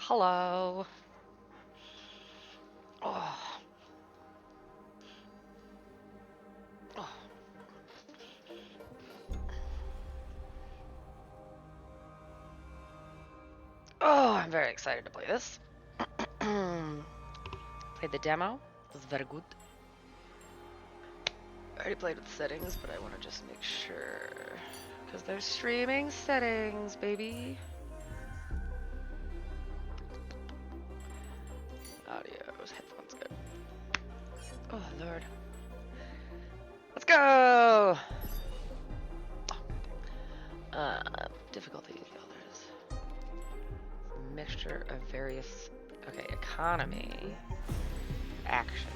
Hello. Oh. Oh. Oh, I'm very excited to play this. Played the demo. It was very good. I already played with the settings, but I want to just make sure. Because there's streaming settings, baby. Audio's headphones good. Oh, Lord. Let's go! Difficulty others. Mixture of various. Okay, economy. Action.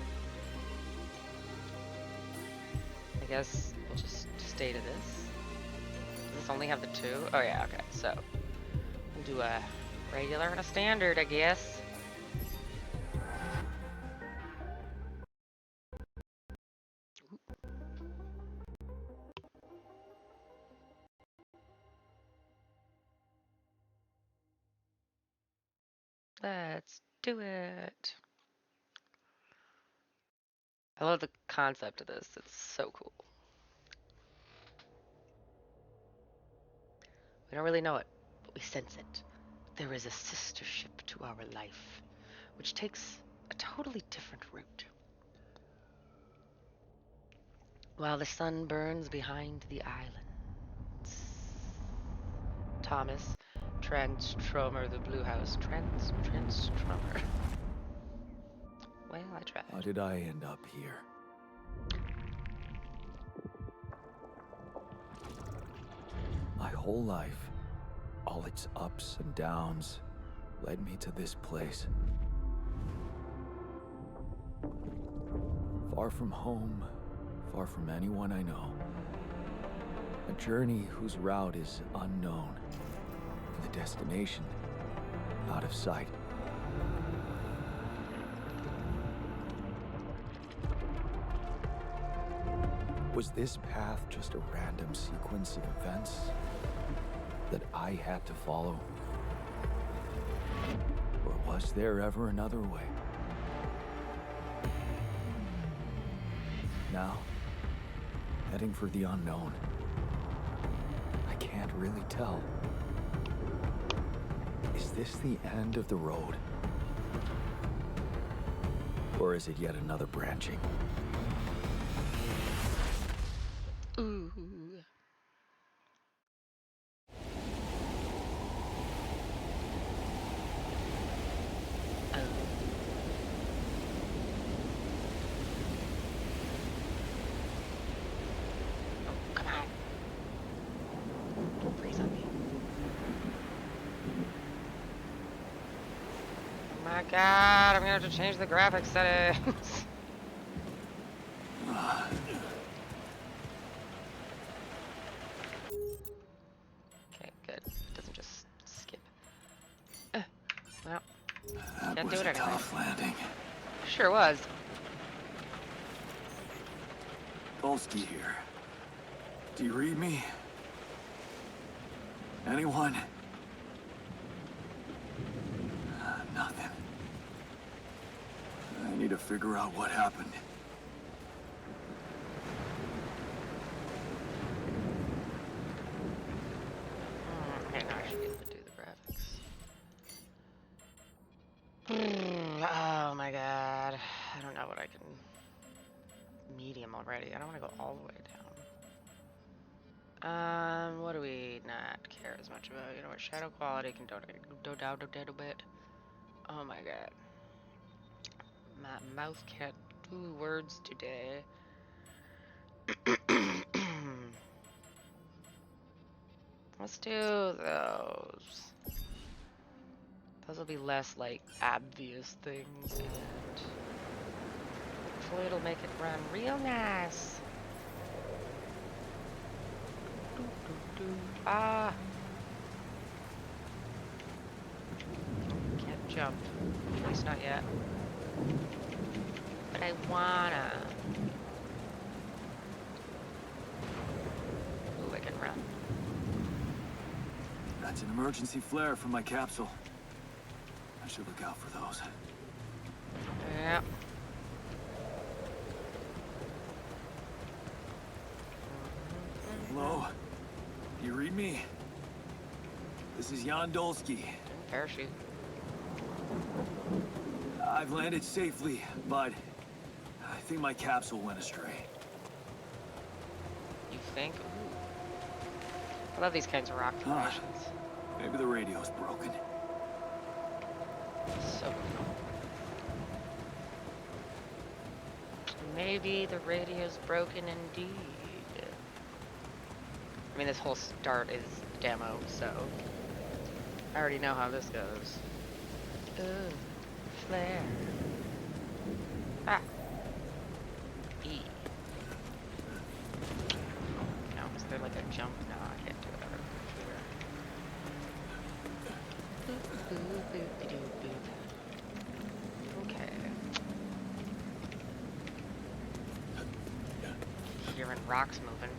I guess we'll just stay to this. Does this only have the two? Oh yeah, okay. So we'll do a regular and a standard, I guess. Let's do it. I love the concept of this. It's so cool. We don't really know it, but we sense it. There is a sister ship to our life, which takes a totally different route. While the sun burns behind the islands. Thomas Transtromer, the Blue House. Transtromer. Well, I tried. How did I end up here? My whole life, all its ups and downs, led me to this place. Far from home, far from anyone I know. A journey whose route is unknown, and the destination out of sight. Was this path just a random sequence of events that I had to follow? Or was there ever another way? Now, heading for the unknown. I can't really tell. Is this the end of the road? Or is it yet another branching? Ooh. Come on. Don't freeze on me. Oh my god, I'm gonna have to change the graphics settings. Okay, good. It doesn't just skip. Well, That can't was do it a anyway. tough landing. Sure was. Polsky here. Do you read me? Anyone? Nothing. I need to figure out what happened. Okay, now I should be able to do the graphics. Oh my god. I don't know what I can... Medium already. I don't want to go all the way down. What do we not care as much about? You know what? Shadow quality can go down a little bit. Oh my god. My mouth can't do words today. Let's do those. Those will be less, like, obvious things, and hopefully it'll make it run real nice. Ah! Can't jump. At least not yet. But I wanna. Ooh, I can run. That's an emergency flare from my capsule. I should look out for those. Yeah. Hello? You read me? This is Jan Dolsky. Parachute. I've landed safely, but I think my capsule went astray. You think? Ooh. I love these kinds of rock formations. Maybe the radio's broken. So cool. Maybe the radio's broken indeed. I mean, this whole start is demo, so I already know how this goes. Ooh, flare. Ah. E. No, is there like a jump? No, I can't do it over the computer. Boop, boop, boop, boop, boop. Okay. Hearing rocks moving.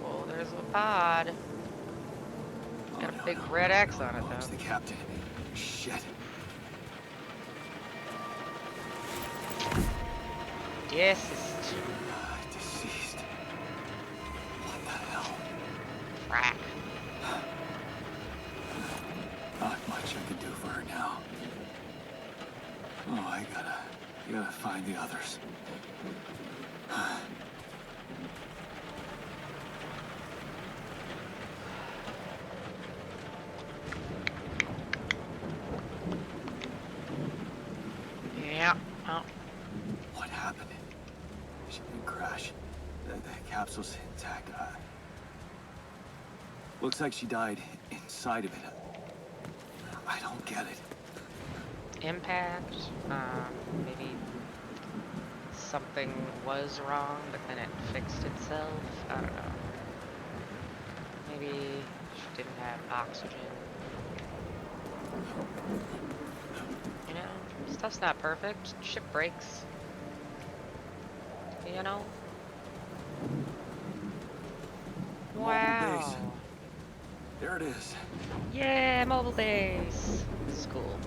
Well, there's a pod. Got a big red X on it, It's though. the captain. Shit. Deceased. Deceased. What the hell? Frack. Not much I can do for her now. Oh, I gotta find the others. Yeah. Oh. What happened? She didn't crash. The capsule's intact. Looks like she died inside of it. I don't get it. Impact. Maybe something was wrong, but then it fixed itself. I don't know. Maybe she didn't have oxygen. You know, stuff's not perfect. Ship breaks. You know? Mobile base. Wow. There it is. Yeah, mobile base. This is cool.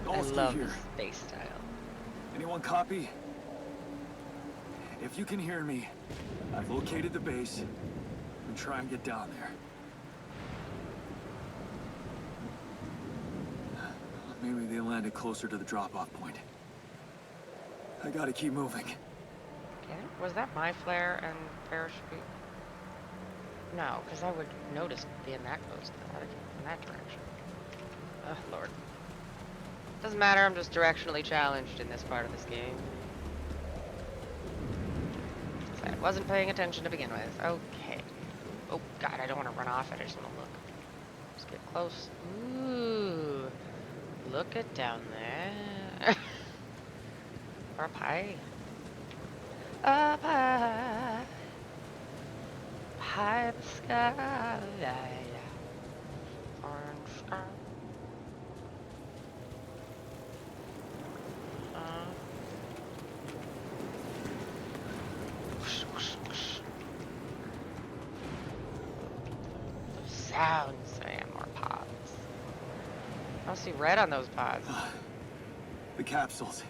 I Almost love here. this base style. Anyone copy? If you can hear me, I've located the base. And try and get down there. Maybe they landed closer to the drop-off point. I gotta keep moving. Okay. Was that my flare and parachute? No, because I would notice being that close to that in that direction. Oh, Lord. Doesn't matter, I'm just directionally challenged in this part of this game. I wasn't paying attention to begin with. Okay. Oh, God, I don't want to run off it. I just want to look. Just get close. Ooh. Look at down there. Or up high. Up high. High in the sky. Orange sky. Those sounds. And more pods. I don't see red on those pods. The capsules.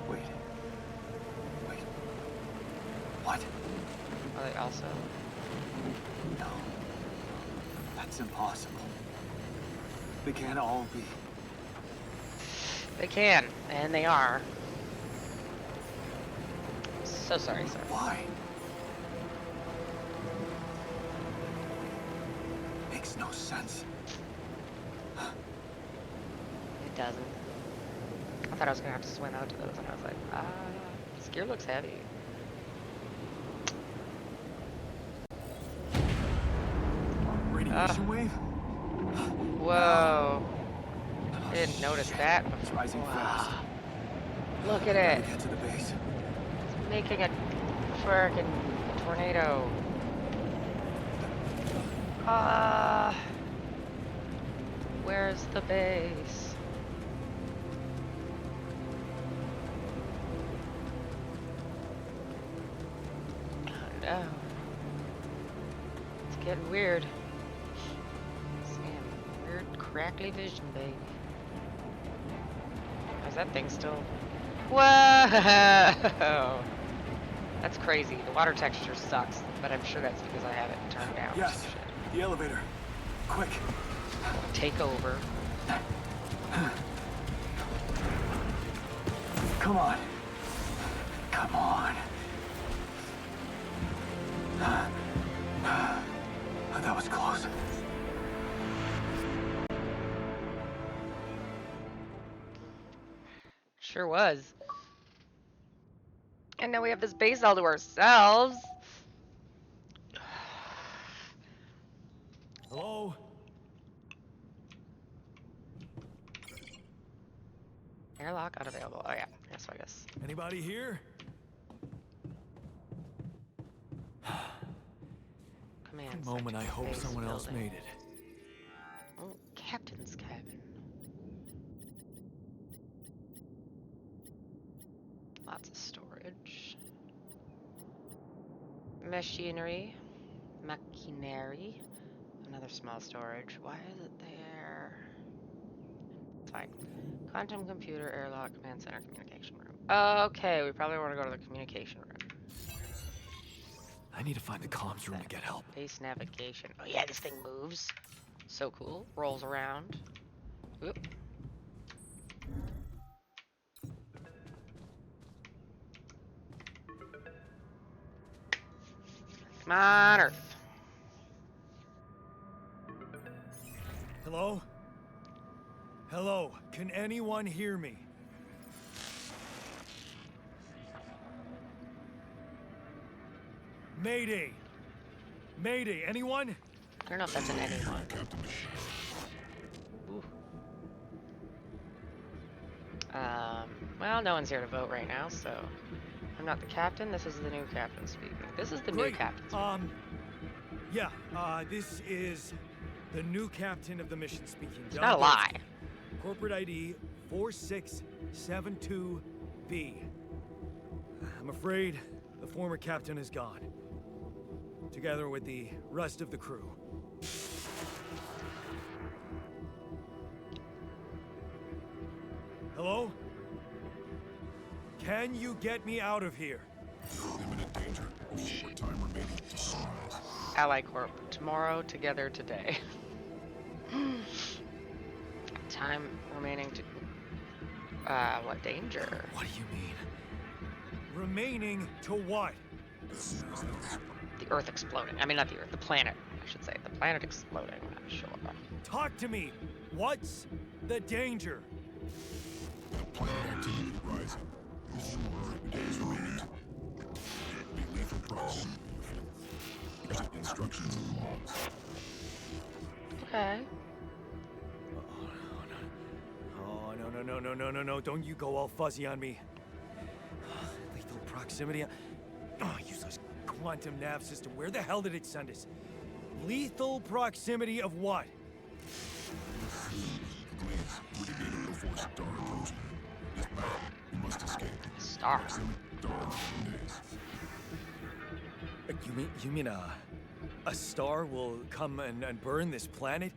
Wait. What? Are they also? No. That's impossible. They can't all be. They can, and they are. So sorry, sir. Why? Makes no sense. It doesn't. I thought I was gonna have to swim out to those, and I was like, this gear looks heavy. Radiation wave? Whoa. I didn't notice Shit. that It's before. rising fast. Look at Gotta it. get to the base. It's making a frickin' tornado. Where's the base? Oh no. Getting weird. Seeing weird, crackly vision, baby. Is that thing still? Whoa! That's crazy. The water texture sucks, but I'm sure that's because I have it turned down. Yes, the elevator. Quick. Take over. Come on. Come on. That was close. Sure was. And now we have this base all to ourselves. Hello? Airlock unavailable. Oh yeah, yes, I guess. Anybody here? Command. For a moment, I hope base someone else building. made it. Oh, captain's cabin. Lots of storage. Machinery. Another small storage. Why is it there? It's fine. Quantum computer, airlock, command center, communication room. Okay, we probably want to go to the communication room. I need to find the comms room to get help. Base navigation. Oh yeah, this thing moves. So cool. Rolls around. Oop. Come on, Earth. Hello? Hello? Can anyone hear me? Mayday! Mayday, anyone? I don't know if that's an anyone. Ooh. Well, no one's here to vote right now, so I'm not the captain. This is the new captain speaking. This is the new captain speaking. This is the new captain of the mission speaking. It's not a lie. Corporate ID 4672B. I'm afraid the former captain is gone, together with the rest of the crew. Hello? Can you get me out of here? Imminent danger. Short time remaining to sunrise. Ally Corp. Tomorrow, together, today. Time remaining to... what danger? What do you mean? Remaining to what? The Earth exploding. I mean, not the Earth, the planet, I should say. The planet exploding, I'm not sure. Talk to me! What's the danger? Planet activity rising. Short days remaining. Be lethal proximity. Instructions and logs. Okay. Oh, no. Don't you go all fuzzy on me. Lethal proximity. Oh, useless quantum nav system. Where the hell did it send us? Lethal proximity of what? Please, we debate a force star approaching. This battle, we must escape. Star. Proximity star days. You mean a star will come and burn this planet?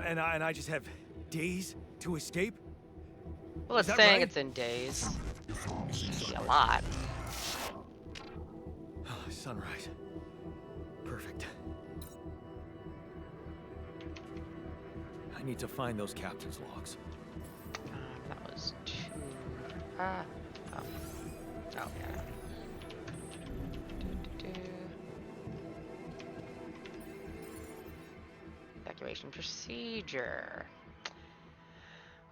And I just have days to escape? Well, it's that saying right? it's in days. See a lot. Sunrise. Perfect. I need to find those captain's logs. That was two. Oh. Oh, yeah. Evacuation procedure.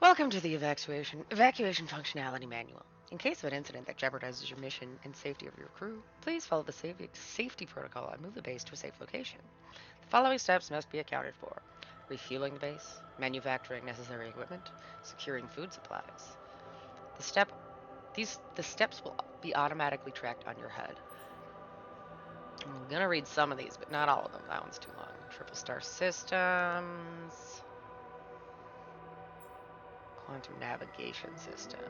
Welcome to the evacuation functionality manual. In case of an incident that jeopardizes your mission and safety of your crew, please follow the safety protocol and move the base to a safe location. The following steps must be accounted for: refueling the base, manufacturing necessary equipment, securing food supplies. The steps will be automatically tracked on your HUD. I'm gonna read some of these, but not all of them. That one's too long. Triple star systems. Quantum navigation system.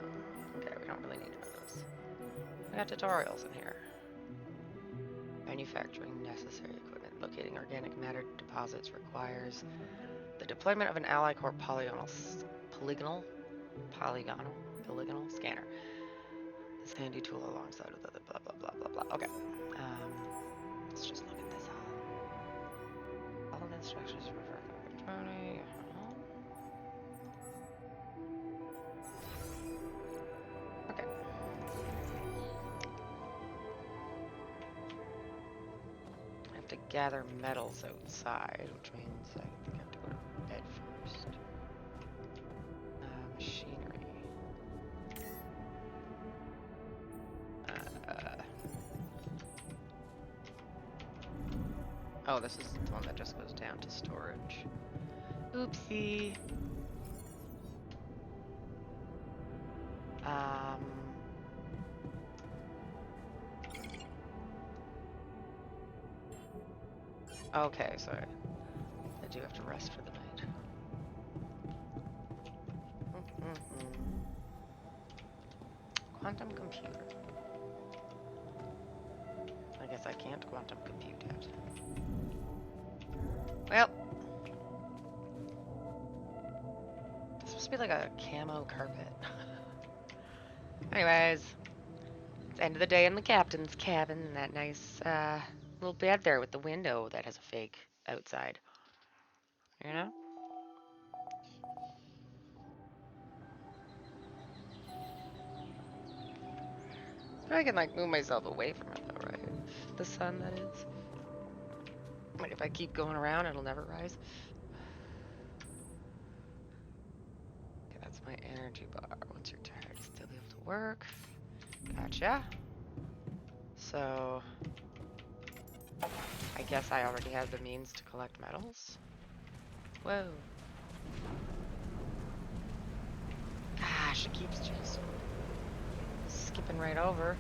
Okay, we don't really need to know those. I got tutorials in here. Manufacturing necessary equipment. Locating organic matter deposits requires the deployment of an ally core polygonal scanner. This handy tool alongside with other blah blah blah blah blah. Okay. Let's just look at this all. All the instructions for electronic. Okay. I have to gather metals outside, which means I think I have to go to bed first. Machinery. Oh, this is the one that just goes down to storage. Oopsie. Okay, sorry. I do have to rest for the night. Quantum computer. I guess I can't quantum compute yet. Well. It's supposed to be like a camo carpet. Anyways. It's the end of the day in the captain's cabin. That nice little bed there with the window that has a fake outside. You know? I can like move myself away from it though, right? The sun, that is. Wait, if I keep going around, it'll never rise. Okay, that's my energy bar. Once you're tired, still be able to work. Gotcha. So, I guess I already have the means to collect metals. Whoa. Gosh, it keeps just skipping right over.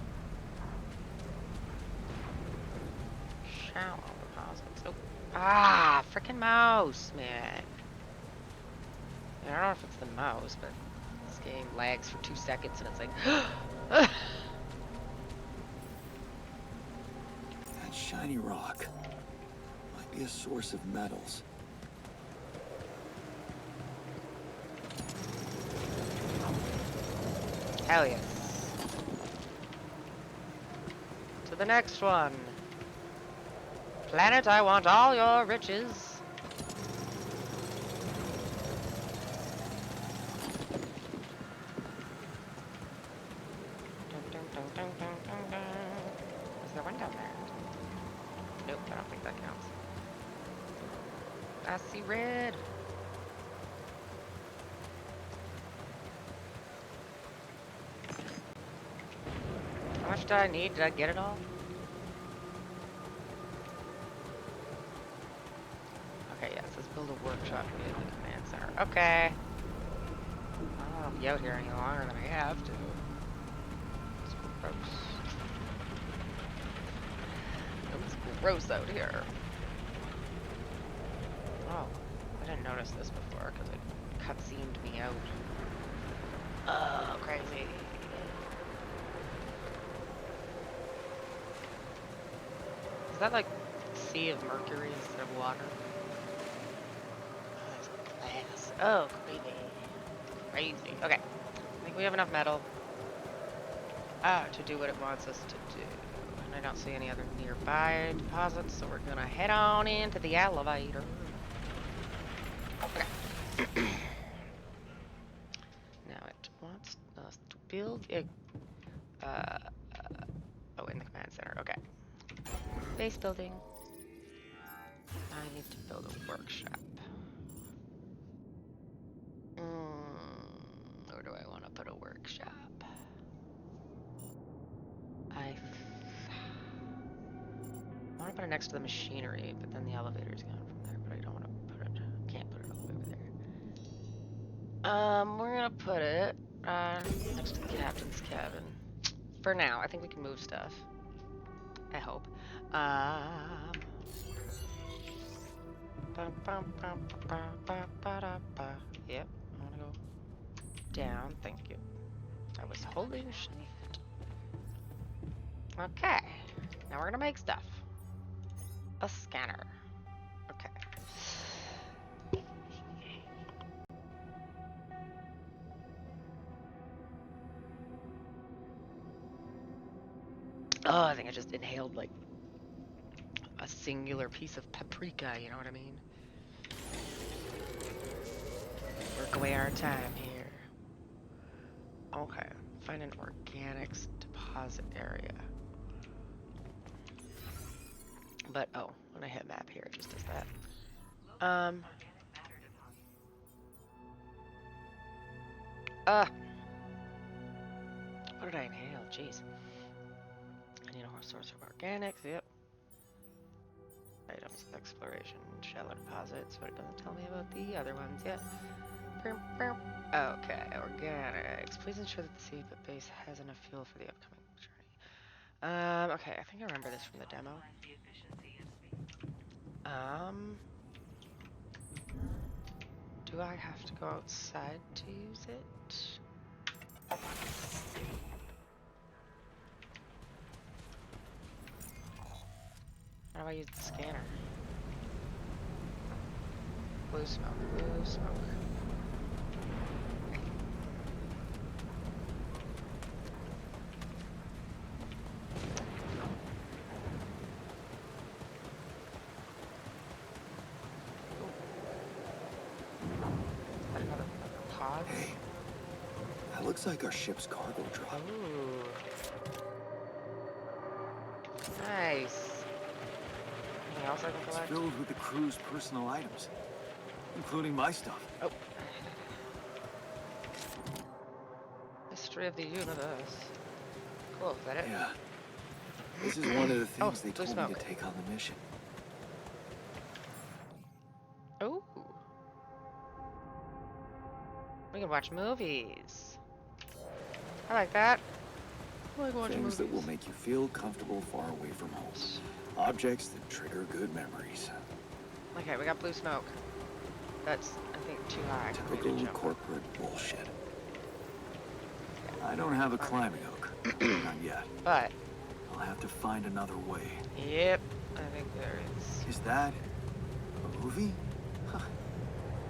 Shallow deposits. Oh. Ah, freaking mouse, man. I don't know if it's the mouse, but this game lags for 2 seconds and it's like, That shiny rock might be a source of metals. hell yes. To the next one. Planet, I want all your riches. Is there one down there? Nope, I don't think that counts. I see red. How much did I need? Did I get it all? Okay, yeah, it says build a workshop in the command center. Okay. I don't want to be out here any longer than I have to. It's gross. It's gross out here. Oh, I didn't notice this before because it cutscened me out. Oh, crazy. Is that like sea of mercury instead of water? Oh, there's glass. Oh, crazy. Crazy. Okay. I think we have enough metal to do what it wants us to do. And I don't see any other nearby deposits, so we're gonna head on into the elevator. Okay. Now it wants us to build a oh, in the command center. Okay. Base building. I need to build a workshop. Where do I want to put a workshop? I want to put it next to the machinery, but then the elevator's gone from there. But I don't want to put it. Can't put it all the way over there. We're gonna put it next to the captain's cabin. For now, I think we can move stuff. I hope. Yep, I want to go down. Thank you. I was holding shift. Okay, now we're gonna make stuff. A scanner. Okay. Oh, I think I just inhaled like a singular piece of paprika, you know what I mean? Work away our time here. Okay, find an organics deposit area. But, oh, when I hit map here, it just does that. What did I inhale? Jeez. I need a whole source of organics, yep. Items, exploration, shallow deposits, but it doesn't tell me about the other ones yet. Okay, organics. Please ensure that the seabed base has enough fuel for the upcoming journey. Okay, I think I remember this from the demo. Do I have to go outside to use it? How do I use the scanner? Blue smoke, blue smoke. Hey, that looks like our ship's cargo drop. Ooh. Nice. Anything else I can It's collect? filled with the crew's personal items, including my stuff. Oh. History of the universe. Cool, is that it? Yeah. This is one of the things they blue told me smoke. to take on the mission. Ooh. We can watch movies. I like that. I like watching Things movies. that will make you feel comfortable far away from home. Objects that trigger good memories. Okay, we got blue smoke. That's, I think, too high for me to Typical jump. corporate bullshit. I don't have a climbing hook. Not yet. But, I'll have to find another way. yep, I think there is. Is that a movie? Huh.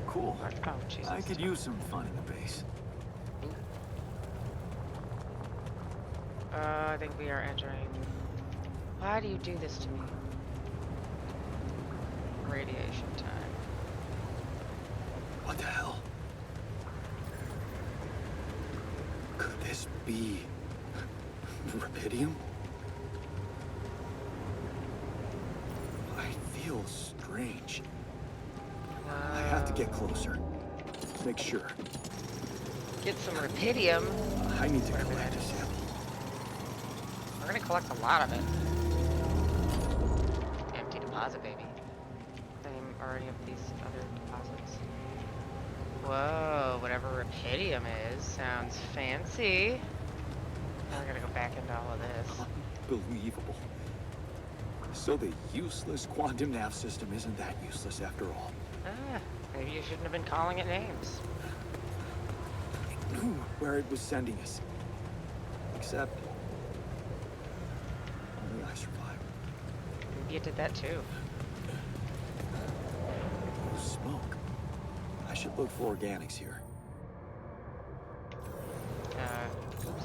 Cool. Oh, Jesus. I could use some fun in the base. I think we are entering. Why do you do this to me? Radiation time. What the hell? Could this be rubidium? I feel strange. I have to get closer. Make sure. Get some rubidium. I need to Whatever collect that a is. sample. We're gonna collect a lot of it. Empty deposit, baby. Or any of these other deposits. Whoa, whatever rubidium is sounds fancy. Now we're gonna go back into all of this. Unbelievable. So the useless quantum nav system isn't that useless after all. Ah, maybe you shouldn't have been calling it names. I knew where it was sending us. Except only I survived. Maybe it did that too. No smoke. I should look for organics here. Oops.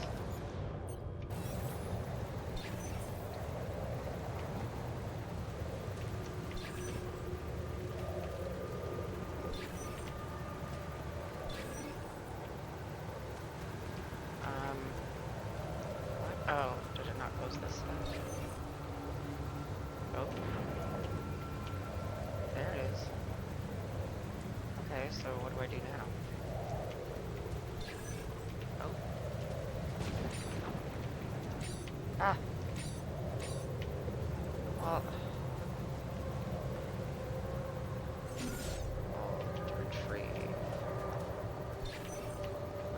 What? Oh, did it not close this then? Oh. There it is. Okay, so what do I do now? Oh. Ah. Well. Oh, to retrieve.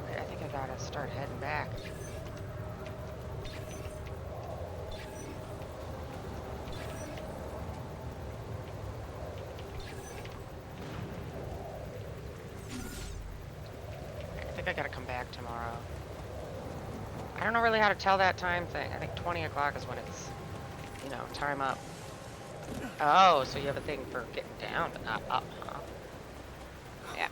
Okay, I think I gotta start heading back. I think I gotta come back tomorrow. I don't know really how to tell that time thing. I think 20 o'clock is when it's, you know, time up. Oh, so you have a thing for getting down, but not up, huh? Yeah.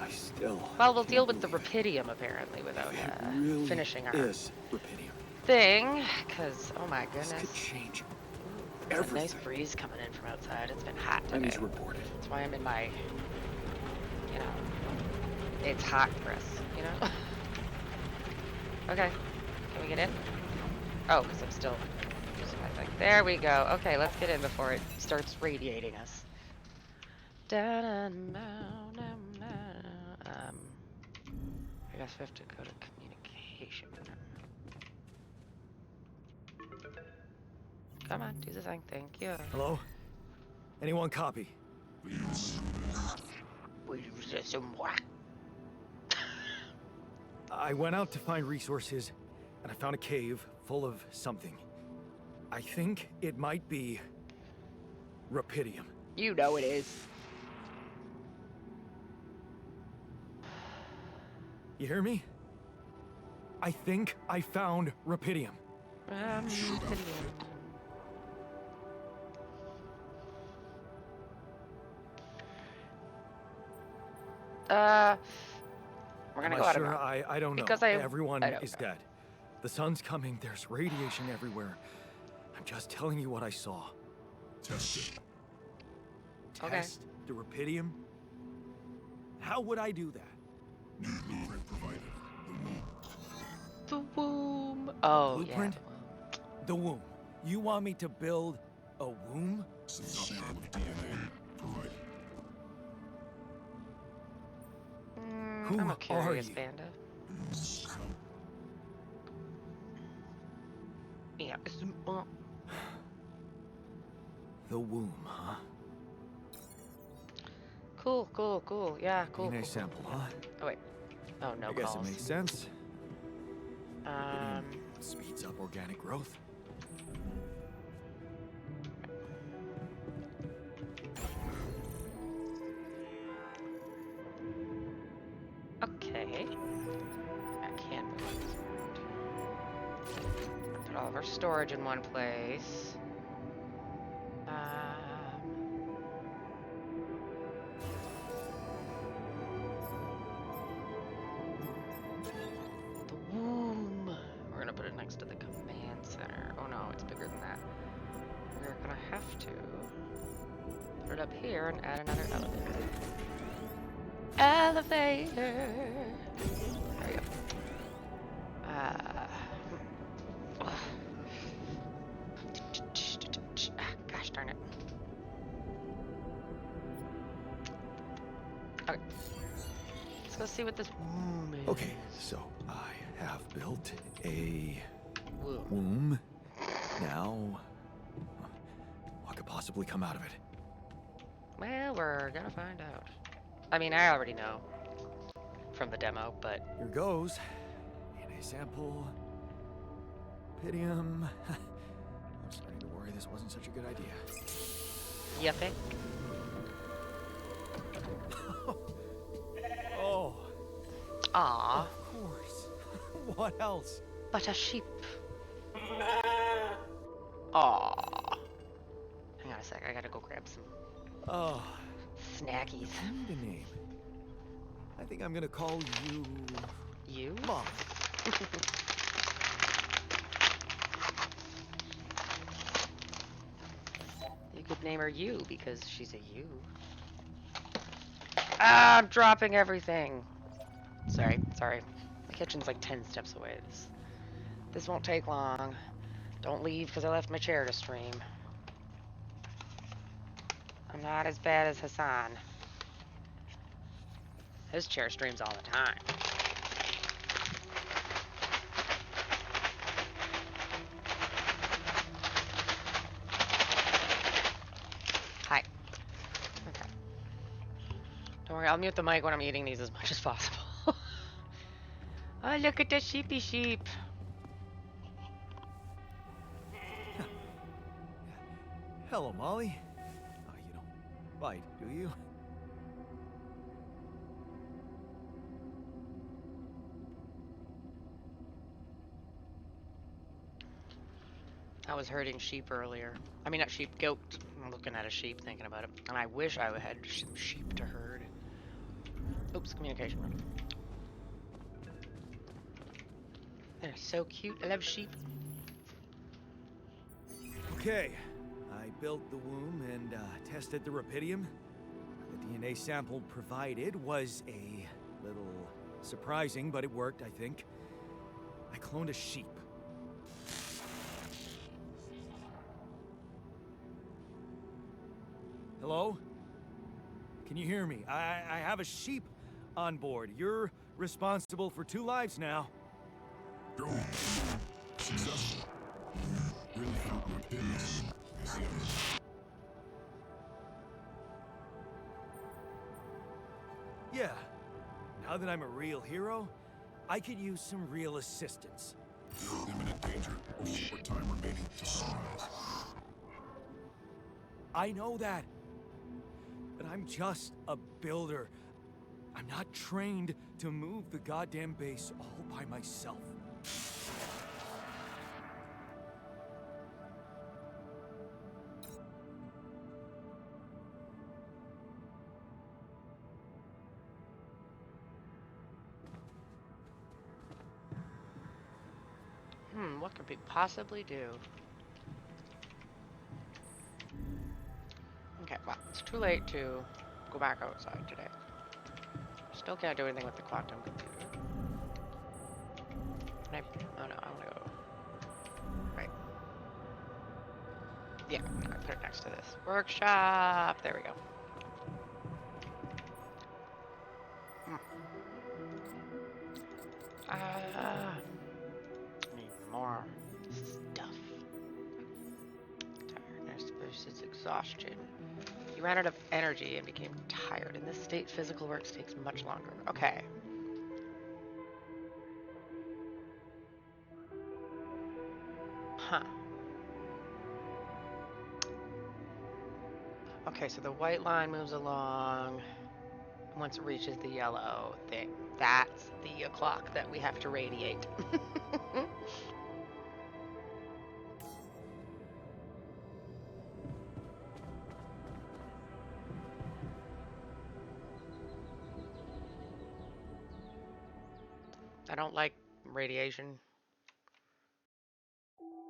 I still Well, we'll can't deal with the believe it. Rapidium, apparently, without It really finishing our is rubidium. thing, because, oh my This could goodness. change Ooh, there's a nice everything. breeze coming in from outside. It's been hot I need today. to report it. That's why I'm in my, you know, it's hot dress, you know? Okay, can we get in? Oh, because I'm still using my thing. There we go. Okay, let's get in before it starts radiating us. I guess we have to go to communication. Come on, do the thing. Thank you. Hello? Anyone copy? I went out to find resources, and I found a cave full of something. I think it might be Rapidium. You know it is. You hear me? I think I found Rapidium. We're gonna Am go I out of sure? now. I don't know. Because Everyone I don't is know. dead. The sun's coming. There's radiation everywhere. I'm just telling you what I saw. Test it. Okay. Test the Rapidium? How would I do that? New blueprint provided. The womb. Oh, Blueprint? yeah. The womb. You want me to build a womb? Sample of DNA provided. Who I'm a are curious you? panda. Yeah. The womb, huh? Cool, cool, cool. Yeah, cool. DNA Cool, sample, cool. huh? Oh wait. Oh, no I guess calls. it makes sense. Um. Speeds up organic growth. Okay. I can move. Put all of our storage in one place. The womb. We're gonna put it next to the command center. Oh no, it's bigger than that. We're gonna have to put it up here and add another elevator. Elevator. There we go. Gosh darn it. Okay. Let's go see what this womb is. Okay, so I have built a Womb. womb. Now, what could possibly come out of it? Well, we're gonna find out. I mean, I already know from the demo, but Here goes. DNA sample. Rapidium. I'm starting to worry this wasn't such a good idea. you think? Oh, Aw, of course. What else? but a sheep. Aw. Hang on a sec, I gotta go grab some Oh, snackies. I need a name. I think I'm gonna call you You? Mom. You could name her You because she's a you. Ah, I'm dropping everything. Sorry. My kitchen's like 10 steps away. This won't take long. Don't leave because I left my chair to stream. I'm not as bad as Hassan. His chair streams all the time. Hi. Okay. Don't worry, I'll mute the mic when I'm eating these as much as possible. Oh, look at the sheepy sheep. Hello, Molly. Oh, you don't bite, do you? I was herding sheep earlier. I mean, not sheep, goat. I'm looking at a sheep, thinking about it. And I wish I had some sheep to herd. Oops, communication room. They're so cute. I love sheep. Okay, I built the womb and tested the rapidium. The DNA sample provided was a little surprising, but it worked, I think. I cloned a sheep. Hello? Can you hear me? I have a sheep on board. You're responsible for 2 lives now. Go. Successful. Really help your business. As ever. Yeah. Now that I'm a real hero, I could use some real assistance. You're in imminent danger of short time remaining to sunrise. I know that. But I'm just a builder. I'm not trained to move the goddamn base all by myself. What could we possibly do? Okay, well, it's too late to go back outside today. Still can't do anything with the quantum computer. Can I? Oh no, I want to go. Right. Yeah, I'm gonna put it next to this. Workshop! There we go. Need more stuff. Tiredness versus exhaustion. You ran out of energy and became tired. In this state, physical work takes much longer. Okay. Huh. Okay, so the white line moves along. Once it reaches the yellow thing, that's the clock that we have to radiate. I don't like radiation.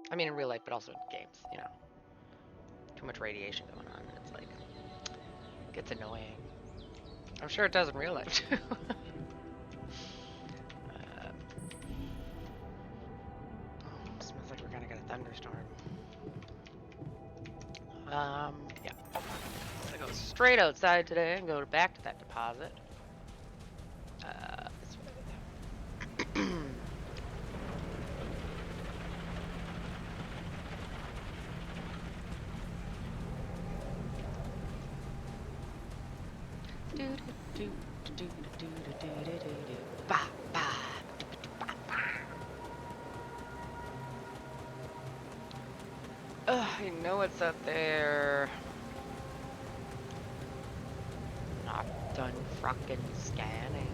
I mean, in real life, but also in games, you know. Too much radiation going on, and it's like, it gets annoying. I'm sure it does in real life, too. Smells like we're gonna get a thunderstorm. Yeah. I'm gonna go straight outside today and go back to that deposit. This way. I know it's up there. Not done frickin' scanning.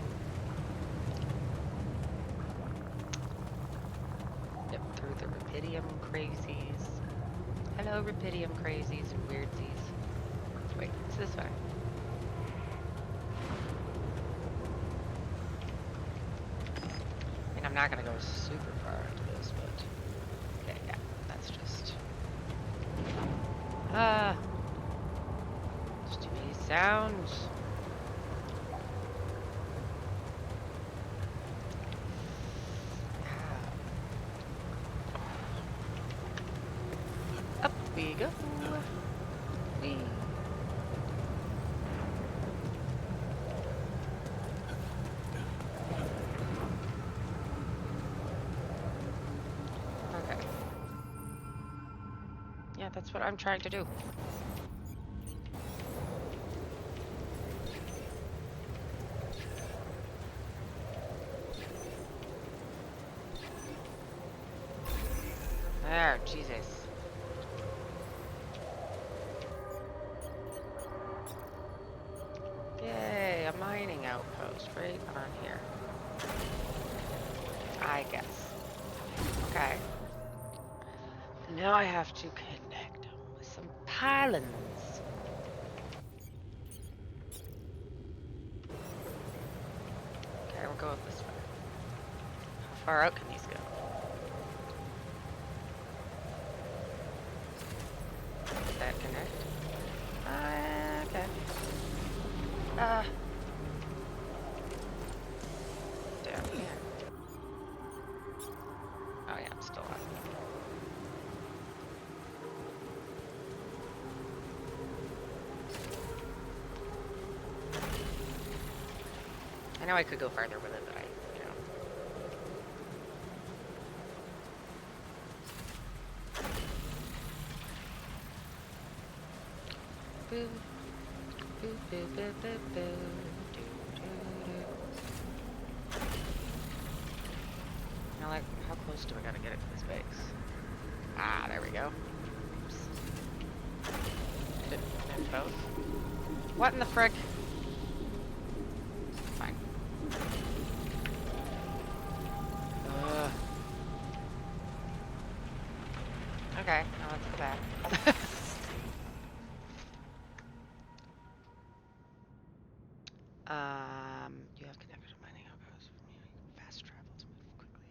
Yep, through the Rapidium crazies. Hello, Rapidium crazies and weirdsies. Wait, it's this way. I mean, I'm not gonna go super far into this, but okay, yeah, that's just stupid sounds. Up we go. Whee. Okay. Yeah, that's what I'm trying to do. There, Jesus. Yay, a mining outpost right on here. I guess. Okay. Now I have to connect them with some pylons. Okay, we'll go this way. How far out can these go? Does that connect? Okay. Down here. Oh yeah, I'm still on. I know I could go farther with it, but Boo. Boo, boo, boo, boo, boo. Do, do, do. Now, like, how close do I gotta get it to this base? Ah, there we go. Oops. Did it connect both? What in the frick? Fine. Okay, now let's go back. You have connected to mining outposts. You can fast travel to move quickly.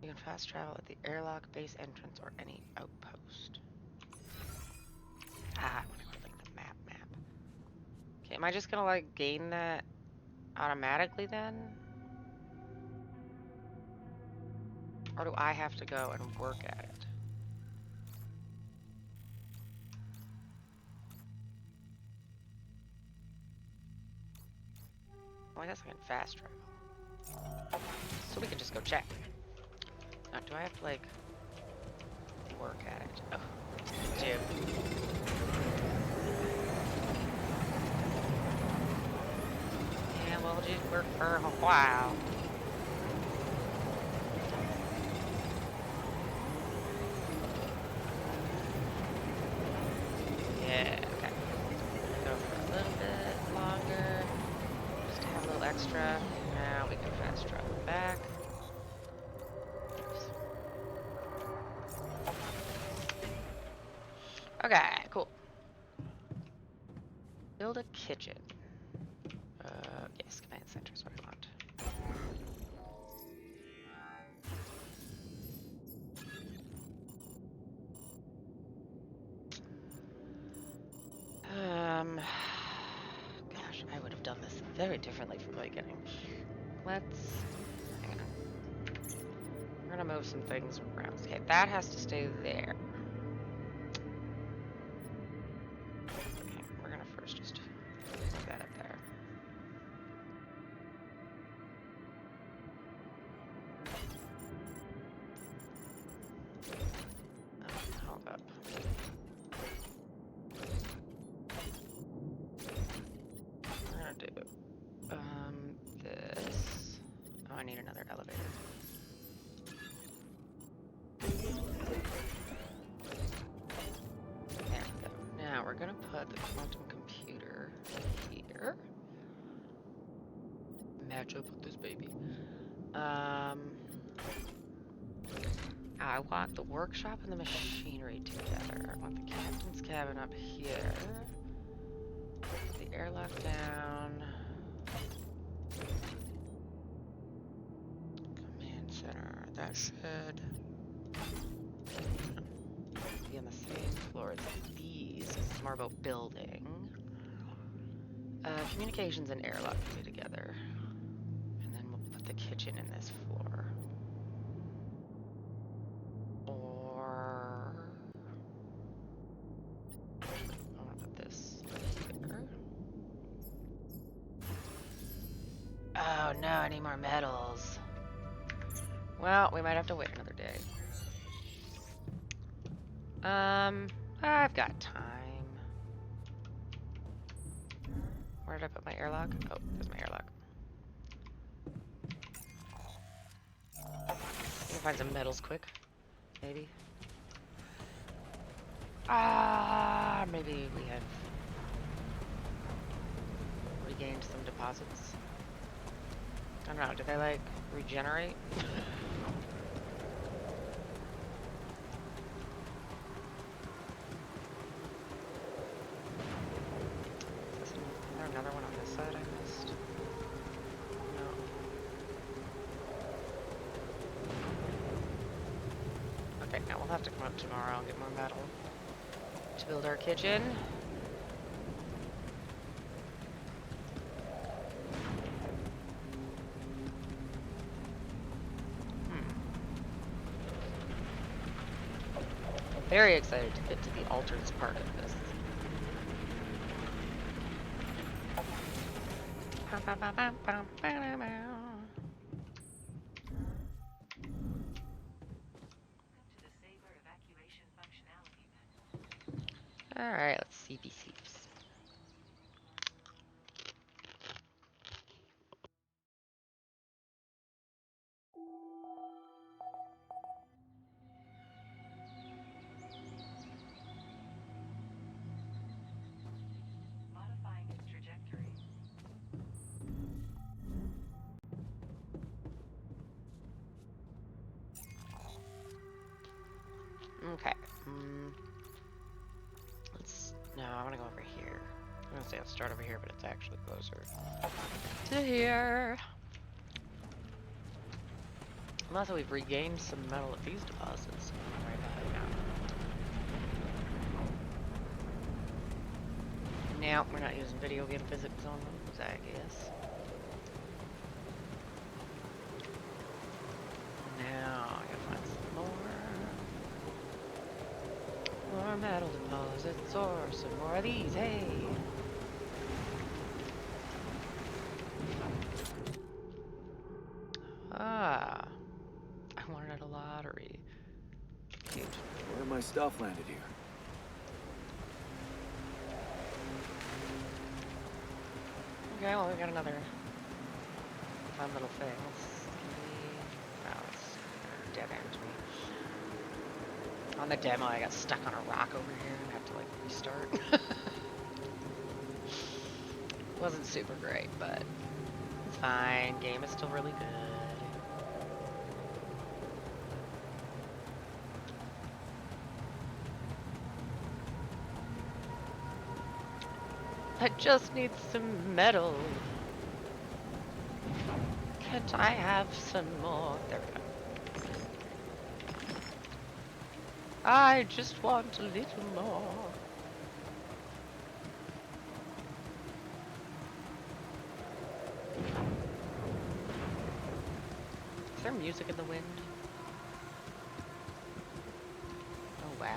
You can fast travel at the airlock, base entrance, or any outpost. Ah, I want to go to like the map. Okay, am I just gonna like gain that automatically then? Or do I have to go and work at it? Well, I guess I can fast travel. So we can just go check. Now, do I have to like work at it? Oh, I do. Yeah, we'll just work for a while. Yeah, okay. Go for a little bit longer. Just to have a little extra. Now we can fast travel back. Okay, cool. Build a kitchen. Yes, command center is what I want. Gosh, I would have done this very differently from the beginning. Let's, hang on. We're gonna move some things around. Okay, that has to stay there. Okay, we're gonna first just move that up there. Hold up. We're gonna do this. Oh, I need another elevator. There we go. Now we're gonna put the quantum computer here. Match up with this baby. I want the workshop and the machinery together. I want the captain's cabin up here. The airlock down. Command center. That should be on the same floor as these. It's more about building. Communications and airlock can be together. And then we'll put the kitchen in this floor. Or I want to put this here. Oh no, I need more metals. Well, we might have to wait another day. I've got time. Where did I put my airlock? Oh, there's my airlock. I can find some metals quick. Maybe. Maybe we have regained some deposits. I don't know, do they like regenerate? another one on this side I missed? No. Okay, now we'll have to come up tomorrow and get more metal to build our kitchen. Very excited to get to the altars part of this. Alright, let's see these heaps. Okay. No, I want to go over here. I'm gonna say I'll start over here, but it's actually closer to here. Unless we've regained some metal at these deposits. Right now. No, we're not using video game physics on those, I guess. Now, I gotta find some more metal deposits or some more of these, hey! Ah, I wanted a lottery. Cute. Where my stuff landed here? Okay, well, we got another fun little thing. It's dead end me. On the demo, I got stuck on a rock over here and had to, like, restart. Wasn't super great, but it's fine. Game is still really good. I just need some metal. Can't I have some more? There we go. I just want a little more. Is there music in the wind? Oh, wow.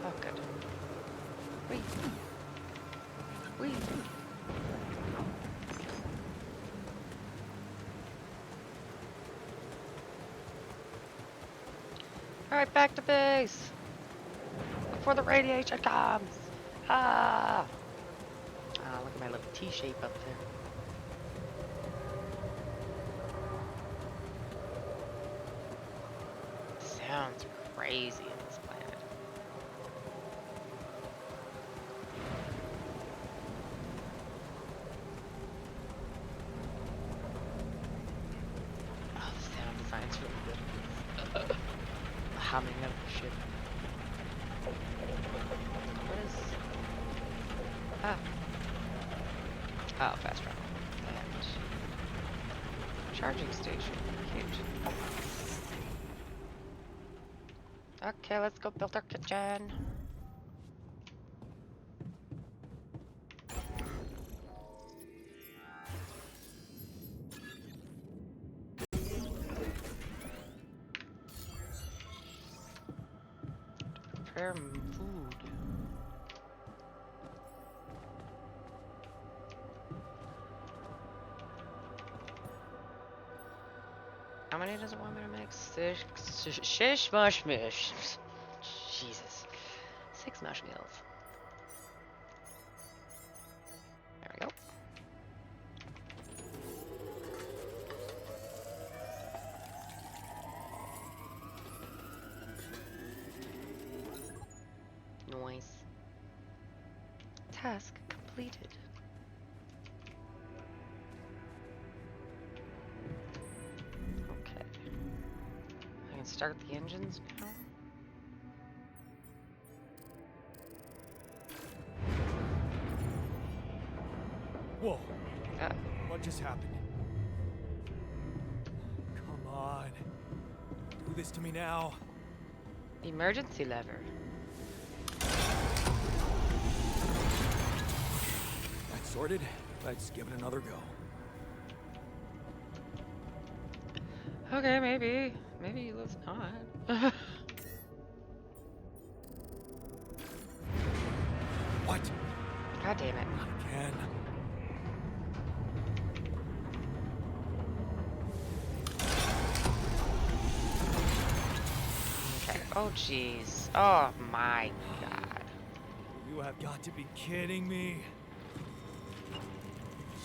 Oh, good. Whee! Whee! Alright, back to base! Before the radiation comes! Ah! Ah, look at my little T-shape up there. Sounds crazy on this planet. Oh, the sound design's really good. The humming of the ship. What is... Ah. Oh, fast travel. And... charging station. Cute. Okay, let's go build our kitchen. Prepare food. How many does it want me to make? 6. Shish mush mish. Jesus. 6 mush meals. Task completed. Okay. I can start the engines now. Whoa, Uh, what just happened? Come on. Do this to me now. emergency lever. That's sorted. Let's give it another go. Okay, maybe. Maybe let's not. What? God damn it. Not again. Okay. Oh, jeez. Oh, my God. You have got to be kidding me.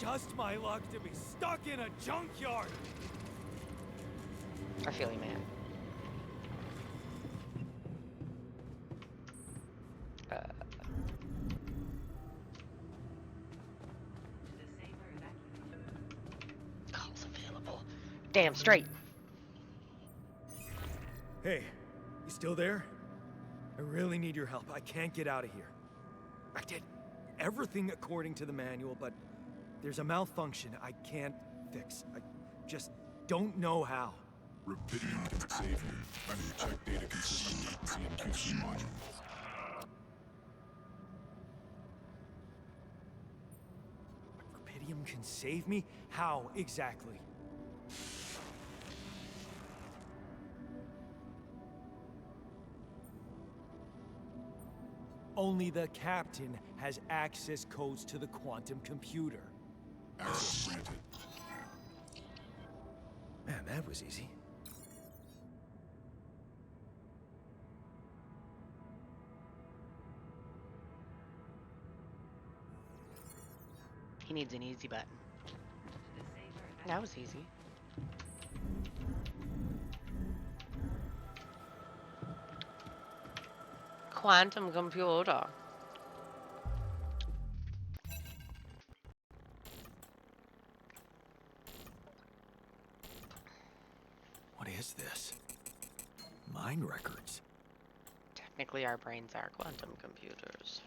Just my luck to be stuck in a junkyard. I feel you, man. Calls available. Damn straight. Hey, you still there? I really need your help. I can't get out of here. I did everything according to the manual, but there's a malfunction I can't fix. I just don't know how. Rapidium can save you. I need to check data consistency CMQC modules. Rapidium can save me? How exactly? Only the captain has access codes to the quantum computer. Access granted. Man, that was easy. He needs an easy button. That was easy. Quantum computer. What is this? Mind records. Technically, our brains are quantum computers.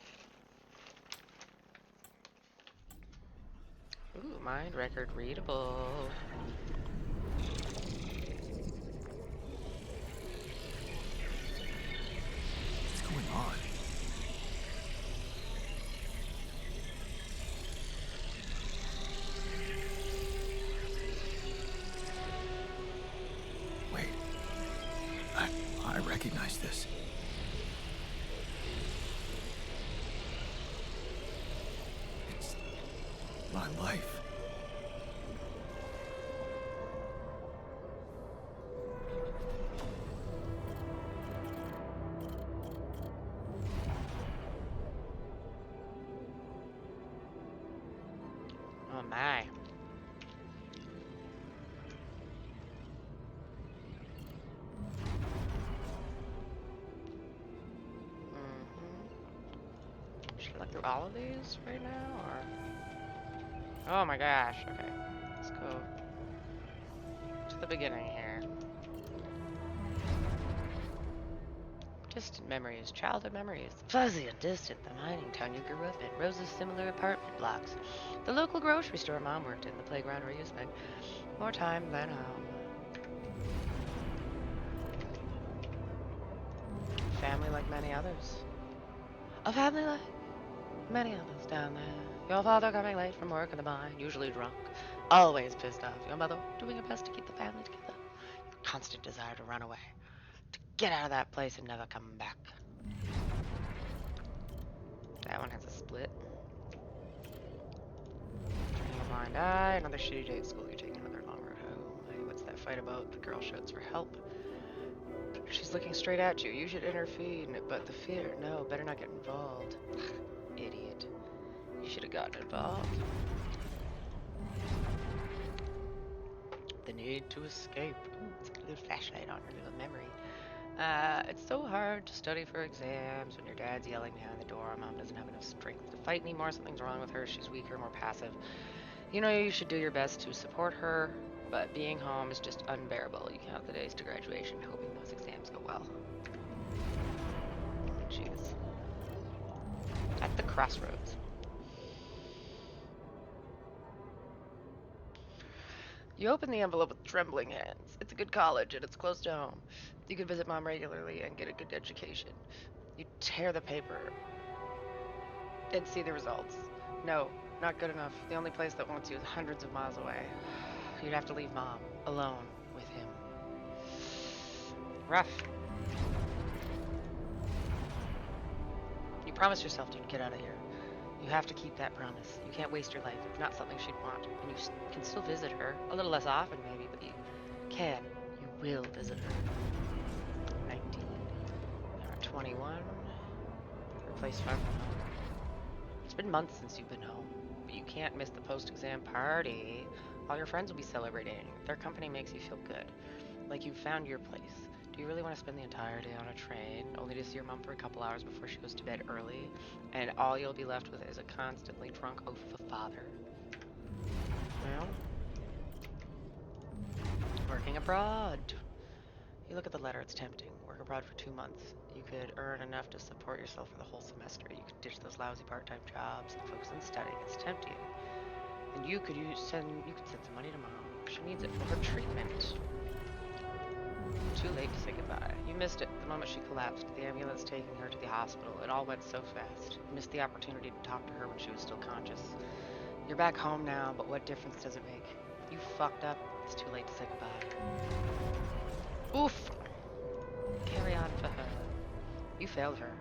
Ooh, mind record readable. What's going on? Wait. I recognize this. It's my life. Oh my. Should I look through all of these right now, or? Oh my gosh. Okay, let's go to the beginning here. Distant memories, childhood memories. Fuzzy and distant, the mining town you grew up in. Rose's similar apartment blocks. The local grocery store Mom worked in. The playground where you spent more time than home. Family like many others. A family like many others down there. Your father coming late from work in the mine, usually drunk. Always pissed off. Your mother doing her best to keep the family together. Constant desire to run away. To get out of that place and never come back. That one has a split. Training a blind eye. Another shitty day at school. You're taking another long road home. Hey, what's that fight about? The girl shouts for help. She's looking straight at you. You should intervene, but the fear. No, better not get involved. Idiot. You should have gotten involved. The need to escape. Ooh, it's got a little flashlight on her little memory. It's so hard to study for exams when your dad's yelling behind the door. Mom doesn't have enough strength to fight anymore. Something's wrong with her. She's weaker, more passive. You know you should do your best to support her, but being home is just unbearable. You count the days to graduation, hoping those exams go well. Jeez. At the crossroads. You open the envelope with trembling hands. It's a good college and it's close to home. You could visit mom regularly and get a good education. You tear the paper and see the results. No, not good enough. The only place that wants you is hundreds of miles away. You'd have to leave mom alone with him. Rough. You promised yourself you'd get out of here. You have to keep that promise. You can't waste your life. It's not something she'd want. And you can still visit her. A little less often, maybe, but you can. You will visit her. 19. Now 21. Replace far from home. It's been months since you've been home. But you can't miss the post-exam party. All your friends will be celebrating. Their company makes you feel good. Like you've found your place. Do you really want to spend the entire day on a train, only to see your mom for a couple hours before she goes to bed early, and all you'll be left with is a constantly drunk oaf of a father? Well, working abroad. You look at the letter, it's tempting. Work abroad for 2 months. You could earn enough to support yourself for the whole semester. You could ditch those lousy part-time jobs and focus on studying. It's tempting. And you could send some money to mom. She needs it for her treatment. Too late to say goodbye. You missed it the moment she collapsed. The ambulance taking her to the hospital. It all went so fast. You missed the opportunity to talk to her when she was still conscious. You're back home now, but what difference does it make? You fucked up. It's too late to say goodbye. Oof! Carry on for her. You failed her.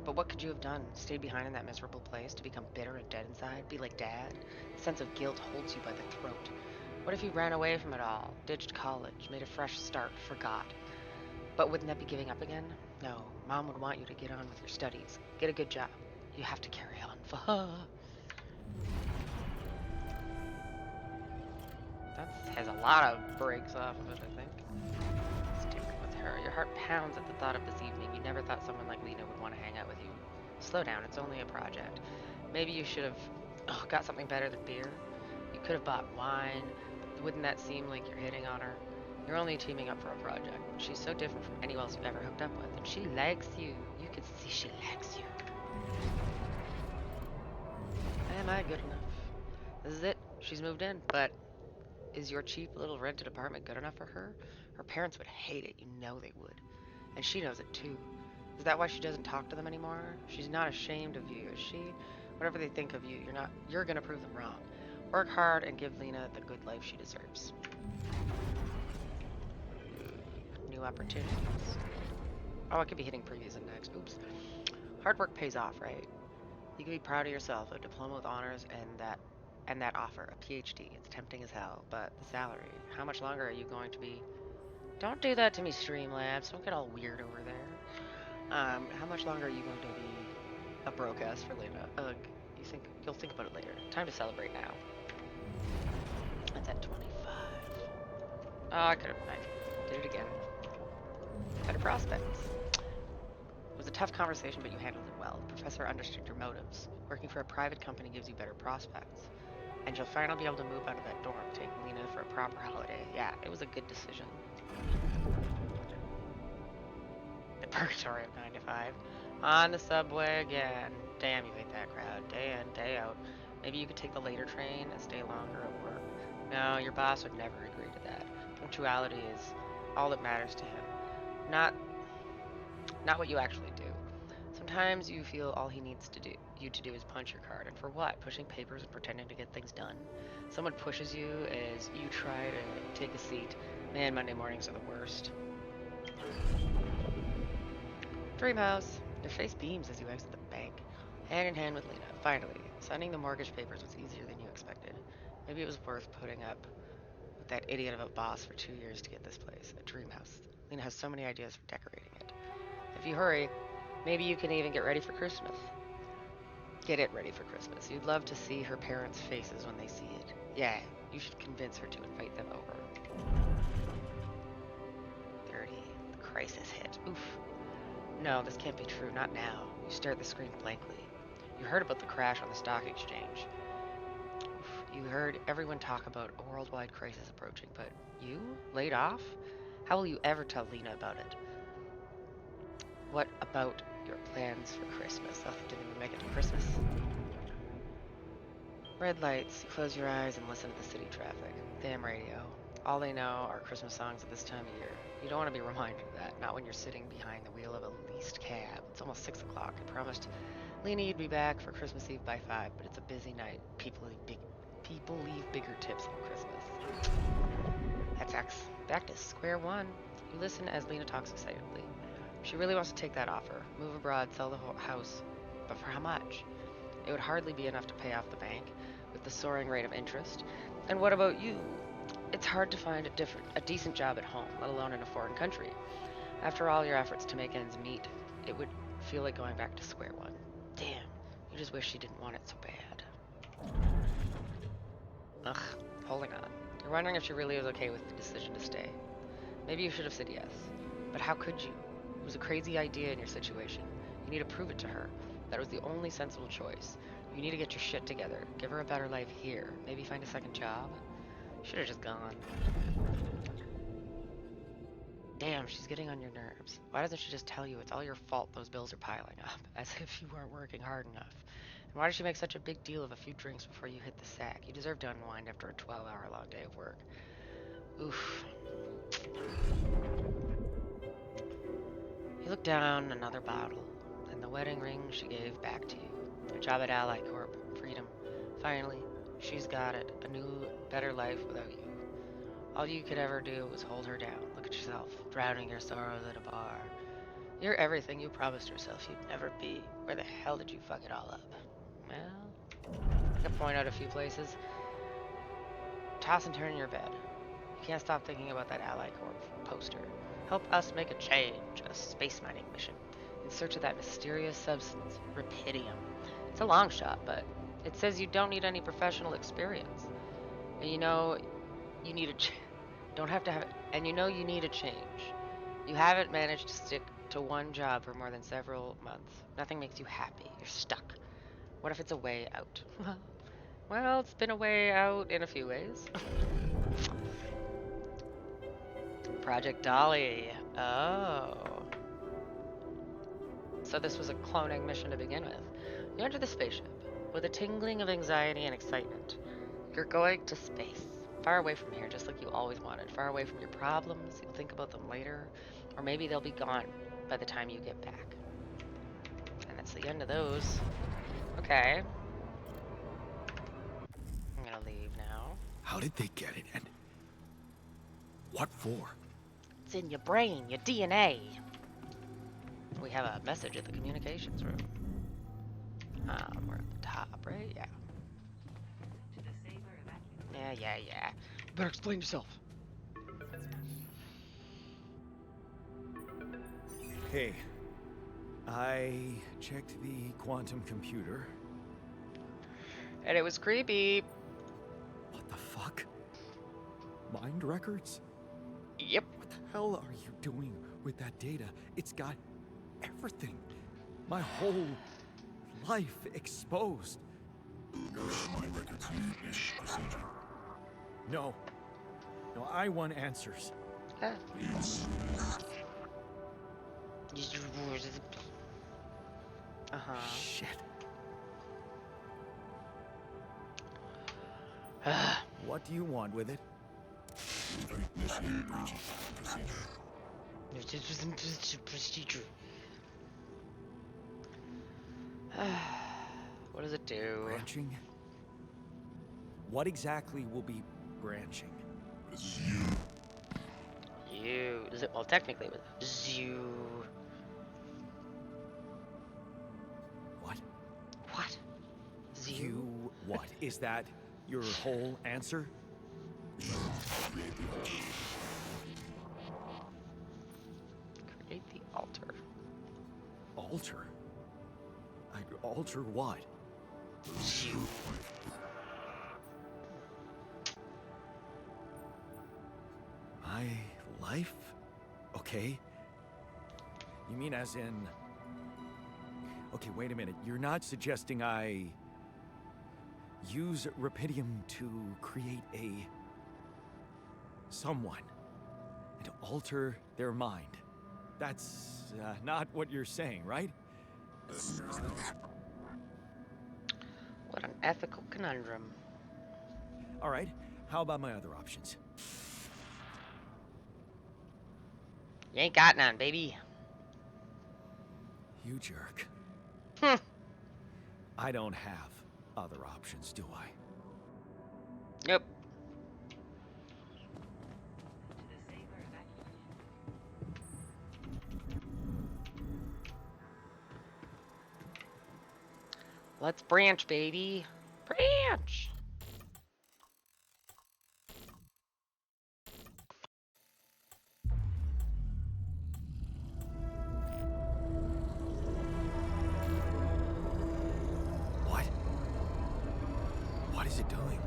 But what could you have done? Stayed behind in that miserable place to become bitter and dead inside? Be like Dad? The sense of guilt holds you by the throat. What if you ran away from it all? Ditched college, made a fresh start, forgot? But wouldn't that be giving up again? No, Mom would want you to get on with your studies. Get a good job. You have to carry on for her. That has a lot of breaks off of it, I think. Stick with her. Your heart pounds at the thought of this evening. You never thought someone like Lena would want to hang out with you. Slow down, it's only a project. Maybe you should have got something better than beer. You could have bought wine. Wouldn't that seem like you're hitting on her? You're only teaming up for a project. She's so different from anyone else you've ever hooked up with, and she likes you. You can see she likes you. Am I good enough? This is it. She's moved in, but is your cheap little rented apartment good enough for her? Her parents would hate it. You know they would. And she knows it too. Is that why she doesn't talk to them anymore? She's not ashamed of you, is she? Whatever they think of you, you're gonna prove them wrong. Work hard and give Lena the good life she deserves. New opportunities. Oh, I could be hitting previous and next. Oops. Hard work pays off, right? You can be proud of yourself. A diploma with honors and that offer, a PhD. It's tempting as hell, but the salary. How much longer are you going to be? Don't do that to me, Streamlabs. Don't get all weird over there. How much longer are you going to be a broke ass for Lena? Ugh. You'll think about it later. Time to celebrate now. That's at 25. Oh, I did it again. Better prospects. It was a tough conversation, but you handled it well. The professor understood your motives. Working for a private company gives you better prospects. And you'll finally be able to move out of that dorm, take Lena for a proper holiday. Yeah, it was a good decision. The purgatory of 9 to 5. On the subway again. Damn, you hate that crowd. Day in, day out. Maybe you could take the later train and stay longer at work. No, your boss would never agree to that. Punctuality is all that matters to him. Not what you actually do. Sometimes you feel all he needs you to do is punch your card. And for what? Pushing papers and pretending to get things done. Someone pushes you as you try to take a seat. Man, Monday mornings are the worst. Dreamhouse. Your face beams as you exit the bank. Hand in hand with Lena. Finally, signing the mortgage papers was easier than you expected. Maybe it was worth putting up with that idiot of a boss for 2 years to get this place. A dream house. Lena has so many ideas for decorating it. If you hurry, maybe you can even get ready for Christmas. Get it ready for Christmas. You'd love to see her parents' faces when they see it. Yeah, you should convince her to invite them over. 30. The crisis hit. Oof. No, this can't be true. Not now. You stare at the screen blankly. You heard about the crash on the stock exchange. Oof. You heard everyone talk about a worldwide crisis approaching, but you? Laid off? How will you ever tell Lena about it? What about your plans for Christmas? Oh, didn't even make it to Christmas. Red lights. You close your eyes and listen to the city traffic. Damn radio. All they know are Christmas songs at this time of year. You don't want to be reminded of that, not when you're sitting behind the wheel of a leased cab. It's almost 6 o'clock. I promised Lena you'd be back for Christmas Eve by 5, but it's a busy night. People leave bigger tips on Christmas. That sucks. Back to square one. You listen as Lena talks excitedly. She really wants to take that offer. Move abroad, sell the whole house. But for how much? It would hardly be enough to pay off the bank, with the soaring rate of interest. And what about you? It's hard to find a decent job at home, let alone in a foreign country. After all your efforts to make ends meet, it would feel like going back to square one. Damn, you just wish she didn't want it so bad. Ugh, holding on. You're wondering if she really was okay with the decision to stay. Maybe you should have said yes. But how could you? It was a crazy idea in your situation. You need to prove it to her. That was the only sensible choice. You need to get your shit together. Give her a better life here. Maybe find a second job. Should have just gone. Damn, she's getting on your nerves. Why doesn't she just tell you it's all your fault those bills are piling up? As if you weren't working hard enough. And why does she make such a big deal of a few drinks before you hit the sack? You deserve to unwind after a 12-hour-long day of work. Oof. You look down another bottle, and the wedding ring she gave back to you. A job at Ally Corp. Freedom. Finally, she's got it. A new, better life without you. All you could ever do was hold her down. Look at yourself, drowning your sorrows at a bar. You're everything you promised yourself you'd never be. Where the hell did you fuck it all up? Well, I could point out a few places. Toss and turn in your bed. You can't stop thinking about that Ally Corp poster. Help us make a change, a space mining mission, in search of that mysterious substance, rubidium. It's a long shot, but it says you don't need any professional experience. And you know, you need don't have to have it, and you know you need a change. You haven't managed to stick to one job for more than several months. Nothing makes you happy. You're stuck. What if it's a way out? Well, it's been a way out in a few ways. Project Dolly. Oh. So this was a cloning mission to begin with. You enter the spaceship with a tingling of anxiety and excitement. You're going to space. Far away from here, just like you always wanted. Far away from your problems. You'll think about them later. Or maybe they'll be gone by the time you get back. And that's the end of those. Okay. I'm gonna leave now. How did they get it, and what for? It's in your brain, your DNA. We have a message at the communications room. We're at the top, right? Yeah. Yeah. You better explain yourself. Hey, I checked the quantum computer. And it was creepy. What the fuck? Mind records? Yep. What the hell are you doing with that data? It's got everything. My whole life exposed. Mind records need ish procedure. No, I want answers. Ah. Shit. Uh-huh. What do you want with it? Initiate branching procedure. What does it do? Branching? What exactly will be branching? You. Does it? Well, technically, it was you. What? What? You what? Is that your whole answer? Create the altar. Alter? Alter what? You. My life? Okay. You mean as in... Okay, wait a minute. You're not suggesting I... use Rapidium to create a... someone. And alter their mind. That's not what you're saying, right? What an ethical conundrum. All right, how about my other options? You ain't got none, baby. You jerk. Hmm. I don't have other options, do I? Yep. Let's branch, baby. Branch! What? What is it doing?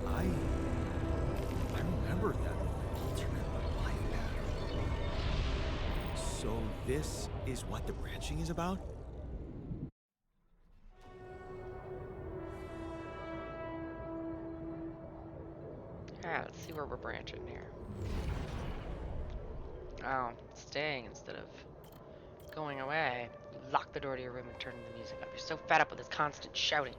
I remember that alternate life pattern. So this is what the branching is about? Alright, let's see where we're branching here. Oh, staying instead of going away. You lock the door to your room and turn the music up. You're so fed up with this constant shouting.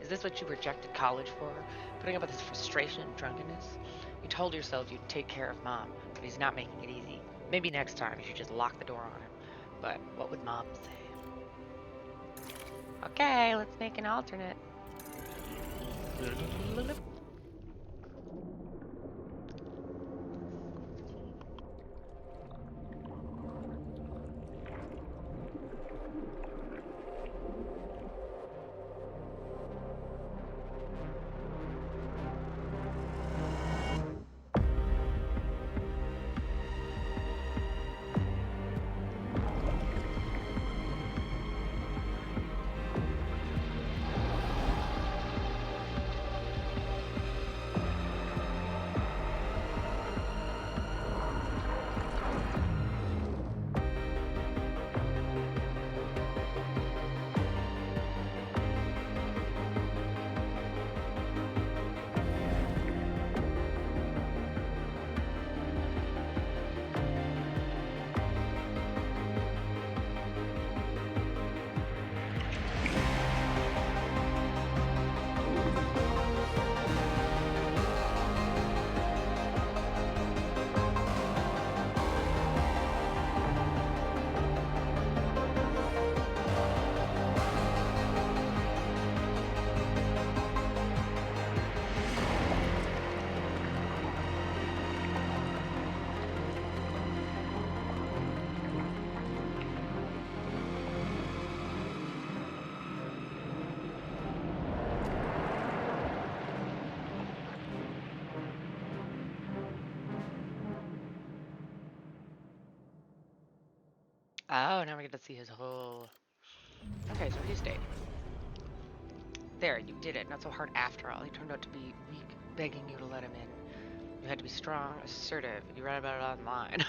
Is this what you rejected college for? Putting up with this frustration and drunkenness? You told yourself you'd take care of Mom, but he's not making it easy. Maybe next time you should just lock the door on him. But what would Mom say? Okay, let's make an alternate. Oh, now we get to see his whole... Okay, so he stayed. There, you did it. Not so hard after all. He turned out to be weak, begging you to let him in. You had to be strong, assertive. You read about it online.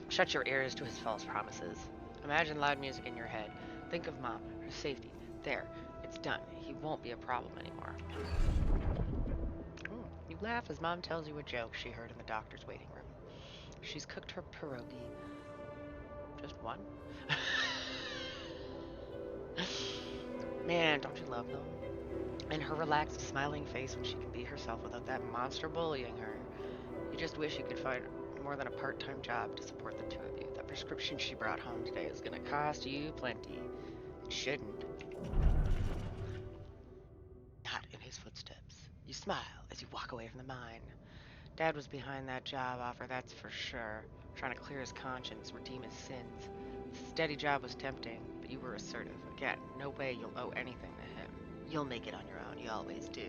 Shut your ears to his false promises. Imagine loud music in your head. Think of Mom, her safety. There, it's done. He won't be a problem anymore. Ooh, you laugh as Mom tells you a joke she heard in the doctor's waiting room. She's cooked her pierogi. Just one? Man, don't you love them? And her relaxed, smiling face when she can be herself without that monster bullying her. You just wish you could find more than a part-time job to support the two of you. That prescription she brought home today is gonna cost you plenty. It shouldn't. Not in his footsteps. You smile as you walk away from the mine. Dad was behind that job offer, that's for sure. Trying to clear his conscience, redeem his sins. The steady job was tempting, but you were assertive. Again, no way you'll owe anything to him. You'll make it on your own, you always do.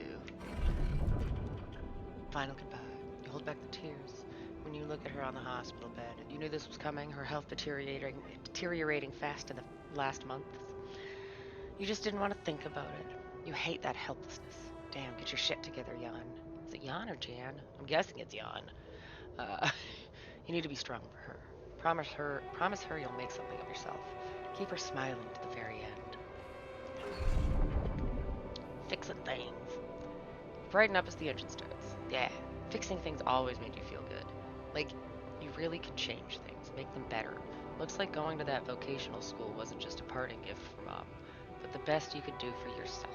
Final goodbye. You hold back the tears when you look at her on the hospital bed. You knew this was coming, her health deteriorating fast in the last months. You just didn't want to think about it. You hate that helplessness. Damn, get your shit together, Jan. Is it Jan or Jan? I'm guessing it's Jan. Uh, you need to be strong for her. Promise her you'll make something of yourself. Keep her smiling to the very end. Fixing things. Brighten up as the engine starts. Yeah, fixing things always made you feel good. Like, you really can change things, make them better. Looks like going to that vocational school wasn't just a parting gift from Mom, but the best you could do for yourself.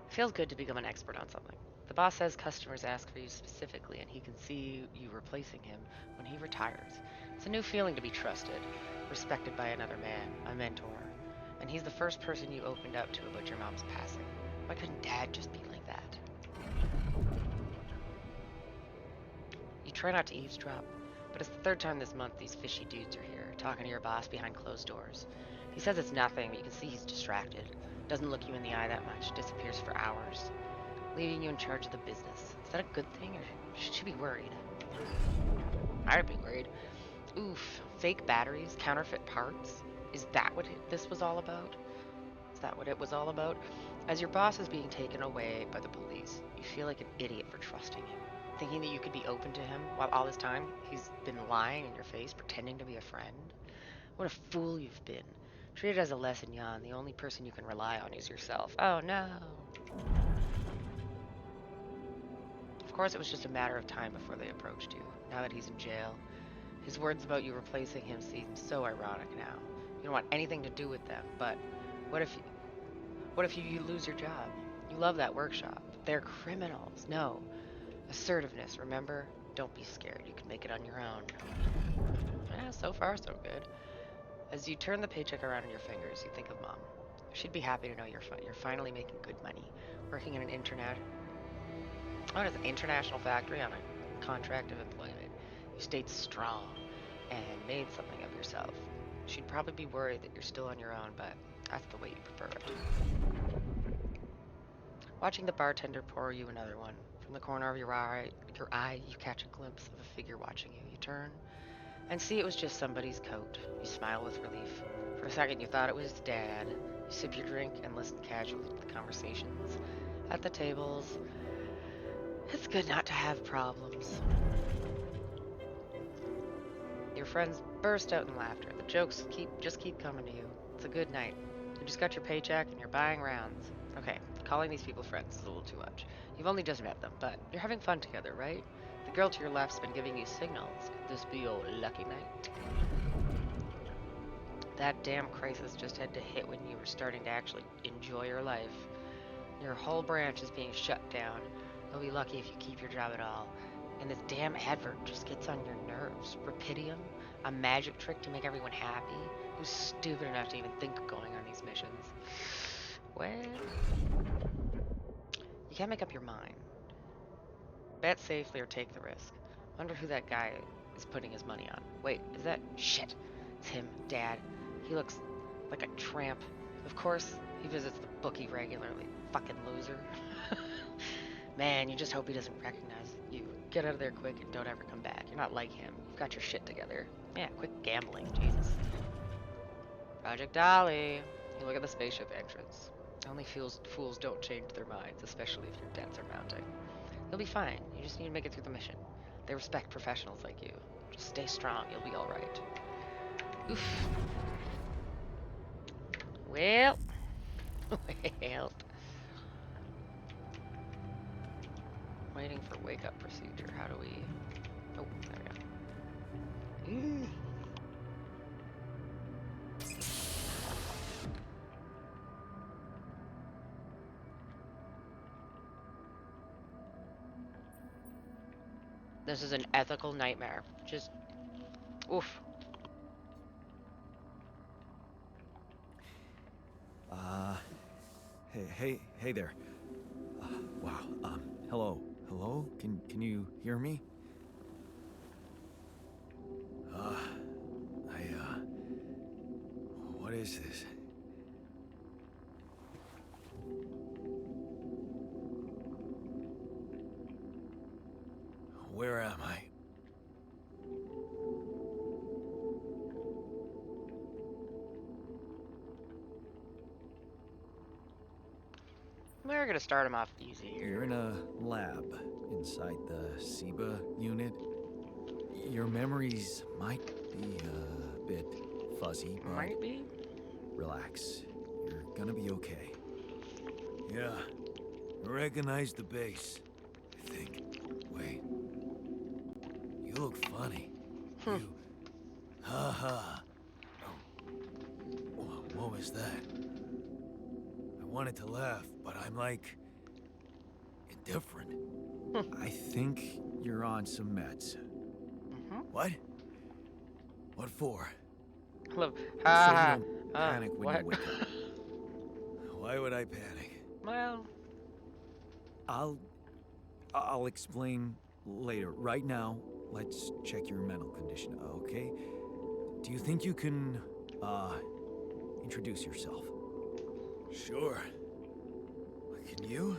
Feels good to become an expert on something. The boss says customers ask for you specifically, and he can see you replacing him when he retires. It's a new feeling to be trusted, respected by another man, a mentor. And he's the first person you opened up to about your mom's passing. Why couldn't Dad just be like that? You try not to eavesdrop, but it's the third time this month these fishy dudes are here, talking to your boss behind closed doors. He says it's nothing, but you can see he's distracted. Doesn't look you in the eye that much, disappears for hours, leaving you in charge of the business. Is that a good thing, or should she be worried? I'd be worried. Oof, fake batteries, counterfeit parts? Is that what this was all about? Is that what it was all about? As your boss is being taken away by the police, you feel like an idiot for trusting him, thinking that you could be open to him while all this time he's been lying in your face, pretending to be a friend. What a fool you've been. Treat it as a lesson, Jan. The only person you can rely on is yourself. Oh no. Of course, it was just a matter of time before they approached you, now that he's in jail. His words about you replacing him seem so ironic now. You don't want anything to do with them, but what if you lose your job? You love that workshop. They're criminals. No. Assertiveness, remember? Don't be scared. You can make it on your own. Yeah, so far so good. As you turn the paycheck around in your fingers, you think of Mom. She'd be happy to know you're finally making good money, working in an international factory on a contract of employment. You stayed strong and made something of yourself. She'd probably be worried that you're still on your own, but that's the way you prefer it. Watching the bartender pour you another one. From the corner of your eye, you catch a glimpse of a figure watching you. You turn and see it was just somebody's coat. You smile with relief. For a second, you thought it was Dad. You sip your drink and listen casually to the conversations at the tables. It's good not to have problems. Your friends burst out in laughter. The jokes just keep coming to you. It's a good night. You just got your paycheck and you're buying rounds. Okay, calling these people friends is a little too much. You've only just met them, but you're having fun together, right? The girl to your left's been giving you signals. Could this be your lucky night? That damn crisis just had to hit when you were starting to actually enjoy your life. Your whole branch is being shut down. You'll be lucky if you keep your job at all. And this damn advert just gets on your nerves. Rapidium? A magic trick to make everyone happy? Who's stupid enough to even think of going on these missions? Well, you can't make up your mind. Bet safely or take the risk. Wonder who that guy is putting his money on. Wait, is that... Shit. It's him, Dad. He looks like a tramp. Of course, he visits the bookie regularly. Fucking loser. Man, you just hope he doesn't recognize you. Get out of there quick and don't ever come back. You're not like him. You've got your shit together. Yeah, quit gambling. Jesus. Project Dolly. You look at the spaceship entrance. Only fools don't change their minds, especially if your debts are mounting. You'll be fine. You just need to make it through the mission. They respect professionals like you. Just stay strong. You'll be alright. Oof. Well. Well. Waiting for wake-up procedure. How do we... Oh, there we go. This is an ethical nightmare. Just... Oof. Hey there. Wow. Hello. Hello? Can you hear me? What is this? Where am I? we're gonna start him off easy here. You're in a lab inside the SIBA unit. Your memories might be a bit fuzzy, but Might be. relax. You're gonna be okay. Yeah, I recognize the base, I think. Wait. You look funny. You... Ha ha. Oh. What was that? I wanted to laugh, but I'm like... indifferent. I think you're on some meds. What? What for? I love. So you Ha don't ha. panic when What? you wake up. Why would I panic? Well, I'll explain later. Right now, let's check your mental condition, okay? Do you think you can, introduce yourself? Sure. Can you?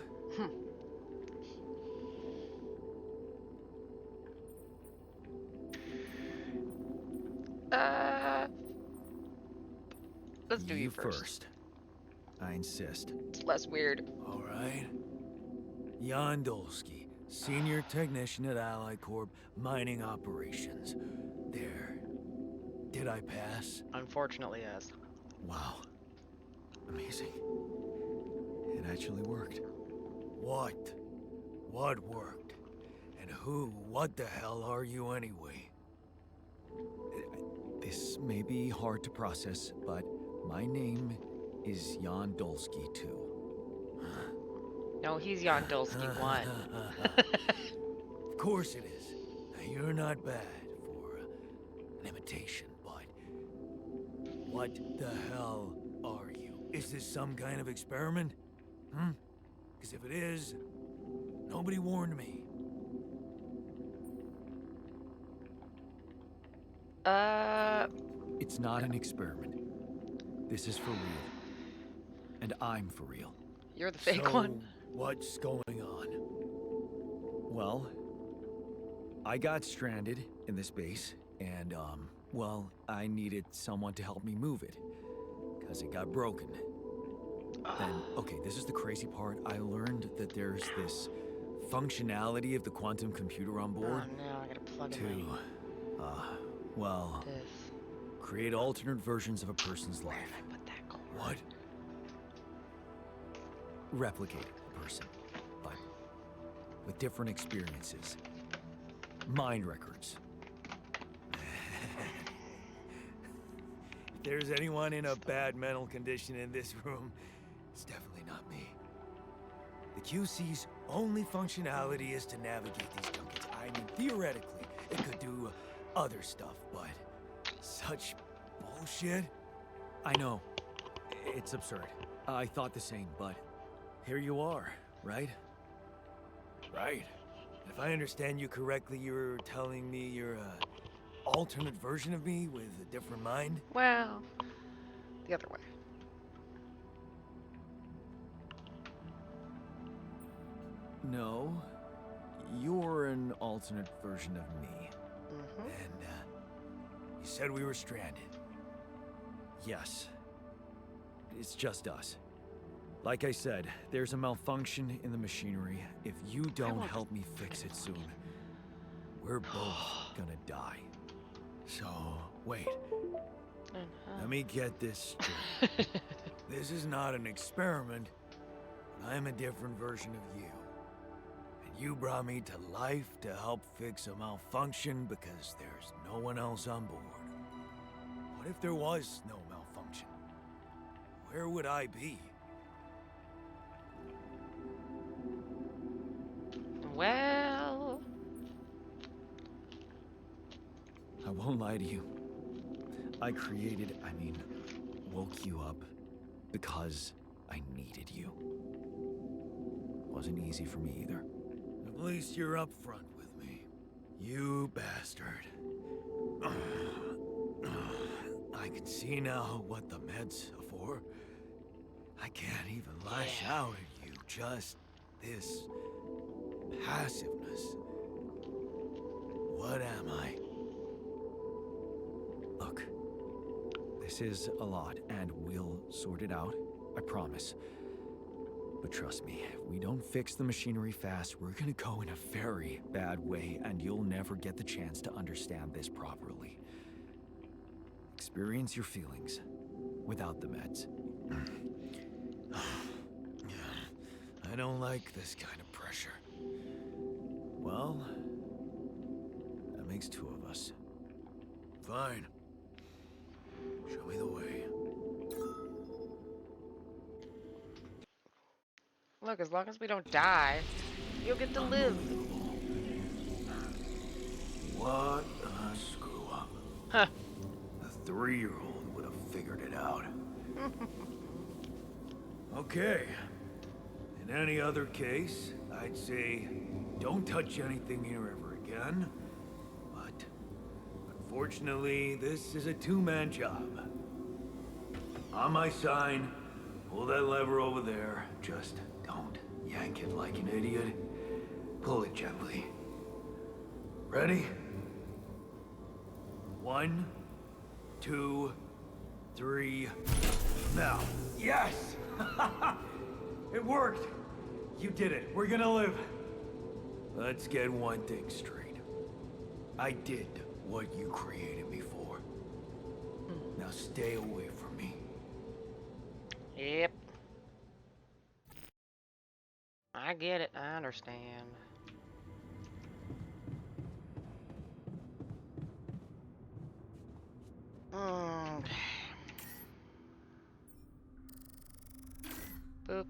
let's do you first. I insist. It's less weird. All right. Jan Dolsky, Senior Technician at Ally Corp Mining Operations. There. Did I pass? Unfortunately, yes. Wow. Amazing. It actually worked. What? What worked? And what the hell are you anyway? This may be hard to process, but my name is Jan Dolsky too. No, he's Jan Dolsky 1. Of course it is. Now, you're not bad for an imitation, but what the hell are you? Is this some kind of experiment? Because if it is, nobody warned me. It's not an experiment. This is for real. And I'm for real. You're the fake So, one. what's going on? Well, I got stranded in this base, and, well, I needed someone to help me move it. Because it got broken. Then, okay, this is the crazy part. I learned that there's this functionality of the quantum computer on Oh board no, I gotta plug in to, well, this. create alternate versions of a person's Where life. did I put that cord? What? Replicate a person, but with different experiences. Mind records. If there's anyone in a bad mental condition in this room, it's definitely not me. The QC's only functionality is to navigate these junkets. I mean, theoretically, it could do other stuff, but such bullshit? I know. It's absurd. I thought the same, but here you are, right? Right. If I understand you correctly, you're telling me you're a alternate version of me with a different mind? Well, the other way. No. You're an alternate version of me. And, you said we were stranded. Yes. It's just us. Like I said, there's a malfunction in the machinery. If you don't won't- help me fix it soon, we're both gonna die. So, wait. Let me get this straight. This is not an experiment. I'm a different version of you. And you brought me to life to help fix a malfunction because there's no one else on board. What if there was no malfunction? Where would I be? Well, I won't lie to you. I woke you up because I needed you. Wasn't easy for me either. At least you're up front with me. You bastard. I can see now what the meds are for. I can't even lash out at you. Just this passiveness. What am I? Look, this is a lot, and we'll sort it out, I promise. But trust me, if we don't fix the machinery fast, we're gonna go in a very bad way, and you'll never get the chance to understand this properly. Experience your feelings without the meds. I don't like this kind of pressure. Well, that makes two of us. Fine. Show me the way. Look, as long as we don't die, you'll get to live. What a screw up. Huh. A 3-year-old would have figured it out. Okay. In any other case, I'd say don't touch anything here ever again. But unfortunately, this is a two-man job. On my sign, pull that lever over there. Just don't yank it like an idiot. Pull it gently. Ready? 1, 2, 3. Now. Yes! It worked! You did it. We're gonna live. Let's get one thing straight. I did what you created me for. Now stay away from me. Yep. I get it. I understand. Okay. Boop.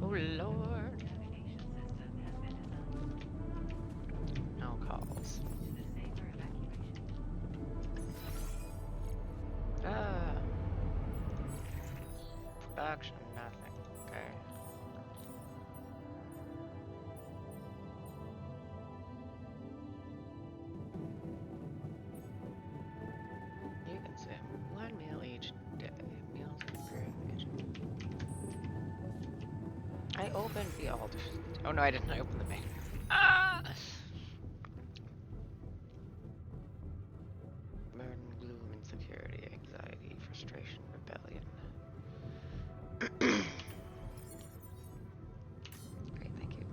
Oh Lord. No calls. Ah. Production, nothing. Okay. You can say 1 meal each day. Meals improved. I opened the alt. Oh no, I didn't. I opened the main. Ah! Burden, gloom, insecurity, anxiety, frustration, rebellion. Great, thank you.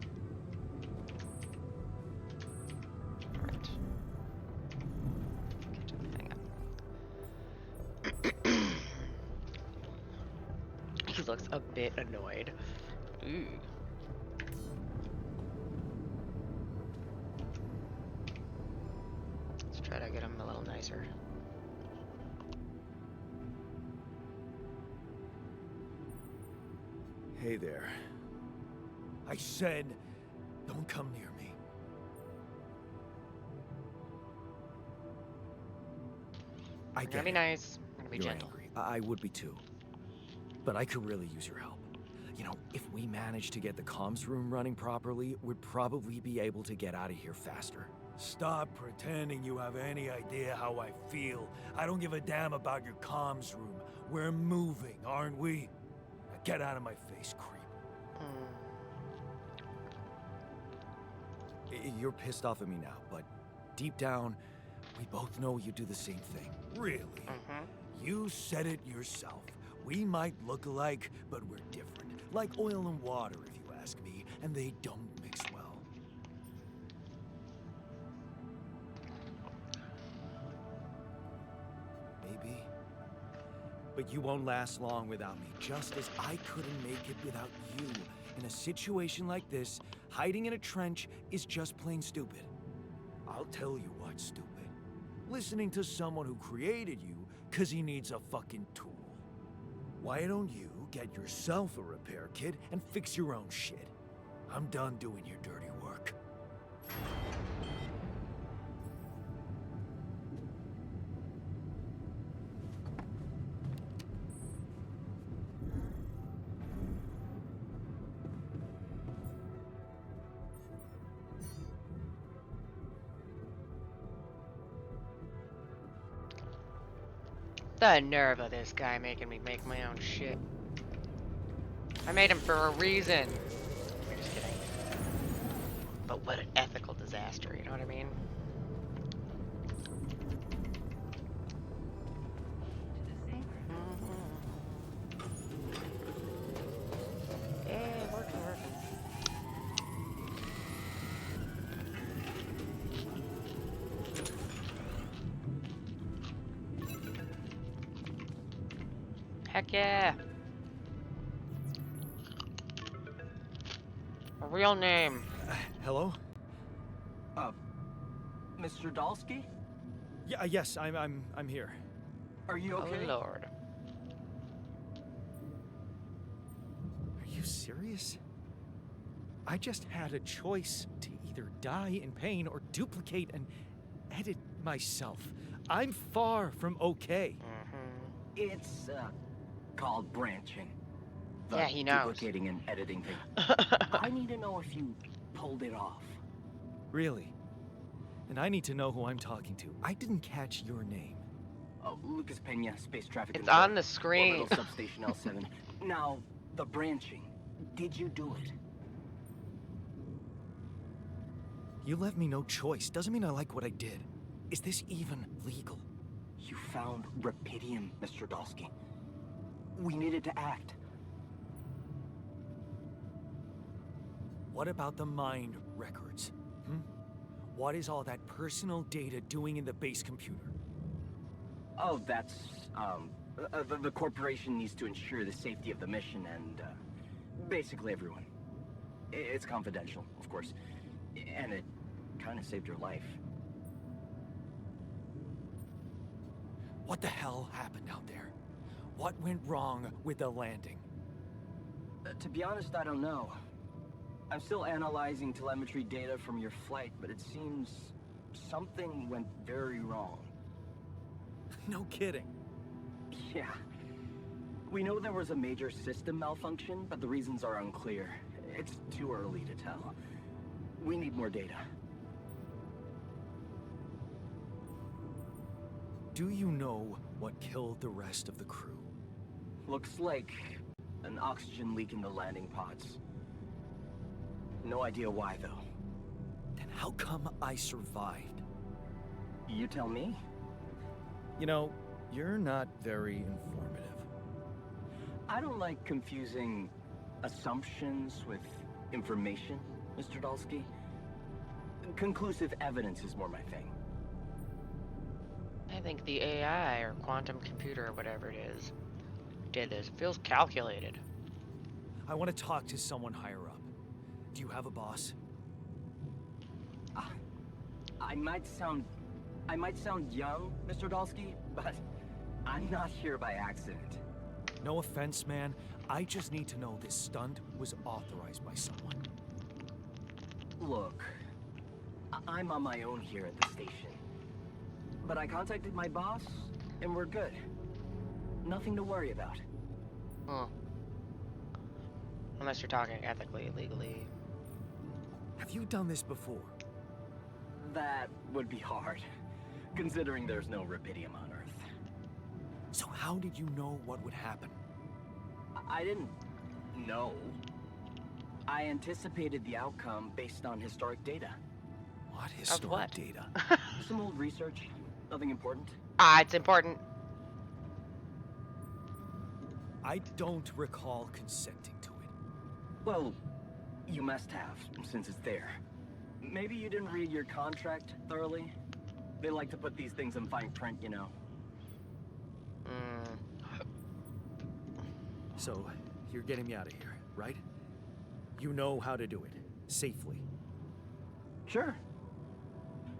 Alright. Get to the thing up. He looks a bit annoyed. Ooh. Let's try to get him a little nicer. Hey there. I said, don't come near me. I I'm get gonna be it. nice. I'm gonna be You're gentle. angry. I would be too. But I could really use your help. You know, if we manage to get the comms room running properly, we'd probably be able to get out of here faster. Stop pretending you have any idea how I feel. I don't give a damn about your comms room. We're moving, aren't we? Now get out of my face, creep. You're pissed off at me now, but deep down, we both know you do the same thing. Really? Mm-hmm. You said it yourself. We might look alike, but we're different. Like oil and water, if you ask me, and they don't mix well. Maybe. But you won't last long without me, just as I couldn't make it without you. In a situation like this, hiding in a trench is just plain stupid. I'll tell you what's stupid. Listening to someone who created you because he needs a fucking tool. Why don't you get yourself a repair kit and fix your own shit? I'm done doing your dirty work. The nerve of this guy making me make my own shit. I made him for a reason. I'm just kidding. But what an ethical disaster, you know what I mean? Yeah, working. Heck yeah. A real name. Hello? Mr. Dalsky? Yeah, yes, I'm here. Are you okay? Oh lord. Are you serious? I just had a choice to either die in pain or duplicate and edit myself. I'm far from okay. It's, called branching. The Yeah, he knows. duplicating and editing thing. I need to know if you pulled it off. Really? And I need to know who I'm talking to. I didn't catch your name. Oh, Lucas Pena, Space Traffic It's Control, on the screen. Orbital Substation L7. Now, the branching. Did you do it? You left me no choice. Doesn't mean I like what I did. Is this even legal? You found Rapidium, Mr. Dalsky. We needed to act. What about the mind records? What is all that personal data doing in the base computer? Oh, that's, the corporation needs to ensure the safety of the mission and, basically everyone. It's confidential, of course. And it kind of saved your life. What the hell happened out there? What went wrong with the landing? To be honest, I don't know. I'm still analyzing telemetry data from your flight, but it seems something went very wrong. No kidding. Yeah. We know there was a major system malfunction, but the reasons are unclear. It's too early to tell. We need more data. Do you know what killed the rest of the crew? Looks like an oxygen leak in the landing pods. No idea why, though. Then how come I survived? You tell me? You know, you're not very informative. I don't like confusing assumptions with information, Mr. Dalsky. Conclusive evidence is more my thing. I think the AI or quantum computer or whatever it is did this. It feels calculated. I want to talk to someone higher up. Do you have a boss? I might sound young, Mr. Dalsky, but I'm not here by accident. No offense, man. I just need to know this stunt was authorized by someone. Look, I'm on my own here at the station. But I contacted my boss, and we're good. Nothing to worry about. Unless you're talking ethically, legally. Have you done this before? That would be hard, considering there's no Rapidium on Earth. So how did you know what would happen? I didn't know. I anticipated the outcome based on historic data. What historic what? data? Some old research, nothing important. It's important. I don't recall consenting to it. Well, you must have, since it's there. Maybe you didn't read your contract thoroughly? They like to put these things in fine print, you know. So, you're getting me out of here, right? You know how to do it, safely. Sure.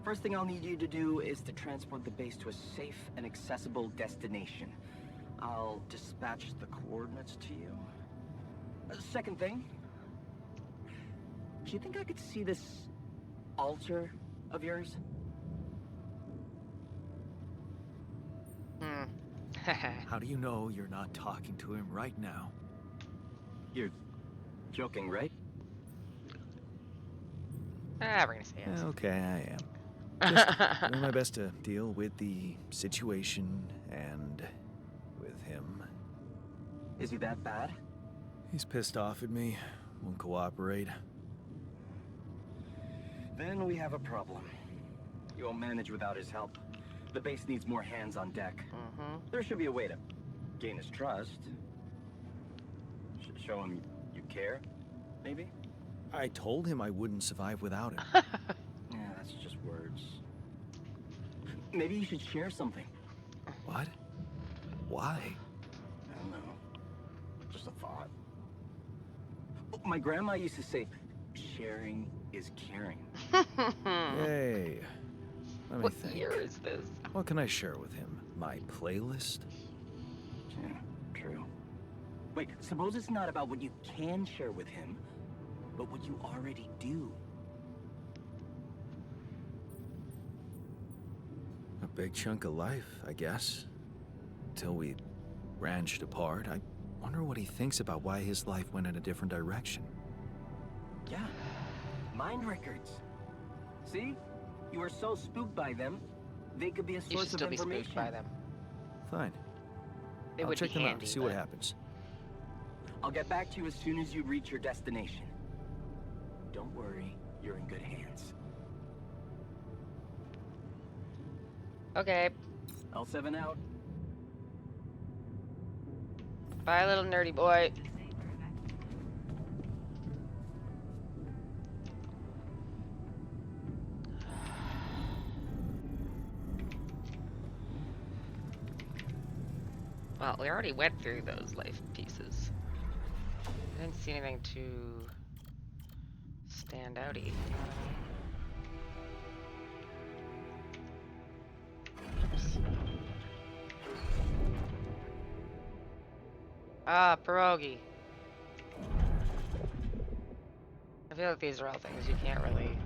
First thing I'll need you to do is to transport the base to a safe and accessible destination. I'll dispatch the coordinates to you. Second thing, do you think I could see this altar of yours? How do you know you're not talking to him right now? You're joking, right? We're gonna say yes. Okay, I am. Just doing my best to deal with the situation and him. Is he that bad? He's pissed off at me, won't cooperate. Then we have a problem. You won't manage without his help. The base needs more hands on deck. There should be a way to gain his trust. Show him you care, maybe? I told him I wouldn't survive without him. Yeah, that's just words. Maybe you should share something. What? Why? I don't know. Just a thought. My grandma used to say, sharing is caring. Hey, let me What think. year is this? What can I share with him? My playlist? Yeah, true. Wait, suppose it's not about what you can share with him, but what you already do. A big chunk of life, I guess. Till we branched apart. I wonder what he thinks about why his life went in a different direction. Yeah, mind records. See? You are so spooked by them, they could be a You should source of still be information. spooked by them. Fine. They I'll would check be them handy, out, see what but- happens. I'll get back to you as soon as you reach your destination. Don't worry, you're in good hands. Okay. L7 out. Bye, little nerdy boy. Well, we already went through those life pieces. I didn't see anything too stand outy. Oops. Ah, pierogi. I feel like these are all things you can't really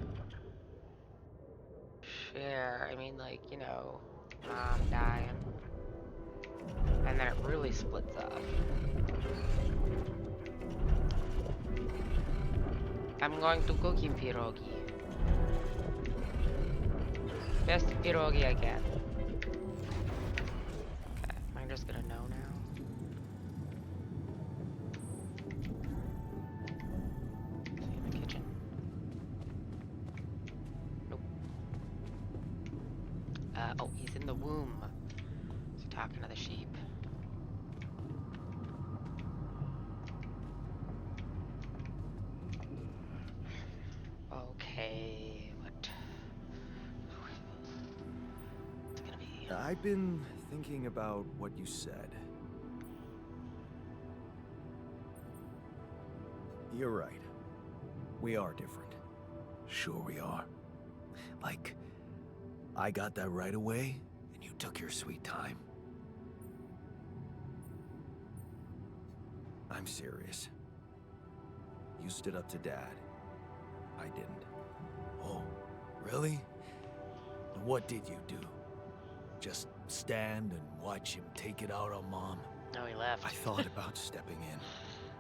share. I mean, like, you know, mom dying. And then it really splits up. I'm going to cook you pierogi. Best pierogi I can. Okay, I'm just gonna know now. Is he in the kitchen? Nope. Oh, he's in the womb. Is he talking to the sheep? Okay, what? It's gonna be. I've been thinking about what you said. You're right. We are different. Sure we are. Like, I got that right away, and you took your sweet time. I'm serious. You stood up to Dad. I didn't. Oh, really? And what did you do? Just stand and watch him take it out on Mom? No, he left. I thought about stepping in.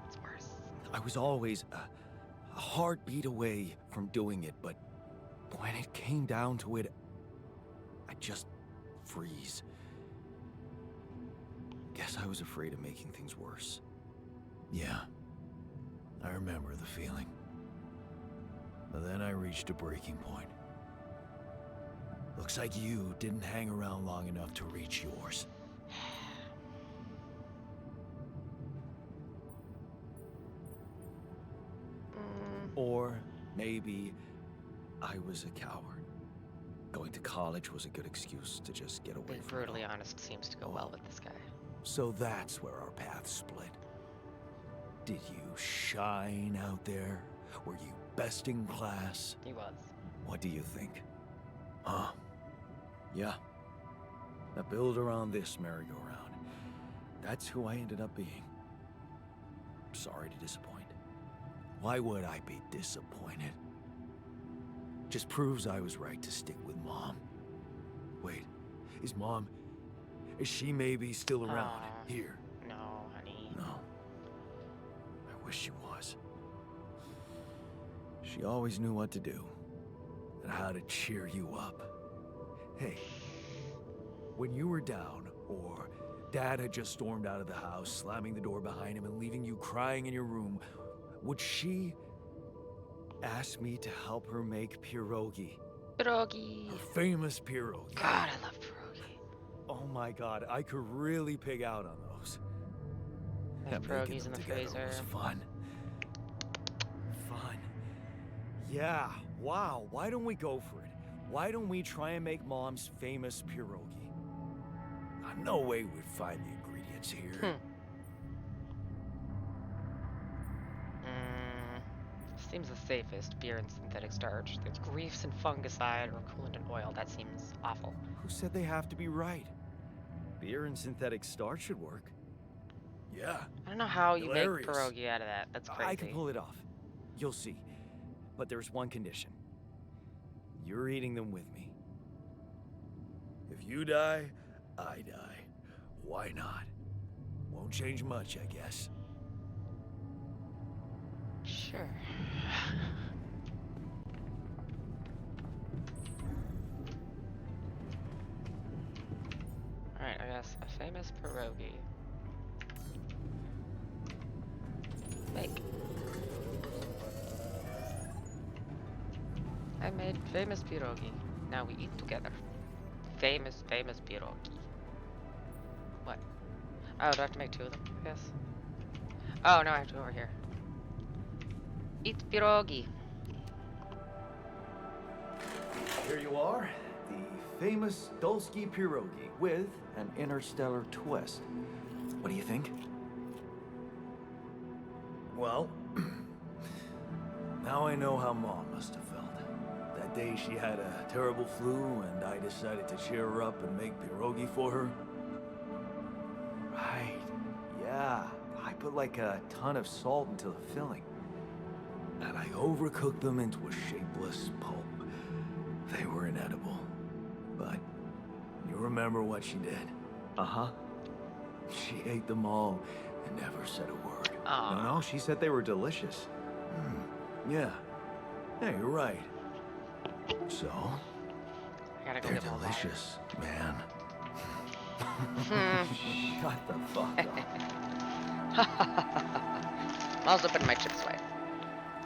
It's worse. I was always a heartbeat away from doing it, but when it came down to it, I'd just freeze. Guess I was afraid of making things worse. Yeah, I remember the feeling. But then I reached a breaking point. Looks like you didn't hang around long enough to reach yours. Or maybe I was a coward. Going to college was a good excuse to just get away Being from it brutally all. honest seems to go well with this guy. So that's where our paths split. Did you shine out there? Were you best in class? He was. What do you think? Huh? Yeah. I build around this merry-go-round. That's who I ended up being. Sorry to disappoint. Why would I be disappointed? Just proves I was right to stick with Mom. Wait, is she maybe still around? Aw. Here? No, honey. No. I wish she was. She always knew what to do and how to cheer you up. Hey, when you were down or Dad had just stormed out of the house, slamming the door behind him and leaving you crying in your room, would she ask me to help her make pierogi? Pierogi. Her famous pierogi. God, I love pierogi. Oh my God, I could really pig out on those. There's And making pierogies them in the together freezer. was fun. Fun. Yeah, wow, why don't we go for it? Why don't we try and make Mom's famous pierogi? No way we'd find the ingredients here. Seems the safest. Beer and synthetic starch. There's grease and fungicide or coolant and oil. That seems awful. Who said they have to be right? Beer and synthetic starch should work. Yeah. I don't know how you Hilarious. make pierogi out of that. That's crazy. I can pull it off. You'll see. But there's one condition. You're eating them with me. If you die, I die. Why not? Won't change much, I guess. Sure. Alright, I guess a famous pierogi. Make. I made famous pierogi. Now we eat together. Famous pierogi. What? Oh, do I have to make two of them, I guess? Oh, no, I have to go over here. Eat pierogi. Here you are, the famous Dulski pierogi with an interstellar twist. What do you think? Well, now I know how Mom must have felt. That day she had a terrible flu and I decided to cheer her up and make pierogi for her. Right, yeah. I put like a ton of salt into the filling. And I overcooked them into a shapeless pulp. They were inedible. But you remember what she did? Uh-huh. She ate them all and never said a word. Aww. No, she said they were delicious. Yeah. Yeah, you're right. So, I gotta go they're get more water. delicious, man. Shut the fuck up. I'll put my chips away.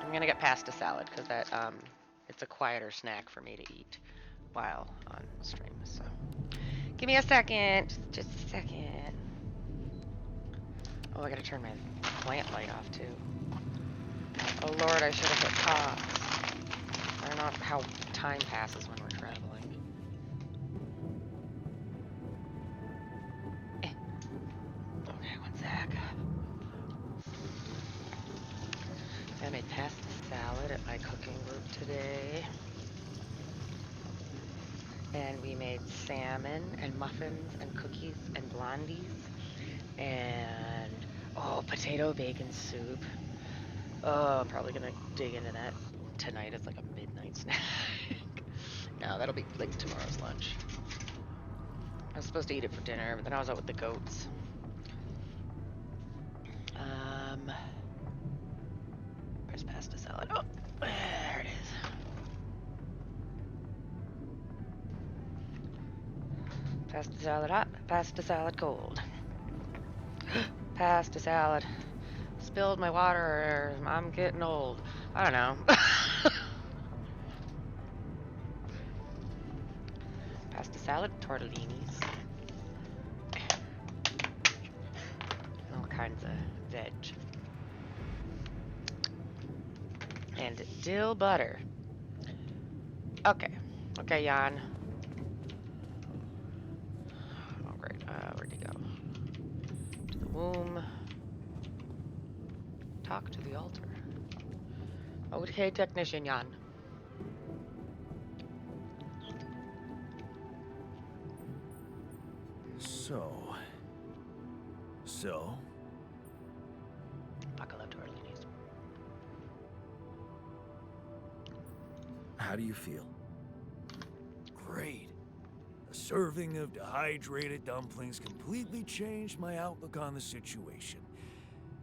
I'm gonna get pasta salad because that it's a quieter snack for me to eat while on stream. So give me a second, just a second. Oh, I gotta turn my plant light off too. Oh Lord, I should have hit pause. I don't know how time passes when we're traveling. Okay, one sec. I made pasta salad at my cooking group today. And we made salmon and muffins and cookies and blondies. And, oh, potato bacon soup. Oh, I'm probably gonna dig into that tonight as like a midnight snack. No, that'll be like tomorrow's lunch. I was supposed to eat it for dinner, but then I was out with the goats. Where's pasta salad? Oh, there it is. Pasta salad hot, pasta salad cold. Pasta salad. Spilled my water, I'm getting old. I don't know. Pasta salad, tortellinis. All kinds of veg. And dill butter. Okay. Okay, Jan. Oh, great. Where'd he go? To the womb. Talk to the altar. Okay, technician Jan. So? Buckle up, tortellinis. How do you feel? Great. A serving of dehydrated dumplings completely changed my outlook on the situation.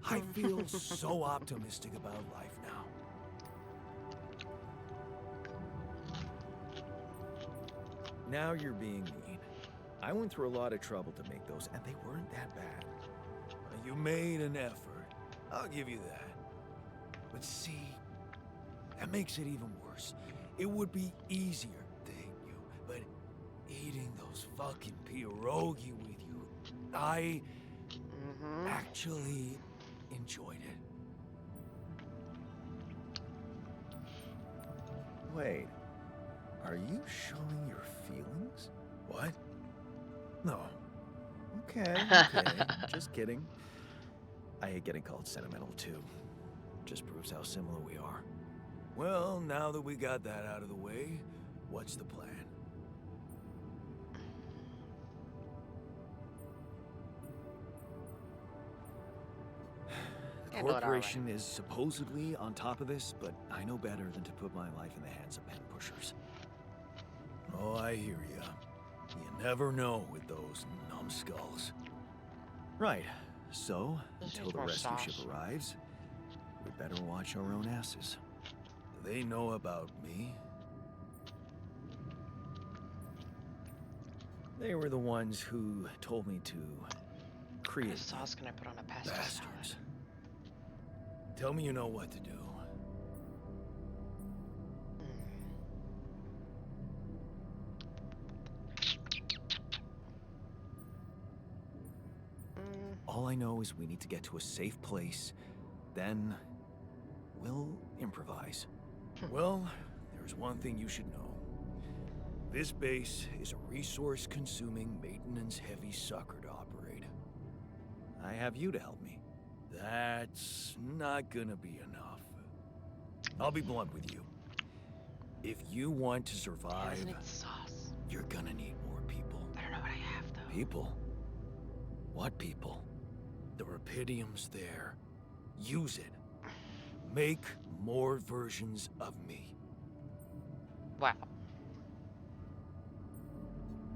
I feel so optimistic about life now. Now you're being mean. I went through a lot of trouble to make those, and they weren't that bad. You made an effort. I'll give you that. But see, that makes it even worse. It would be easier to hate you, but eating those fucking pierogi with you, I actually enjoyed it. Wait, are you showing your feelings? What? No. Okay, just kidding. I hate getting called sentimental too. Just proves how similar we are. Well, now that we got that out of the way, what's the plan? The Handle it our way. corporation is supposedly on top of this, but I know better than to put my life in the hands of pen pushers. Oh, I hear ya. You never know with those numbskulls. Right, so, This until needs the more rescue sauce. ship arrives, we better watch our own asses. Do they know about me? They were the ones who told me to What create sauce can I put on a pasta Bastards. salad? Tell me you know what to do. All I know is we need to get to a safe place, then we'll improvise. Well, there's one thing you should know. This base is a resource-consuming, maintenance-heavy sucker to operate. I have you to help me. That's not gonna be enough. I'll be blunt with you. If you want to He survive, doesn't need sauce. you're gonna need more people. I don't know what I have though. People? What people? The Rapidium's there. Use it. Make more versions of me. Wow.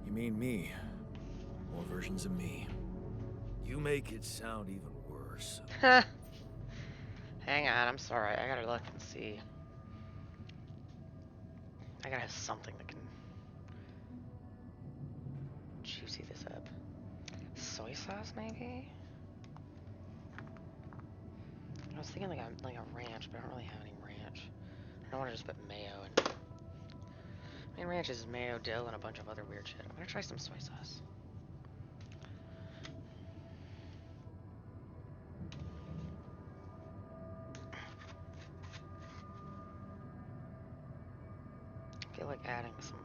You mean me? More versions of me. You make it sound even worse. Hang on, I'm sorry. I gotta look and see. I gotta have something that can juicy this up. Soy sauce, maybe? I was thinking like a ranch, but I don't really have any ranch. I don't want to just put mayo in. I mean, ranch is mayo, dill, and a bunch of other weird shit. I'm gonna try some soy sauce. I feel like adding some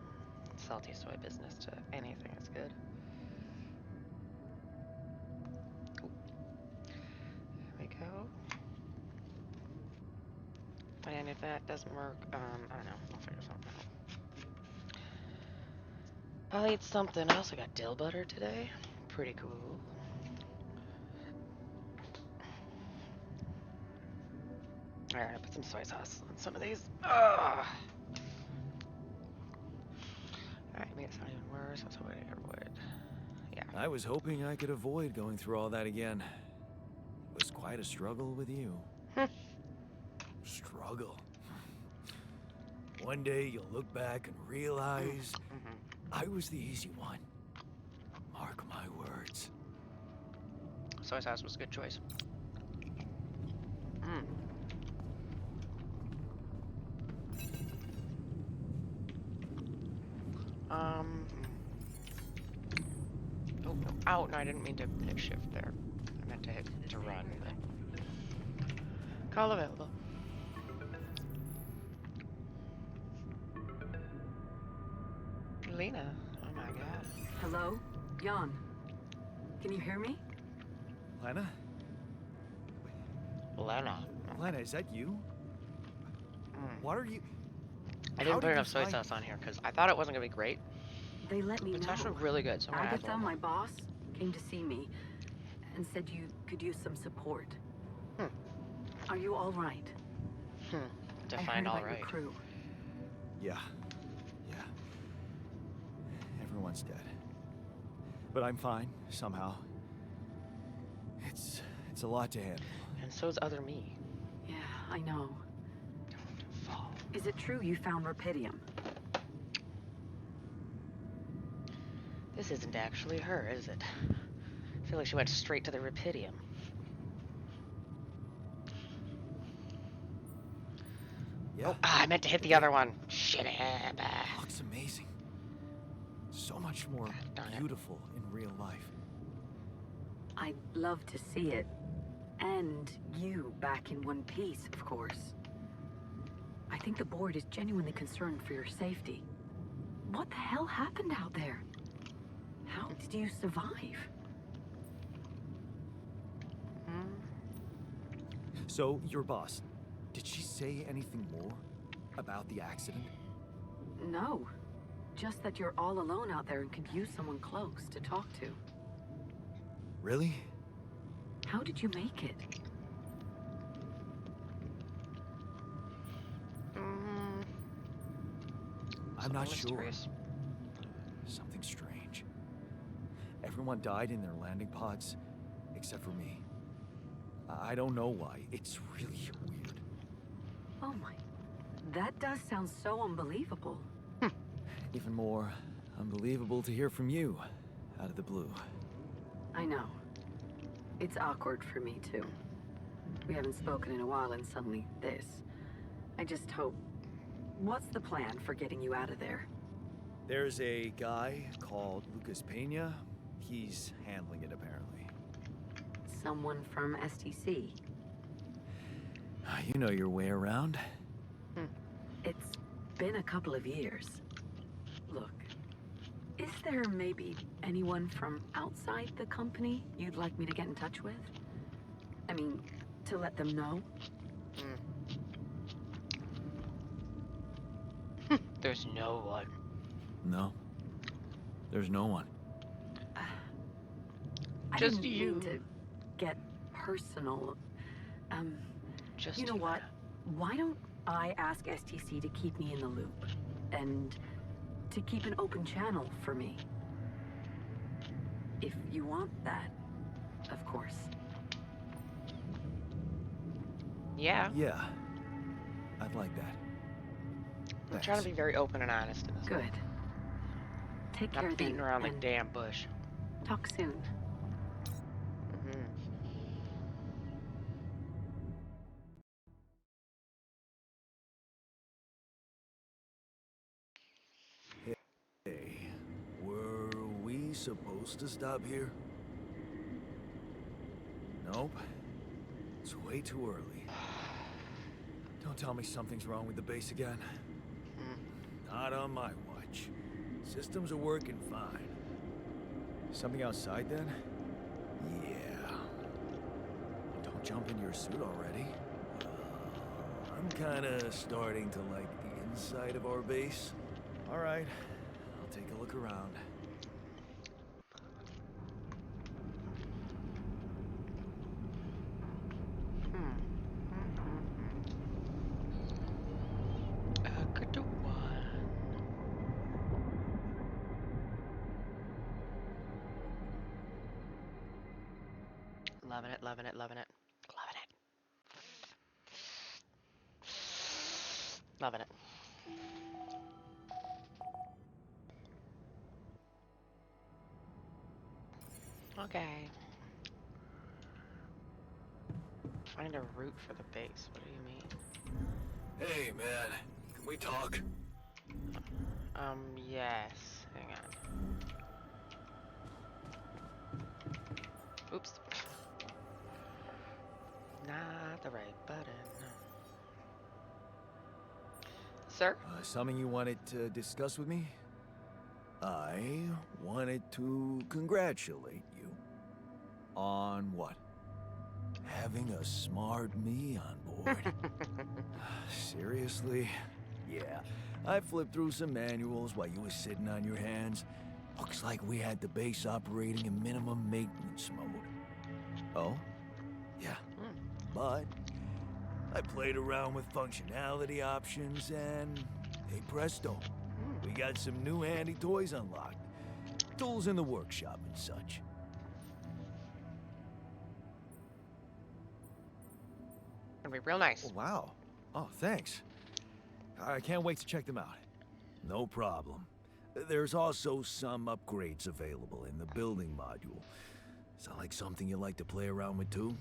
salty soy business to anything is good. Ooh. There we go. And if that doesn't work, I don't know. I'll figure something out. I'll eat something. I also got dill butter today. Pretty cool. Alright, I put some soy sauce on some of these. Ugh. Alright, made it sound even worse. I was hoping I could avoid. Yeah. I was hoping I could avoid going through all that again. It was quite a struggle with you. Struggle. One day you'll look back and realize I was the easy one. Mark my words. Soy sauce was a good choice. Oh, no. Ow, no, I didn't mean to hit shift there. I meant to hit to run, but... Call available. Lena. Oh my god. Hello? Jan. Can you hear me? Lena? Lena. Lena, is that you? What are you... I How didn't put did enough you soy find- sauce on here because I thought it wasn't gonna be great. They let me It's know. actually really good, so I'm gonna add a Agatha, little my more. boss, came to see me and said you could use some support. Are you all right? I heard Define about all right. your crew. Yeah. Yeah. Everyone's dead. But I'm fine, somehow. It's a lot to handle. And so's other me. Yeah, I know. Don't fall. Is it true you found Rapidium? This isn't actually her, is it? I feel like she went straight to the Rapidium. Yeah. I meant to hit the Okay. other one. Shit. Looks amazing. So much more God darn it. beautiful in real life. I'd love to see it. And you back in one piece, of course. I think the board is genuinely concerned for your safety. What the hell happened out there? How did you survive? So, your boss, did she say anything more about the accident? No. Just that you're all alone out there and could use someone close to talk to. Really? How did you make it? I'm not sure. Mysterious. Something strange. Everyone died in their landing pods, except for me. I don't know why. It's really weird. Oh my. That does sound so unbelievable. Even more unbelievable to hear from you, out of the blue. I know. It's awkward for me, too. We haven't spoken in a while and suddenly this. I just hope... What's the plan for getting you out of there? There's a guy called Lucas Pena. He's handling it, apparently. Someone from STC? You know your way around. It's been a couple of years. Look, is there maybe anyone from outside the company you'd like me to get in touch with? I mean, to let them know? There's no one. No. There's no one. I Just didn't you. mean to get personal. Just You know what? Why don't I ask STC to keep me in the loop? And to keep an open channel for me? If you want that, of course. Yeah. Yeah. I'd like that. I'm trying to be very open and honest in this. Good. Take care Not beating then, around the and damn bush. talk soon. Hey, were we supposed to stop here? Nope. It's way too early. Don't tell me something's wrong with the base again. Not on my watch. Systems are working fine. Something outside then? Yeah. Don't jump into your suit already. I'm kinda starting to like the inside of our base. All right, I'll take a look around. Good to one. Loving it, loving it, loving it. Loving it. Loving it. Okay. Find a route for the base. What do you mean? Hey, man, can we talk? Yes. Hang on. Oops. Not the right button. Sir? Something you wanted to discuss with me? I wanted to congratulate you. On what? Having a smart me on board. Seriously? Yeah, I flipped through some manuals while you were sitting on your hands. Looks like we had the base operating in minimum maintenance mode. Oh? Yeah. But I played around with functionality options and, hey presto, we got some new handy toys unlocked. Tools in the workshop and such. Gonna be real nice. Oh, wow. Oh, thanks. I can't wait to check them out. No problem. There's also some upgrades available in the building module. Sound like something you like to play around with too?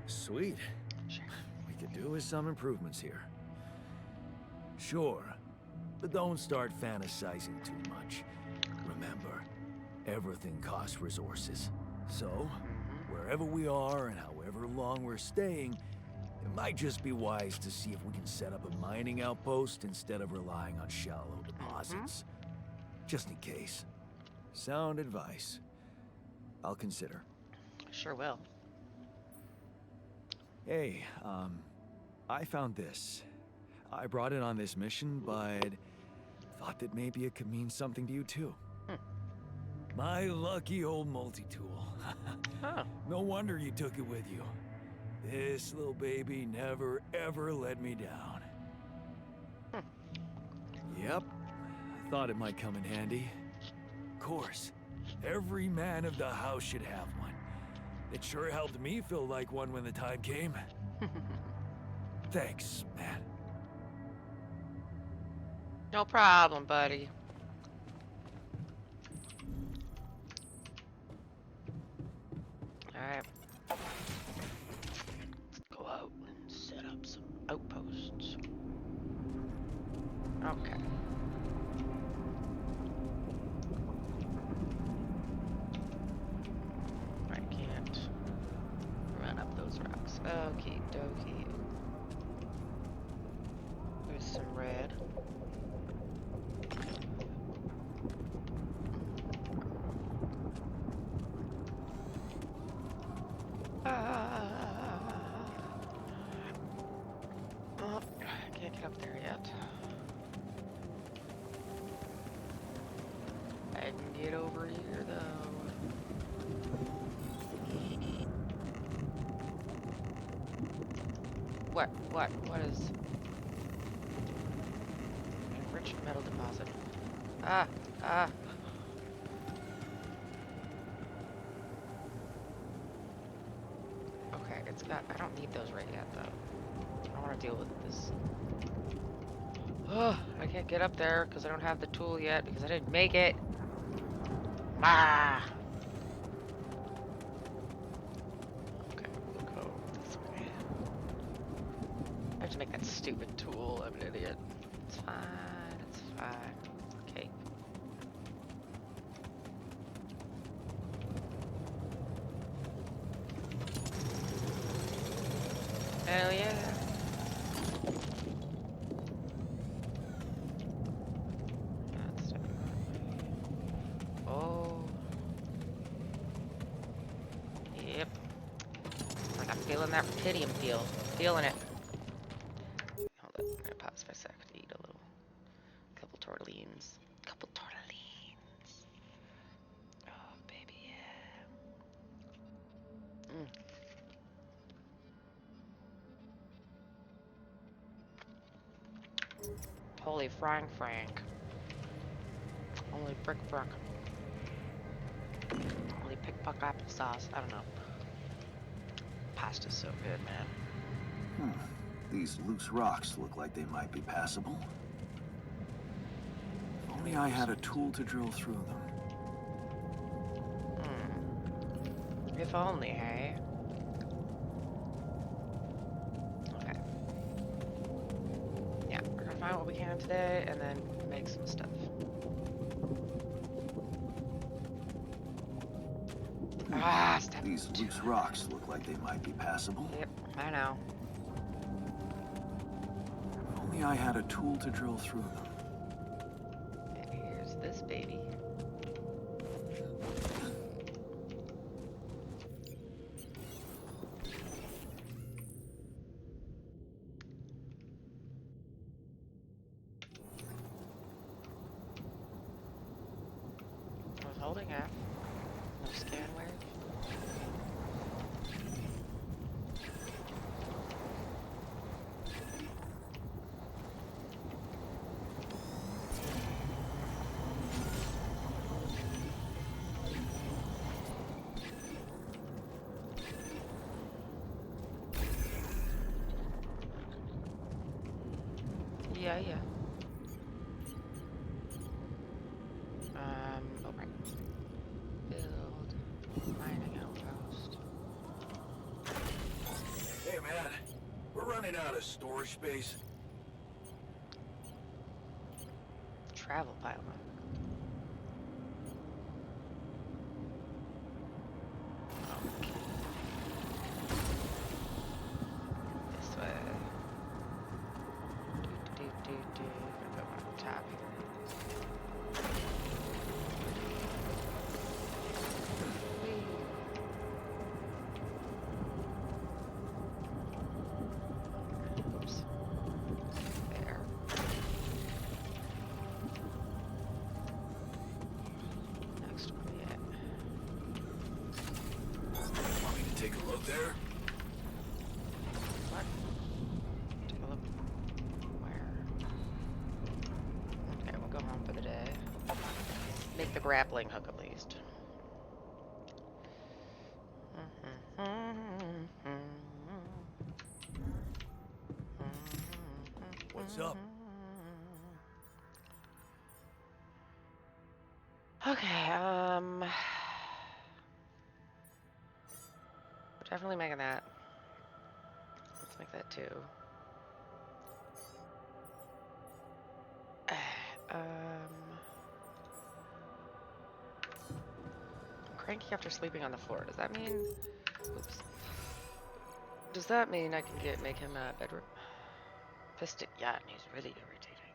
Sweet. Sure. We could do with some improvements here. Sure, but don't start fantasizing too much. Remember, everything costs resources. So, wherever we are and however long we're staying, it might just be wise to see if we can set up a mining outpost instead of relying on shallow deposits. Just in case. Sound advice. I'll consider. Sure will. Hey, I found this. I brought it on this mission, but thought that maybe it could mean something to you too. My lucky old multi-tool. Oh. No wonder you took it with you. This little baby never ever let me down. Yep, I thought it might come in handy. Of course, every man of the house should have one. It sure helped me feel like one when the time came. Thanks, man. No problem, buddy. Alright. Let's go out and set up some outposts. Okay. I can't run up those rocks. Okie dokie. There's some red. Oh, I can't get up there yet. I can get over here though. What is enriched metal deposit? Ah. Okay, it's got, I don't need those right yet though. I don't want to deal with this. Oh, I can't get up there because I don't have the tool yet because I didn't make it. Ah. Okay, we'll go this way. I have to make that stupid tool. I'm an idiot. It's fine. It's fine. Okay. Hell yeah. That's definitely. Oh. Yep. Like I'm feeling that rubidium feel. Feeling it. Hold up. I'm gonna pause for a sec to eat a little. Couple tortellines. Couple tortellines. Oh, baby, yeah. Mm. Holy Frank. Holy brick. Holy pickpock applesauce. I don't know. Pasta's so good, man. These loose rocks look like they might be passable. If only I had a tool to drill through them. If only, hey? Okay. Yeah, we're gonna find what we can today and then make some stuff. Ah, step. These loose rocks look like they might be passable. Yep, I know. If only I had a tool to drill through them. And here's this baby. I was holding it. No scan wave. Yeah, yeah. Oh, right. Build mining outpost. Hey, man. We're running out of storage space. Travel pylon. This way. Gonna put one at the top here. Whee. Oops. There. Next one, yeah. Want me to take a look there? What? Take a look. Where? Okay, we'll go home for the day. Make the grappling hook at least. What's up? Okay, we're definitely making that. Let's make that too. I'm cranky after sleeping on the floor. Does that mean? Oops. Does that mean I can make him a bedroom? Pissed at Jan. He's really irritating.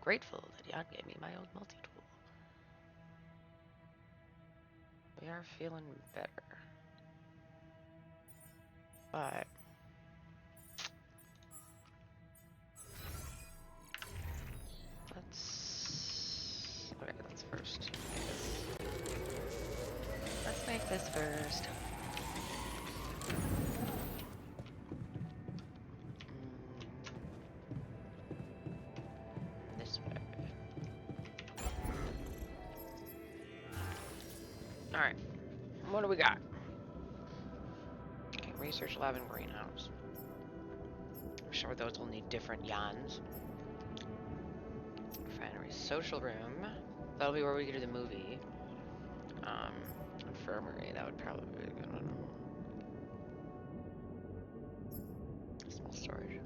Grateful that Jan gave me my old multi-tool. We are feeling better. But let's first. Let's make this first. This way. Alright. What do we got? Okay, research lab and greenhouse. I'm sure those will need different Jans. Refinery social room. That'll be where we go to the movie. Infirmary, that would probably be a good one. Small storage.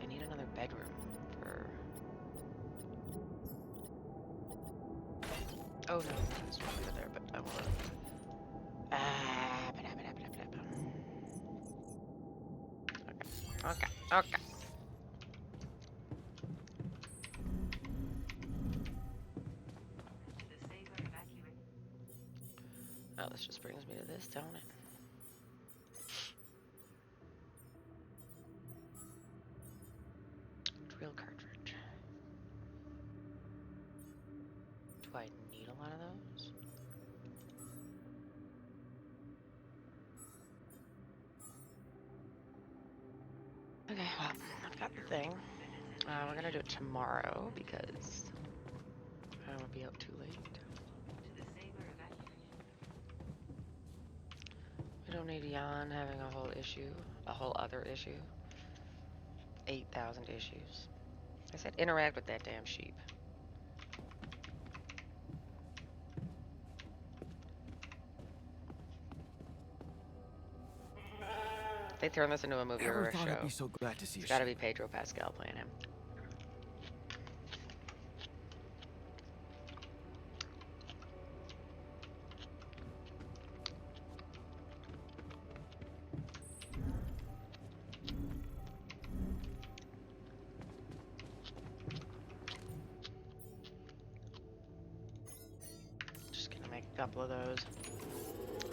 I need another bedroom for... Oh no, it's not over there, but I want Okay, okay. Oh, this just brings me to this, don't it? Drill cartridge. Do I need a lot of those? Okay, well, I've got the thing. We're gonna do it tomorrow because I don't want to be out too late. We don't need Jan having a whole issue, a whole other issue. 8,000 issues. I said interact with that damn sheep. If they turn this into a movie or a show, I'd be so glad to see it's gotta be Pedro Pascal playing him. Just gonna make a couple of those.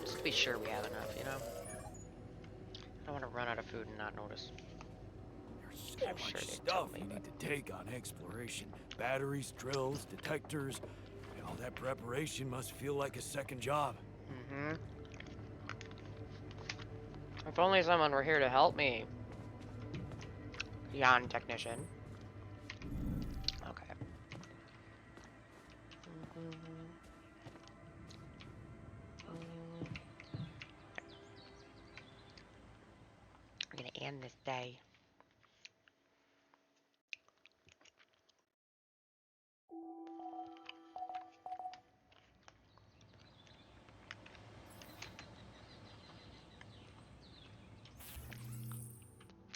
Just to be sure we have enough, you know? I don't want to run out of food and not notice. There's so I'm much sure they'd stuff tell me, you but... need to take on exploration. Batteries, drills, detectors. And all that preparation must feel like a second job. Mm-hmm. If only someone were here to help me. Jan technician. Okay. end this day.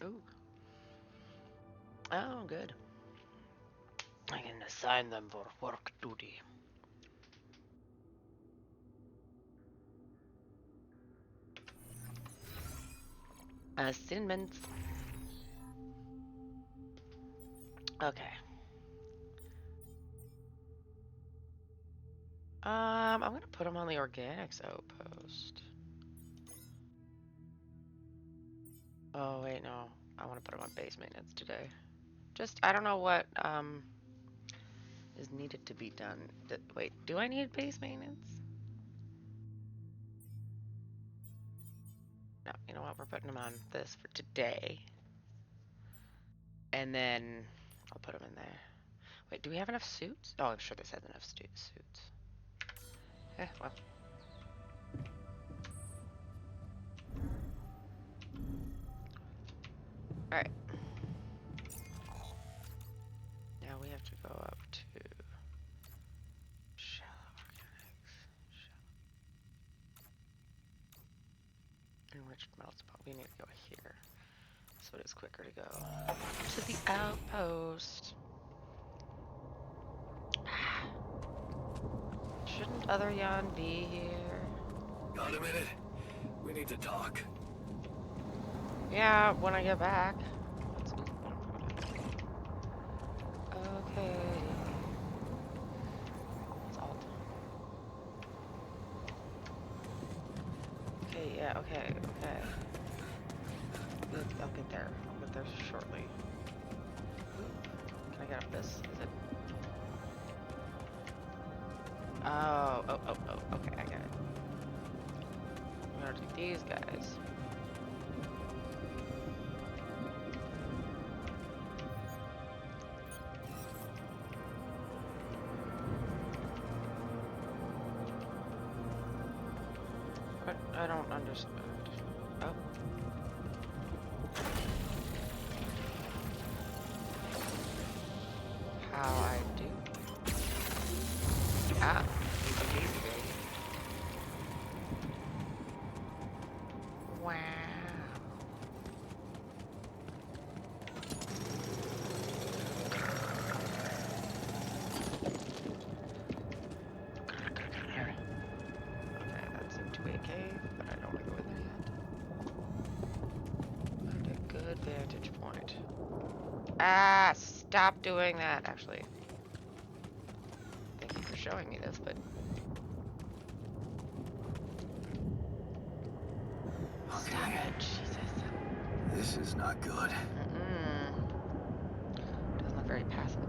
Ooh. Oh, good. I can assign them for work duty. Assignments. Okay. I'm gonna put them on the organics outpost. Oh wait, no. I want to put them on base maintenance today. Just, I don't know what is needed to be done. Wait, do I need base maintenance? No, you know what? We're putting them on this for today. And then I'll put them in there. Wait, do we have enough suits? Oh, I'm sure this has enough suits. Well. Alright. Now we have to go up to shallow organics. Enriched metals, but we need to go here. So it is quicker to go to the outpost. Shouldn't other Jan be here? Got a minute? We need to talk. Yeah, when I get back. Okay. It's alt. Okay, yeah, okay. I'll get there. I'll get there shortly. Can I get up this? Is it? Oh, okay, I get it. I'm gonna do these guys. But I don't understand. Oh. How I do? Ah, easy, baby. Wow. Okay, that's into a cave, but I don't want to go in there yet. Find a good vantage point. Ah, stop doing that, actually. Thank you for showing me this, but... Stop it, Jesus. This is not good. Doesn't look very passive.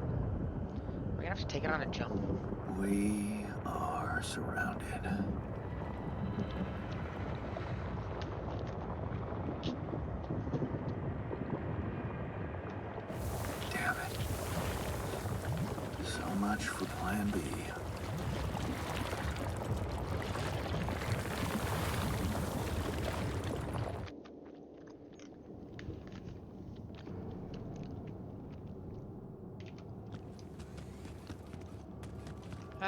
We're gonna have to take it on a jump. We are surrounded. Damn it. So much for plan B.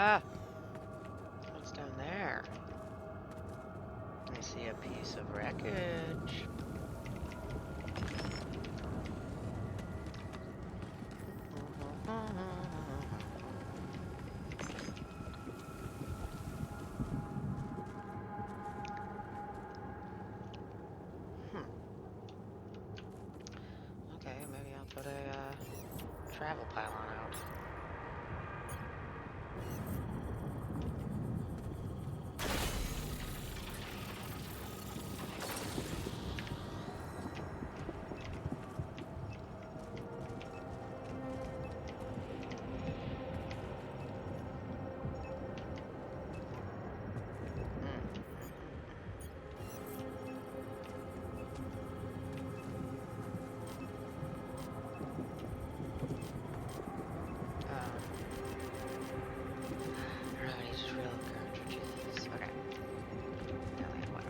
Ah! What's down there? I see a piece of wreckage. Okay, maybe I'll put a travel pylon out.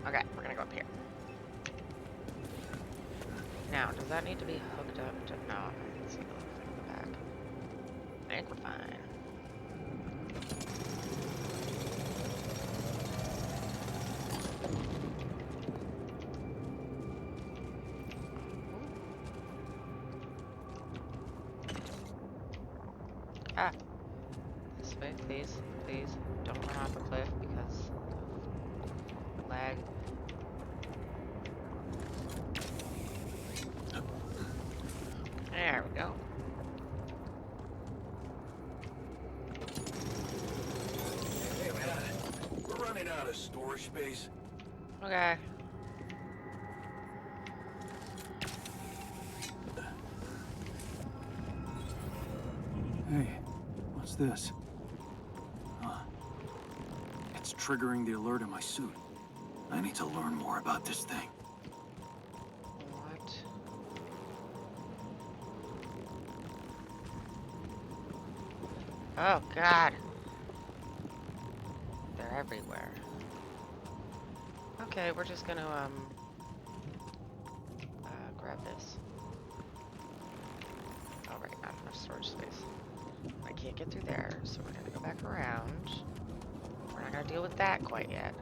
Okay, we're gonna go up here. now, does that need to be hooked up to... No, let's see the thing in the back. I think we're fine. Ah. This way, please, please. Don't run off a cliff because of lag. There we go. Hey, man. We're running out of storage space. Okay. Hey, what's this? It's triggering the alert in my suit. I need to learn more about this thing. What? Oh, God. They're everywhere. Okay, we're just gonna, grab this. Oh, right, not enough storage space. I can't get through there, so we're gonna go back around. We're not gonna deal with that quite yet.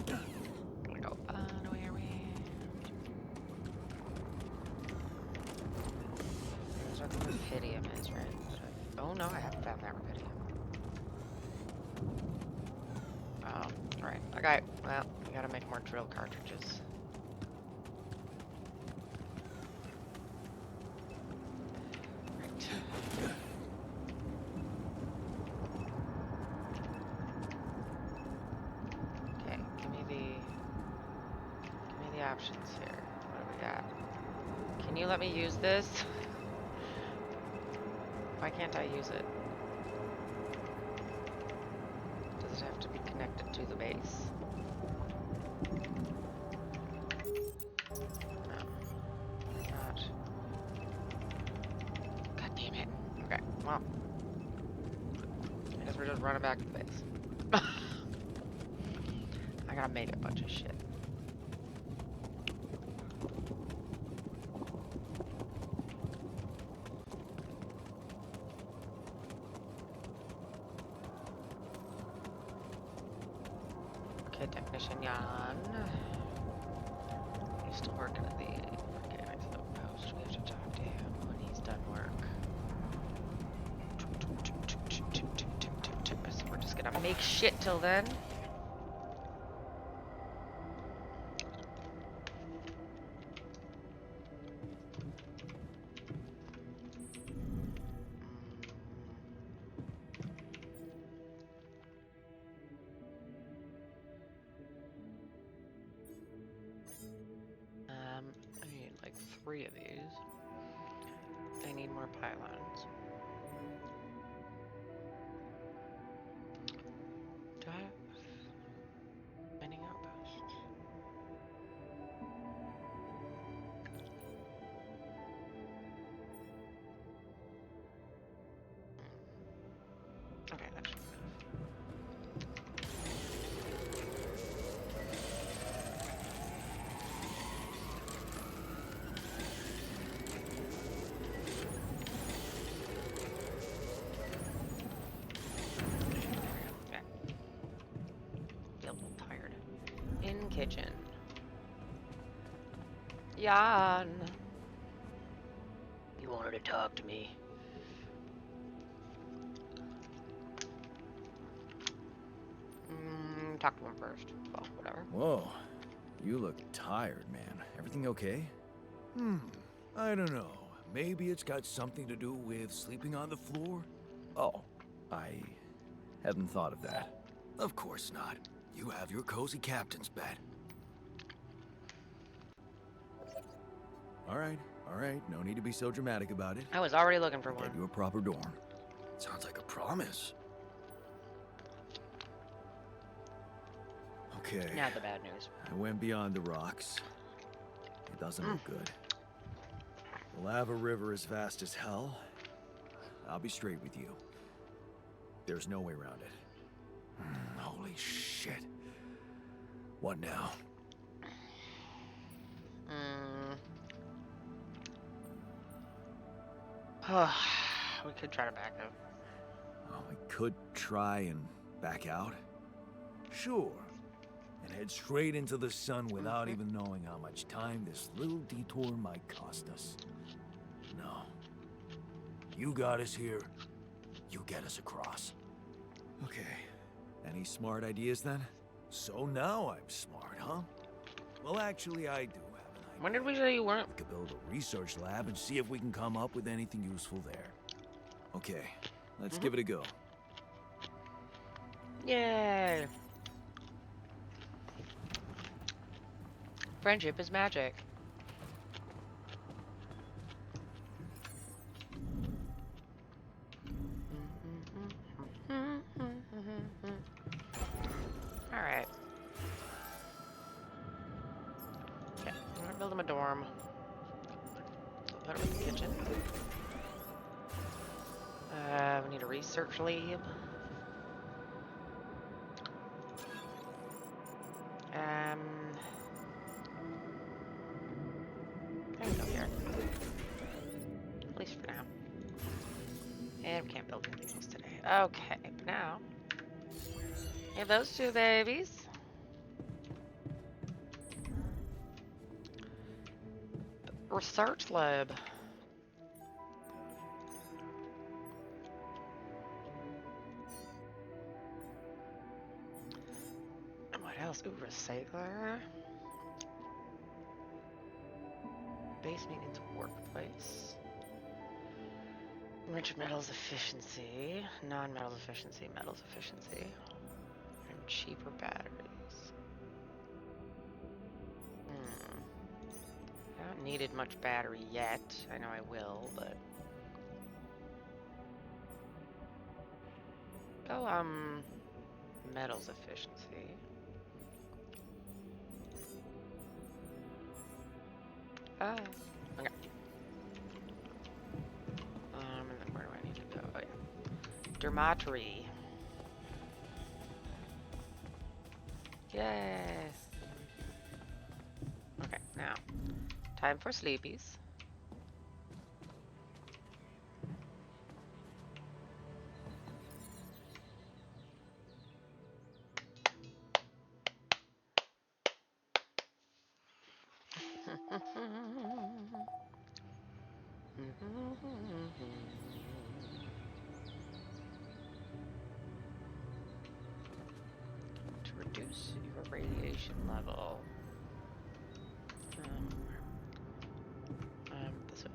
I'm gonna go all the way around. There's where the rubidium is, right? Oh no, I haven't found that rubidium. Oh, alright. Okay, well, we gotta make more drill cartridges. Right. Okay, give me the options here. What do we got? Can you let me use this? Why can't I use it? Does it have to be connected to the base? No. Not. God damn it. Okay, well. I guess we're just running back to the base. I gotta make a bunch of shit. Okay, Technician Jan. He's still working at the mechanics outpost. We have to talk to him when he's done work. So we're just gonna make shit till then. I need like 3 of these. I need more pylons. Do I have mining outposts? Okay, that should be enough. Okay. Feel a little tired. In kitchen. Jan! You wanted to talk to me. Talk to him first. Well, whatever. Whoa. You look tired, man. Everything okay? I don't know. Maybe it's got something to do with sleeping on the floor? Oh, I hadn't thought of that. Of course not. You have your cozy captain's bed. All right. No need to be so dramatic about it. I was already looking for I'll one. get you a proper dorm. Sounds like a promise. Okay. Now the bad news. I went beyond the rocks. It doesn't look good. The lava river is vast as hell. I'll be straight with you. There's no way around it. Holy shit. What now? Hmm. We could try to back up. Well, we could try and back out. Sure. And head straight into the sun without even knowing how much time this little detour might cost us. No. You got us here. You get us across. Okay. Any smart ideas then? So now I'm smart, huh? Well, actually, I do have an idea. When did we say you weren't? We could build a research lab and see if we can come up with anything useful there. Okay, let's give it a go. Yay! Friendship is magic. Alright. Okay, I'm gonna build him a dorm. Put him in the kitchen. We need a research lab. There we go here. At least for now. And we can't build anything else today. Okay, but now we have those two babies. Research lab. And what else? Ooh, recycler. Base maintenance workplace. Rich metals efficiency. Non-metals efficiency. Metals efficiency. And cheaper batteries. I haven't needed much battery yet. I know I will, but... Go, metals efficiency. Ah, okay. And then where do I need to go? Oh, yeah. Dermatry. Yes. Okay, now. Time for sleepies. To reduce your radiation level. This way.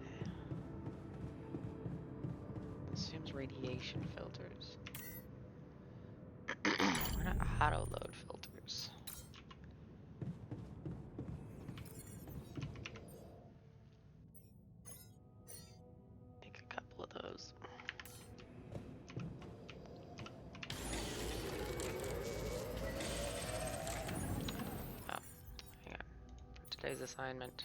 Assumes radiation filters. We're not auto load filters. Make a couple of those. Oh, hang on. For today's assignment,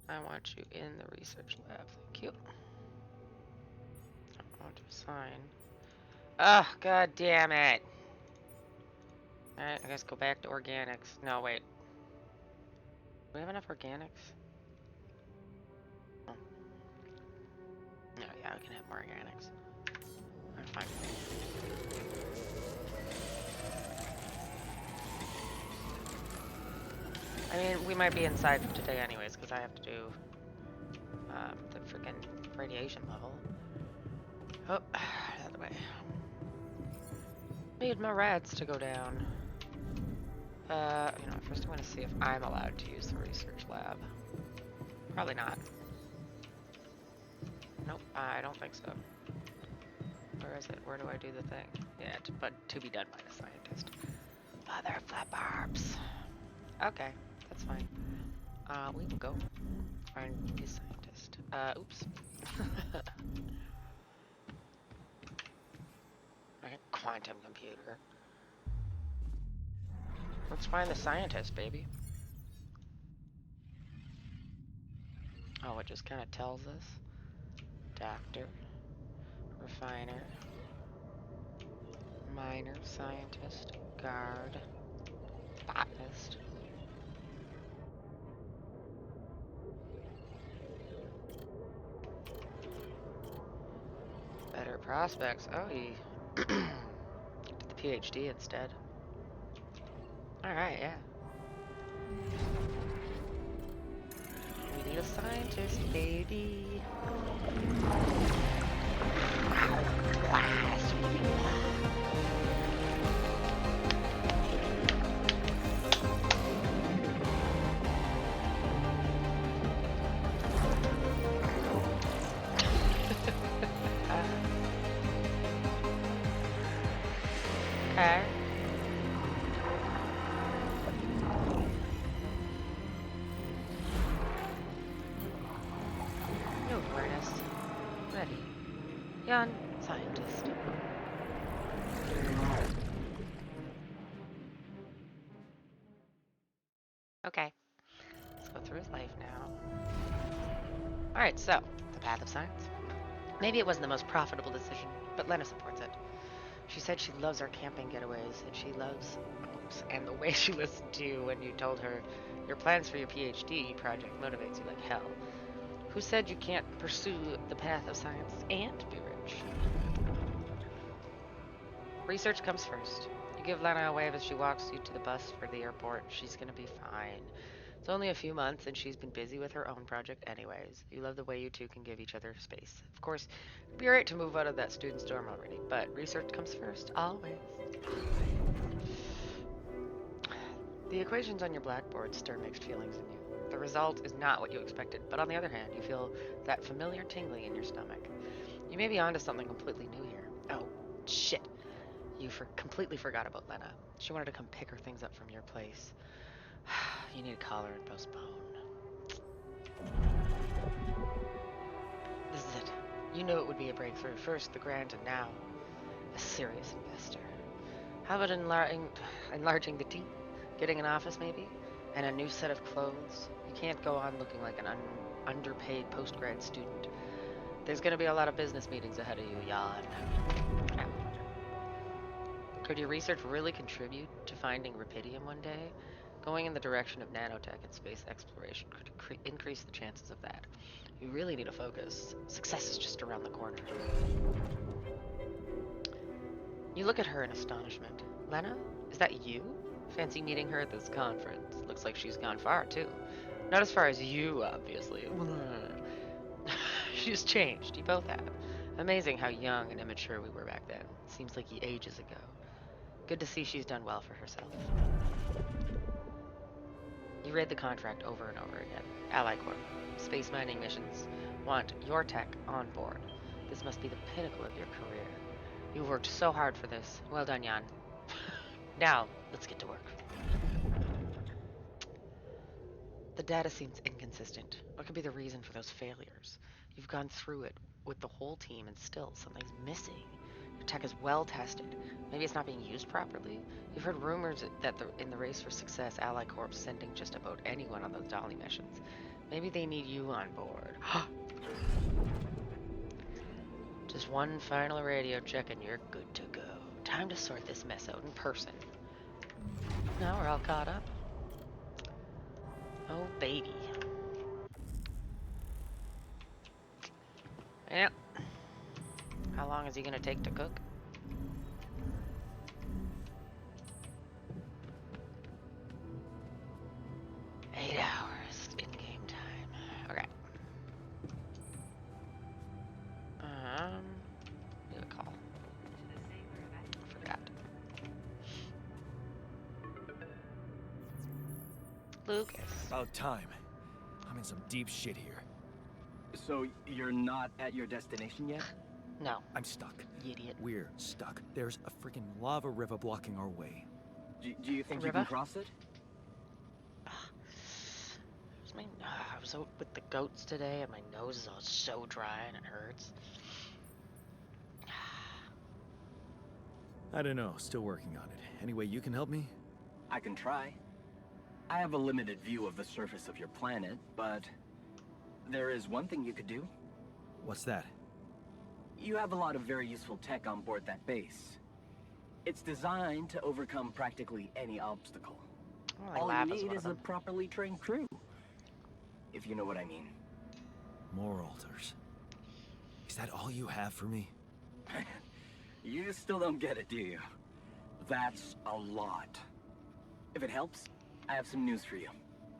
I want you in the research lab. Thank you. I want to assign. Oh, god damn it. Alright, I guess go back to organics. No, wait. Do we have enough organics? Oh. No, yeah, we can have more organics. Alright, fine. I mean, we might be inside for today anyways, because I have to do the freaking radiation level. Oh, the other way. Need my rats to go down. You know, first I'm going to see if I'm allowed to use the research lab. Probably not. Nope, I don't think so. Where is it? Where do I do the thing? Yeah, but to be done by the scientist. Mother flipparbs. Okay, that's fine. We can go find the scientist. Oops. Okay, quantum computer. Let's find the scientist, baby. Oh, it just kind of tells us. Doctor. Refiner. Miner. Scientist. Guard. Botanist. Prospects. Oh, he did the PhD instead. Alright, yeah. We need a scientist, baby. Okay. No awareness. Ready. Young scientist. Okay. Let's go through his life now. Alright, so, the path of science. Maybe it wasn't the most profitable decision, but Lena supports it. She said she loves our camping getaways, and she loves... Oops, and the way she listened to you when you told her your plans for your PhD project motivates you like hell. Who said you can't pursue the path of science and be rich? Research comes first. You give Lena a wave as she walks you to the bus for the airport. She's gonna be fine. It's only a few months, and she's been busy with her own project anyways. You love the way you two can give each other space. Of course, it'd be right to move out of that student's dorm already, but research comes first, always. The equations on your blackboard stir mixed feelings in you. The result is not what you expected, but on the other hand, you feel that familiar tingling in your stomach. You may be onto something completely new here. Oh, shit. You completely forgot about Lena. She wanted to come pick her things up from your place. You need to call her and postpone. This is it. You knew it would be a breakthrough. First the grant, and now a serious investor. How about enlarging the team? Getting an office, maybe? And a new set of clothes? You can't go on looking like an underpaid post-grad student. There's going to be a lot of business meetings ahead of you, yawn. Could your research really contribute to finding Rapidium one day? Going in the direction of nanotech and space exploration could increase the chances of that. You really need to focus. Success is just around the corner. You look at her in astonishment. Lena, is that you? Fancy meeting her at this conference. Looks like she's gone far, too. Not as far as you, obviously. She's changed. You both have. Amazing how young and immature we were back then. Seems like ages ago. Good to see she's done well for herself. You read the contract over and over again. Ally Corp. Space mining missions. Want your tech on board. This must be the pinnacle of your career. You've worked so hard for this. Well done, Jan. Now, let's get to work. The data seems inconsistent. What could be the reason for those failures? You've gone through it with the whole team and still something's missing. Your tech is well tested. Maybe it's not being used properly? You've heard rumors that in the race for success, Ally Corp's sending just about anyone on those Dolly missions. Maybe they need you on board. Just one final radio check and you're good to go. Time to sort this mess out in person. Now we're all caught up. Oh, baby. Yep. How long is he gonna take to cook? Eight hours in game time. Okay. Give a call. Forgot. Lucas. About time. I'm in some deep shit here. So you're not at your destination yet? No. I'm stuck. You idiot. We're stuck. There's a freaking lava river blocking our way. Do you think you River? can cross it? I was out with the goats today and my nose is all so dry and it hurts. I don't know. Still working on it. Anyway, you can help me? I can try. I have a limited view of the surface of your planet, but there is one thing you could do. What's that? You have a lot of very useful tech on board that base. It's designed to overcome practically any obstacle. Well, All lab you is need one is of a them. properly trained crew. If you know what I mean. More altars. Is that all you have for me? You still don't get it, do you? That's a lot. If it helps, I have some news for you.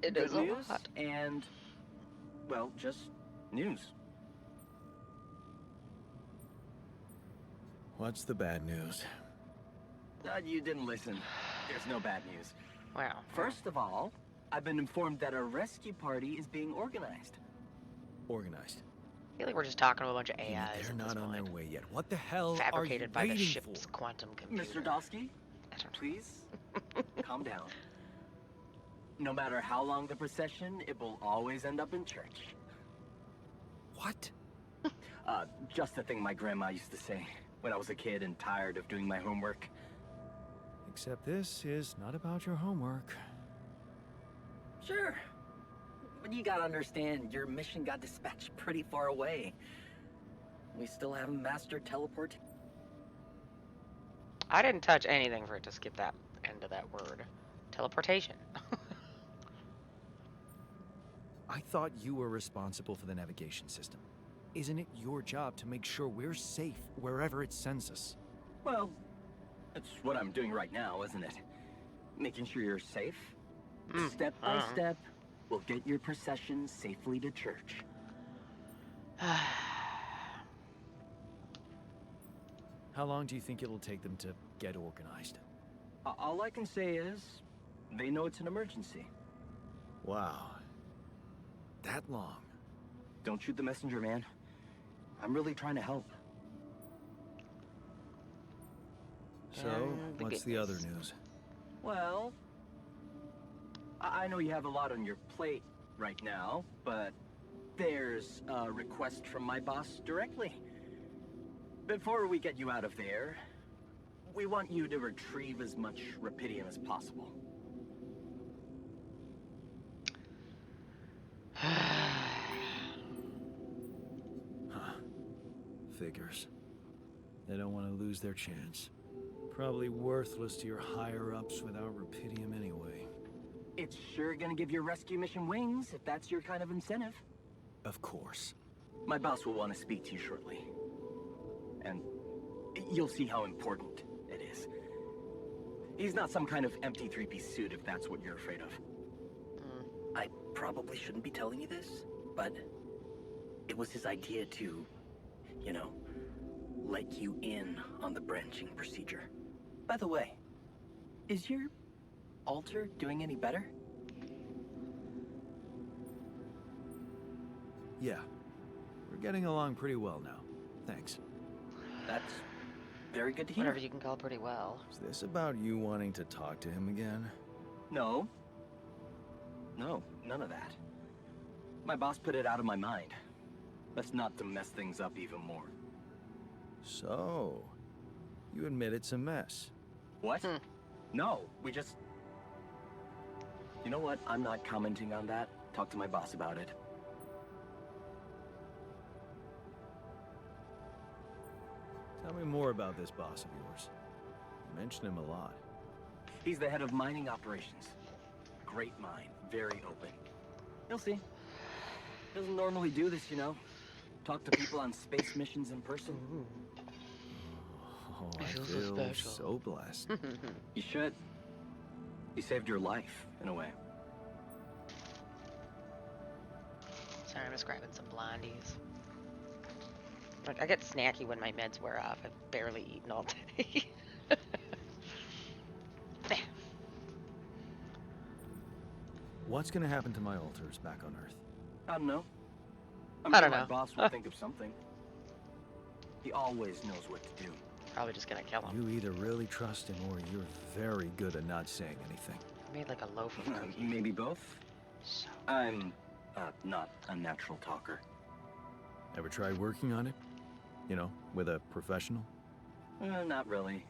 It Good is a news lot. and, well, just news. What's the bad news? You didn't listen. There's no bad news. Wow. First of all, I've been informed that a rescue party is being organized. Organized. I feel like we're just talking to a bunch of You mean AIs they're at this not on their point. way yet. What the hell Fabricated are by you the waiting ship's for? quantum computer. Mr. Dosky, I don't know. please, calm down. No matter how long the procession, it will always end up in church. What? Just the thing my grandma used to say when I was a kid and tired of doing my homework. Except this is not about your homework. Sure. But you gotta understand, your mission got dispatched pretty far away. We still haven't mastered teleport. I didn't touch anything for it to skip that end of that word. Teleportation. I thought you were responsible for the navigation system. Isn't it your job to make sure we're safe wherever it sends us? Well, that's what I'm doing right now, isn't it? Making sure you're safe. Step by step, we'll get your procession safely to church. How long do you think it'll take them to get organized? All I can say is, they know it's an emergency. Wow. That long? Don't shoot the messenger, man. I'm really trying to help. So, And the what's the other goodness. news? Well, I know you have a lot on your plate right now, but there's a request from my boss directly. Before we get you out of there, we want you to retrieve as much Rapidium as possible. Figures. They don't want to lose their chance. Probably worthless to your higher-ups without Rapidium anyway. It's sure gonna give your rescue mission wings, if that's your kind of incentive. Of course. My boss will want to speak to you shortly. And you'll see how important it is. He's not some kind of empty three-piece suit, if that's what you're afraid of. I probably shouldn't be telling you this, but it was his idea to, you know, let you in on the branching procedure. By the way, is your altar doing any better? Yeah. We're getting along pretty well now. Thanks. That's very good to hear. Whatever you can call pretty well. Is this about you wanting to talk to him again? No. No, none of that. My boss put it out of my mind. That's not to mess things up even more. So, you admit it's a mess. What? No, we just... You know what? I'm not commenting on that. Talk to my boss about it. Tell me more about this boss of yours. You mention him a lot. He's the head of mining operations. Great mind, very open. You'll see. Doesn't normally do this, you know. Talk to people on space missions in person. Oh, I feel so feel special. so blessed. You should. He saved your life, in a way. Sorry, I'm just grabbing some blondies. I get snacky when my meds wear off. I've barely eaten all day. What's gonna happen to my altars back on Earth? I don't know. I sure don't my know. boss will think of something. He always knows what to do. Probably just gonna kill him. You either really trust him or you're very good at not saying anything. I made like a loaf of cookies. Maybe both. So I'm not a natural talker. Ever tried working on it? You know, with a professional? Not really.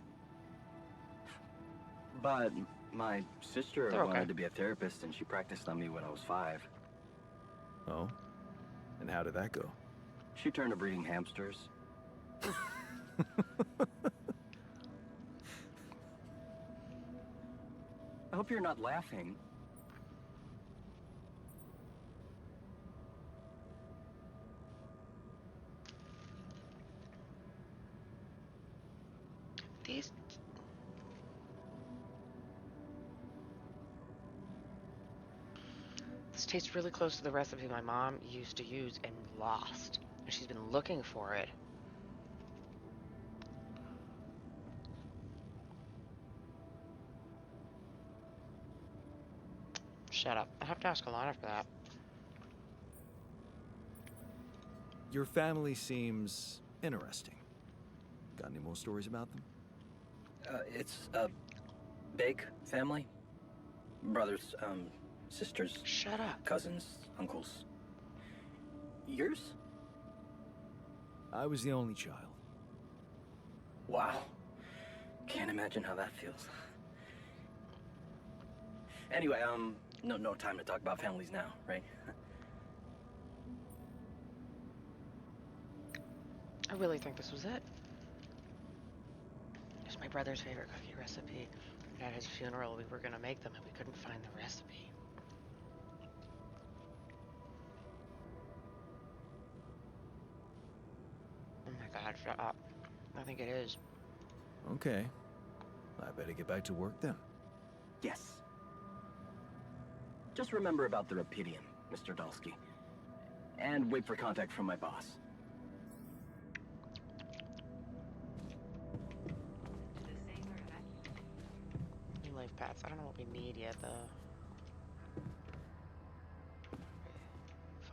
But my sister They're wanted okay. to be a therapist, and she practiced on me when I was 5. Oh? And how did that go? She turned to breeding hamsters. I hope you're not laughing. This tastes really close to the recipe my mom used to use and lost. And she's been looking for it. Shut up. I have to ask Alana for that. Your family seems interesting. Got any more stories about them? It's a big family. Brothers, sisters, Shut up. cousins, uncles. Yours? I was the only child. Wow. Can't imagine how that feels. Anyway, no time to talk about families now, right? I really think this was it. It's my brother's favorite cookie recipe. At his funeral, we were gonna make them and we couldn't find the recipe. Oh my god, shut up. I think it is. Okay. I better get back to work then. Yes. Just remember about the Rapidium, Mr. Dalsky. And wait for contact from my boss. New life paths. I don't know what we need yet, though.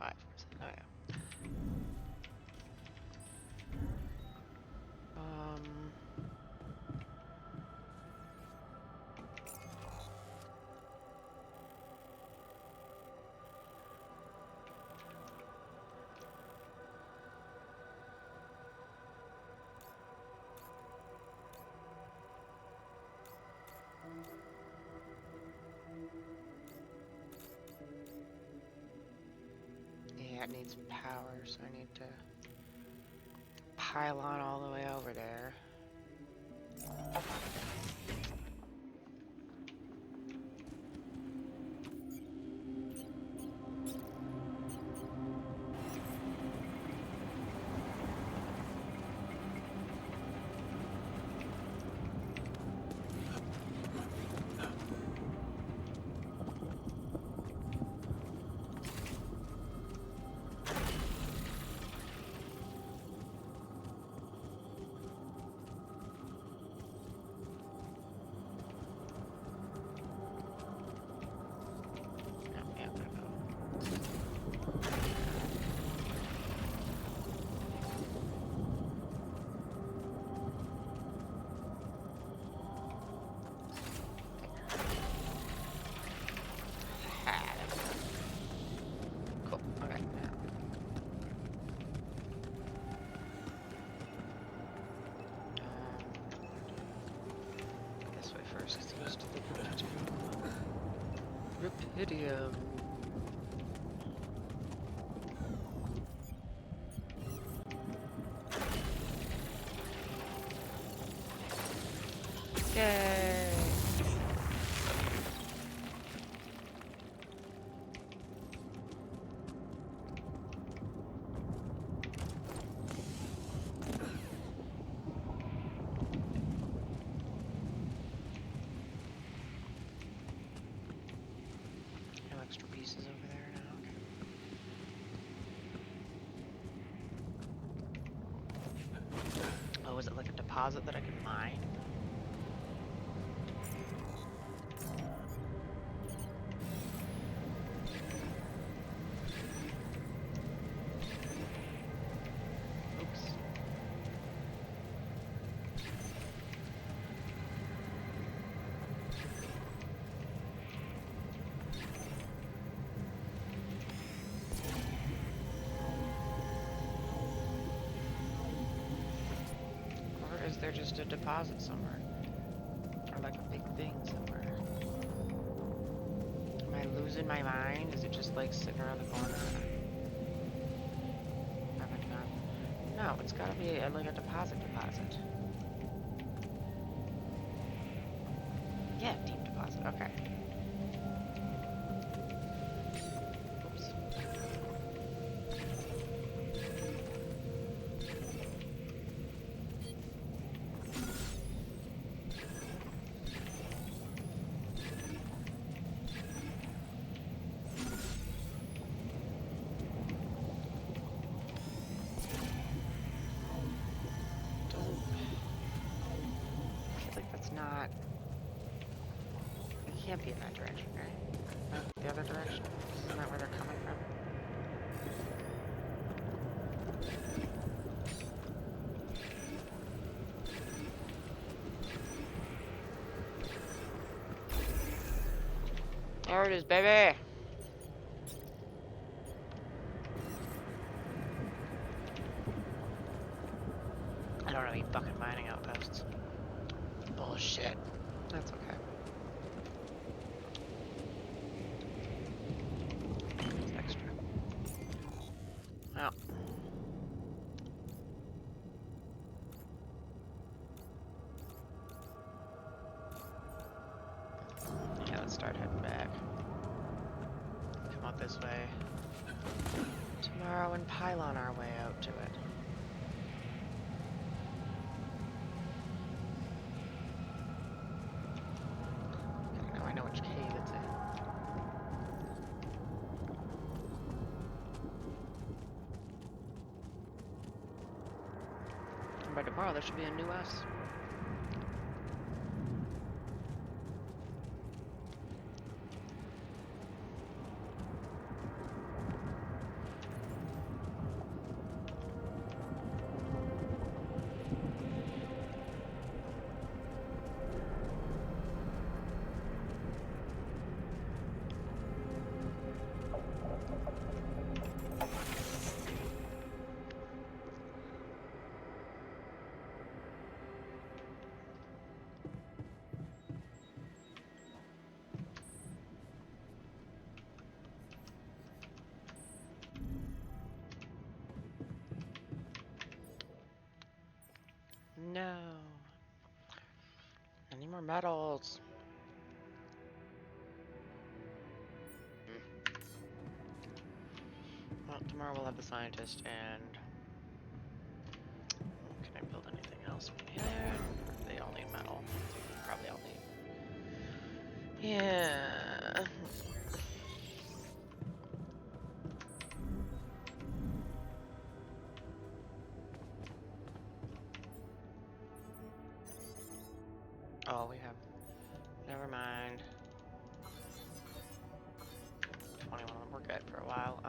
5%. Oh, yeah. Yeah, it needs power, so I need to pile on all the way over there. Cool. Okay. This way first, because it goes to the Rapidium. Yay! No extra pieces over there now. Okay. Oh, is it like a deposit that I can mine? Oops. Or is there just a deposit somewhere? Or like a big thing somewhere? Am I losing my mind? Is it just like sitting around the corner? Haven't gone. No, it's gotta be like a deposit. Yeah, deep deposit. Okay. Oops. can't be in that direction, right? No, the other direction? Isn't that where they're coming from? There it is, baby! I don't have any fucking mining outposts. Bullshit. That's okay. It's extra. Oh. Yeah, let's start heading back. Come out this way. Tomorrow and pylon our way out to it. Okay, now I know which cave it's in. And by tomorrow there should be a new us. No. Any more metals? Well, tomorrow we'll have the scientist and... Can I build anything else from here? They all need metal. Probably all need... Yeah... Oh, we have... Never mind. 21 of them. We're good for a while.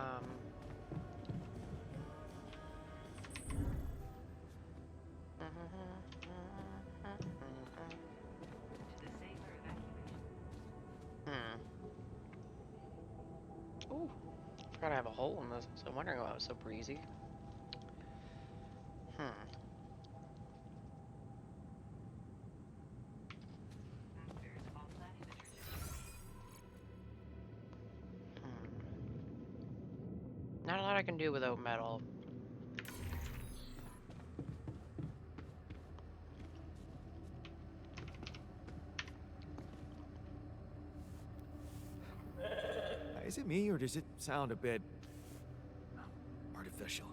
Ooh. Forgot I have a hole in this. So I'm wondering why it was so breezy. Not a lot I can do without metal. Is it me, or does it sound a bit artificial?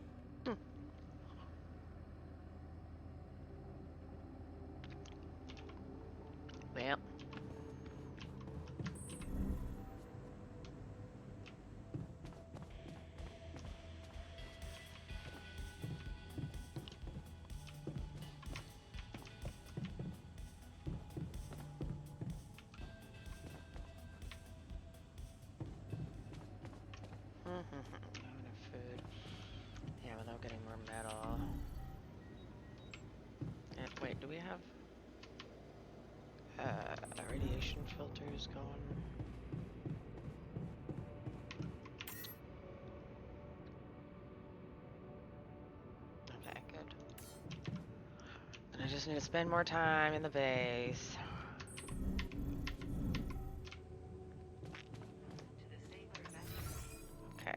Well. Not enough food. Yeah, without getting more metal. And wait, do we have radiation filters going? Okay, good. And I just need to spend more time in the base. Okay.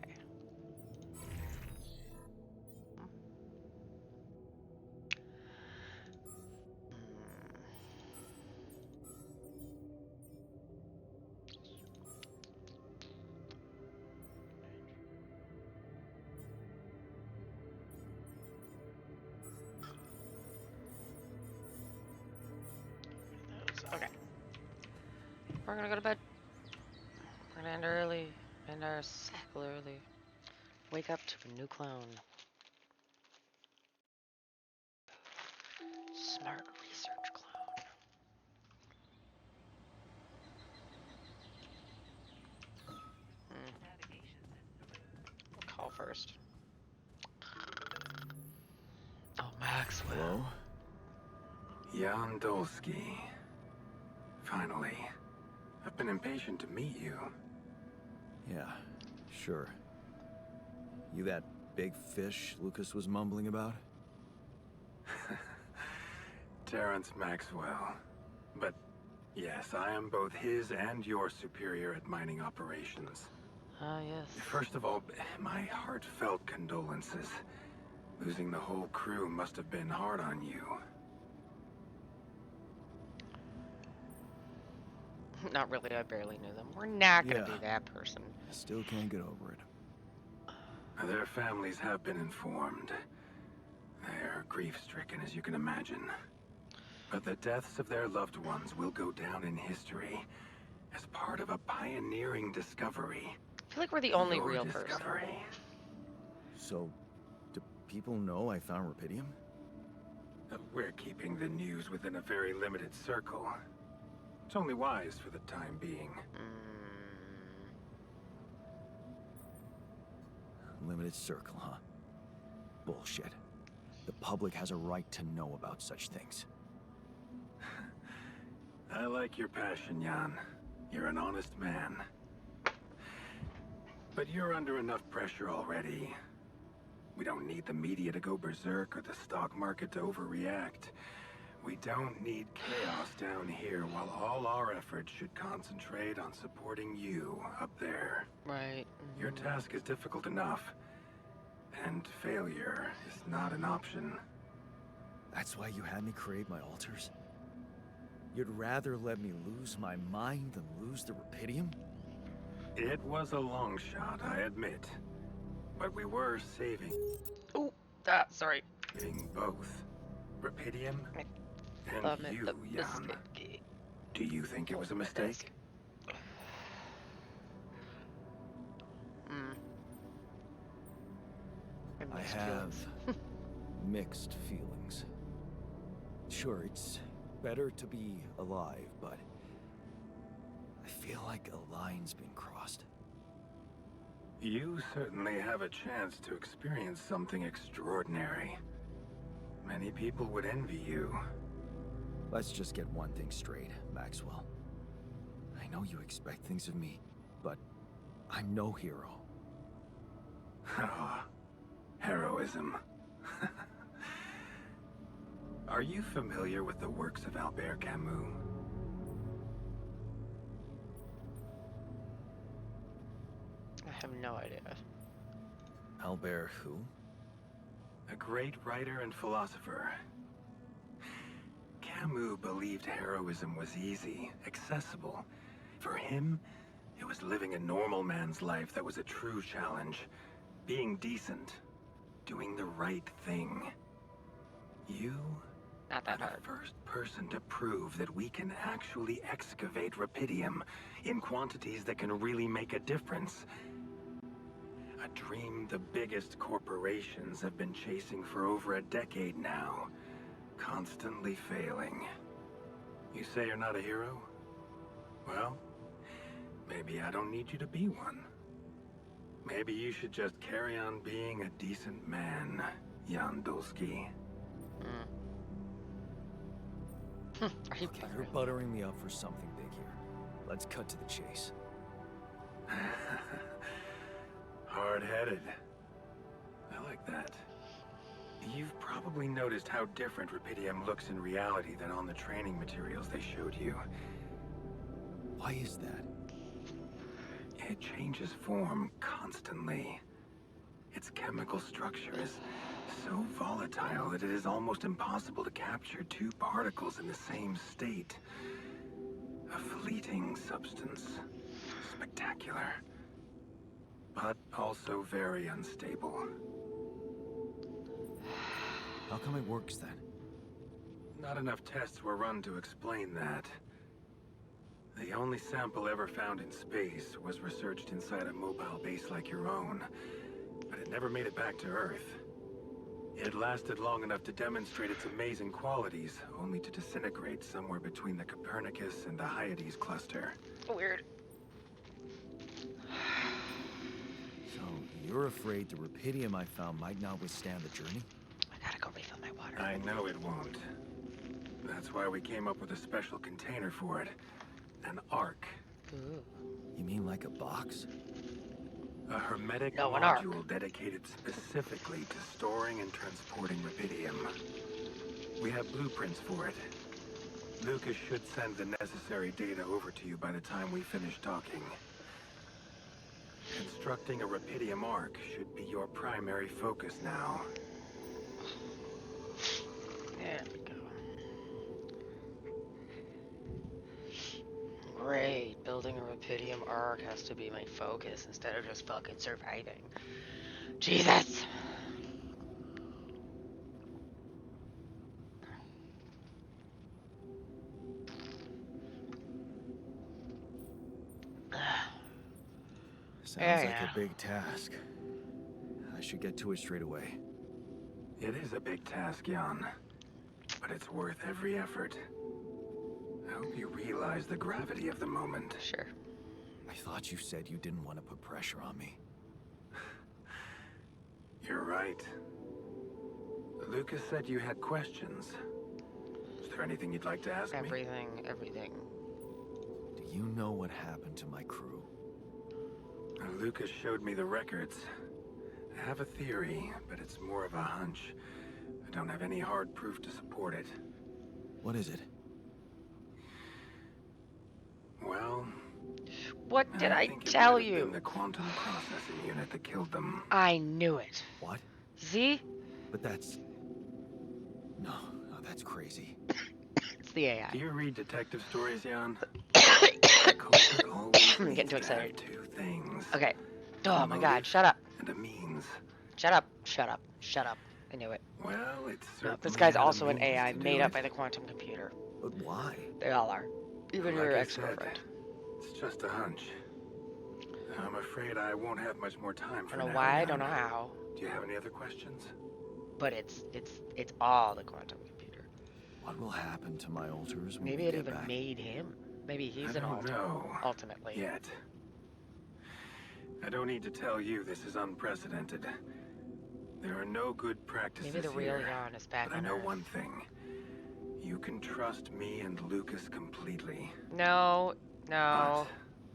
Okay. We're gonna go to bed. We're gonna end early. End our cycle early. Wake up to a new clone. Smart research clone. Jan Dolsky. Finally. I've been impatient to meet you. Yeah, sure. You that big fish Lucas was mumbling about? Terrence Maxwell. But yes, I am both his and your superior at mining operations. Ah, yes. First of all, my heartfelt condolences. Losing the whole crew must have been hard on you. Not really, I barely knew them. We're not gonna Yeah. be that person. I still can't get over it. Their families have been informed. They're grief-stricken, as you can imagine. But the deaths of their loved ones will go down in history as part of a pioneering discovery. I feel like we're the only Your real person. discovery. So, do people know I found rupidium? We're keeping the news within a very limited circle. It's only wise for the time being. Limited circle, huh? Bullshit. The public has a right to know about such things. I like your passion, Jan. You're an honest man. But you're under enough pressure already. We don't need the media to go berserk or the stock market to overreact. We don't need chaos down here while all our efforts should concentrate on supporting you up there. Right. Your task is difficult enough, and failure is not an option. That's why you had me create my altars? You'd rather let me lose my mind than lose the rupidium? It was a long shot, I admit. But we were saving Oh, sorry. both. Rupidium Thumb and at you, the Jan. biscuit. Do you think it was a mistake? I have mixed feelings. Sure, it's better to be alive, but I feel like a line's been crossed. You certainly have a chance to experience something extraordinary. Many people would envy you. Let's just get one thing straight, Maxwell. I know you expect things of me, but I'm no hero. Ah, heroism. Are you familiar with the works of Albert Camus? I have no idea. Albert who? A great writer and philosopher. Camus believed heroism was easy, accessible. For him, it was living a normal man's life that was a true challenge. Being decent. Doing the right thing. You Not are that the hard. first person to prove that we can actually excavate rupidium in quantities that can really make a difference. A dream the biggest corporations have been chasing for over a decade now, constantly failing. You say you're not a hero? Well, maybe I don't need you to be one. Maybe you should just carry on being a decent man, Jan Dolsky. Are you Okay, buttering you're me? buttering me up for something big here. Let's cut to the chase. Hard-headed. I like that. You've probably noticed how different rupidium looks in reality than on the training materials they showed you. Why is that? It changes form constantly. Its chemical structure is so volatile that it is almost impossible to capture two particles in the same state. A fleeting substance. Spectacular. But also very unstable. How come it works then? Not enough tests were run to explain that. The only sample ever found in space was researched inside a mobile base like your own, but it never made it back to Earth. It lasted long enough to demonstrate its amazing qualities, only to disintegrate somewhere between the Copernicus and the Hyades cluster. Weird. So, you're afraid the rupidium I found might not withstand the journey? I gotta go refill my water. I know it won't. That's why we came up with a special container for it. An ark. Ooh. You mean like a box? A hermetic No, an ark. module dedicated specifically to storing and transporting rubidium. We have blueprints for it. Lucas should send the necessary data over to you by the time we finish talking. Constructing a rubidium ark should be your primary focus now. There we go. Great. Building a rubidium arc has to be my focus instead of just fucking surviving. Jesus! Sounds like Yeah. a big task. I should get to it straight away. It is a big task, Jan. But it's worth every effort. I hope you realize the gravity of the moment. Sure. I thought you said you didn't want to put pressure on me. You're right. Lucas said you had questions. Is there anything you'd like to ask me? Everything. Do you know what happened to my crew? Lucas showed me the records. I have a theory, but it's more of a hunch. I don't have any hard proof to support it. What is it? Well, What did I think it tell might have been you? the quantum processing unit that killed them. I knew it. What? See? But that's... No, that's crazy. It's the AI. Do you read detective stories, Jan? I'm getting too excited. Two things. Okay. Oh A my god, motive shut up. And a means. Shut up. Shut up. Shut up. I knew it. Well, it's No, certainly this guy's had a also an means AI to do made up it. by the quantum computer. But why? They all are. Even Like your I ex-girlfriend. said, it's just a hunch. I'm afraid I won't have much more time for Don't know now, why, Jan. don't know how. Do you have any other questions? But it's all the quantum computer. What will happen to my alters when Maybe we it get even back? made him. Maybe he's I an don't alter. know. Ultimately. Yet. I don't need to tell you this is unprecedented. There are no good practices Maybe the real here. Jan is back But I on know Earth. one thing. You can trust me and Lucas completely. No. No.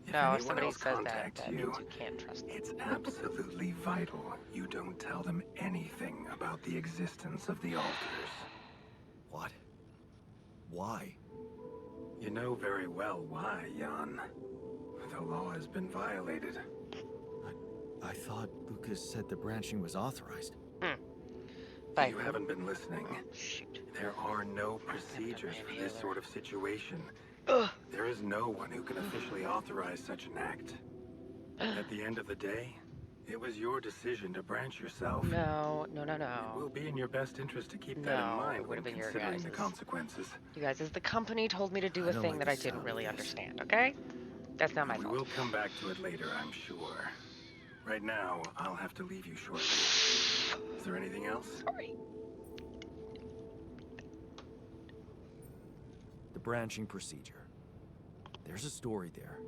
But if No, anyone if somebody else says that, contacts that you, means you can't trust them. it's absolutely vital you don't tell them anything about the existence of the alters. What? Why? You know very well why, Jan. The law has been violated. I thought Lucas said the branching was authorized. Bye. You haven't been listening. Shoot. There are no procedures for this sort of situation. Ugh. There is no one who can officially authorize such an act. At the end of the day, it was your decision to branch yourself. No. It will be in your best interest to keep that in No, mind it would when have been your considering the guys's. consequences. You guys, as the company told me to do I a don't thing like that the I didn't sound really of this. understand, okay? That's not my We fault. will come back to it later, I'm sure. Right now, I'll have to leave you shortly. Is there anything else? Sorry. The branching procedure. There's a story there.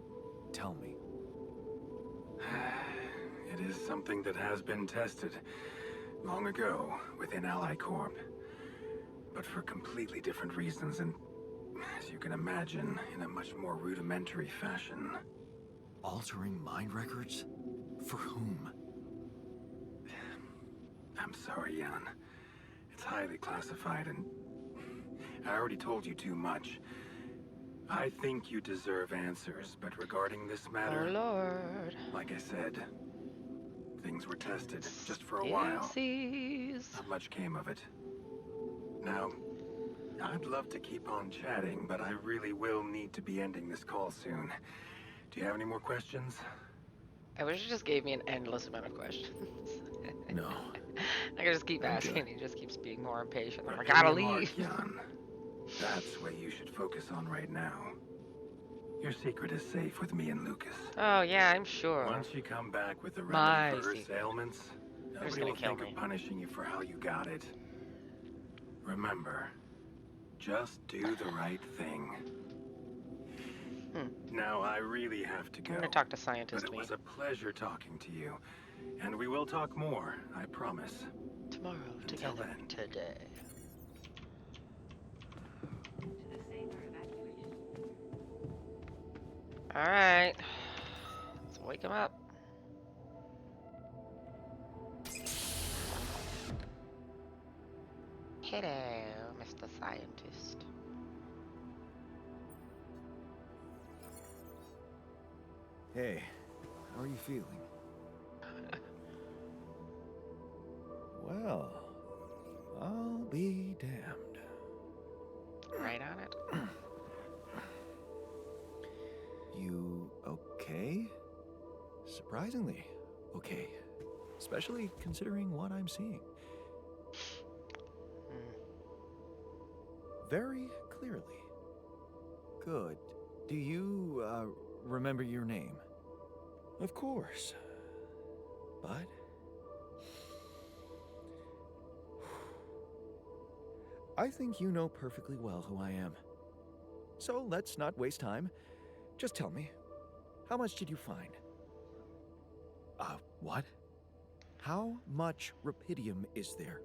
Tell me. It is something that has been tested long ago within Ally Corp. But for completely different reasons and, as you can imagine, in a much more rudimentary fashion. Altering mind records? For whom? I'm sorry, Jan. It's highly classified and I already told you too much. I think you deserve answers, but regarding this matter, Oh, Lord. like I said, things were tested just for a while. Pixies. Not much came of it. Now, I'd love to keep on chatting, but I really will need to be ending this call soon. Do you have any more questions? I wish you just gave me an endless amount of questions. No. I can just keep I'm asking. good. He just keeps being more impatient. I'm like, Your I gotta remark, leave. Jan. That's what you should focus on right now. Your secret is safe with me and Lucas. Oh, yeah, I'm sure. Once you come back with the My remedy for Earth's secret. ailments, They're just nobody gonna will kill think me. of punishing you for how you got it. Remember, just do the right thing. Now, I really have to go. I'm gonna talk to But scientist it me. was a pleasure talking to you. And we will talk more, I promise. Tomorrow, Until together, then. today. Alright. Let's wake him up. Hello, Mr. Scientist. Hey, how are you feeling? Well, I'll be damned. Right on it. You okay? Surprisingly okay. Especially considering what I'm seeing. Very clearly. Good. Do you, remember your name? Of course. But... I think you know perfectly well who I am. So let's not waste time. Just tell me, how much did you find? What? How much rupidium is there?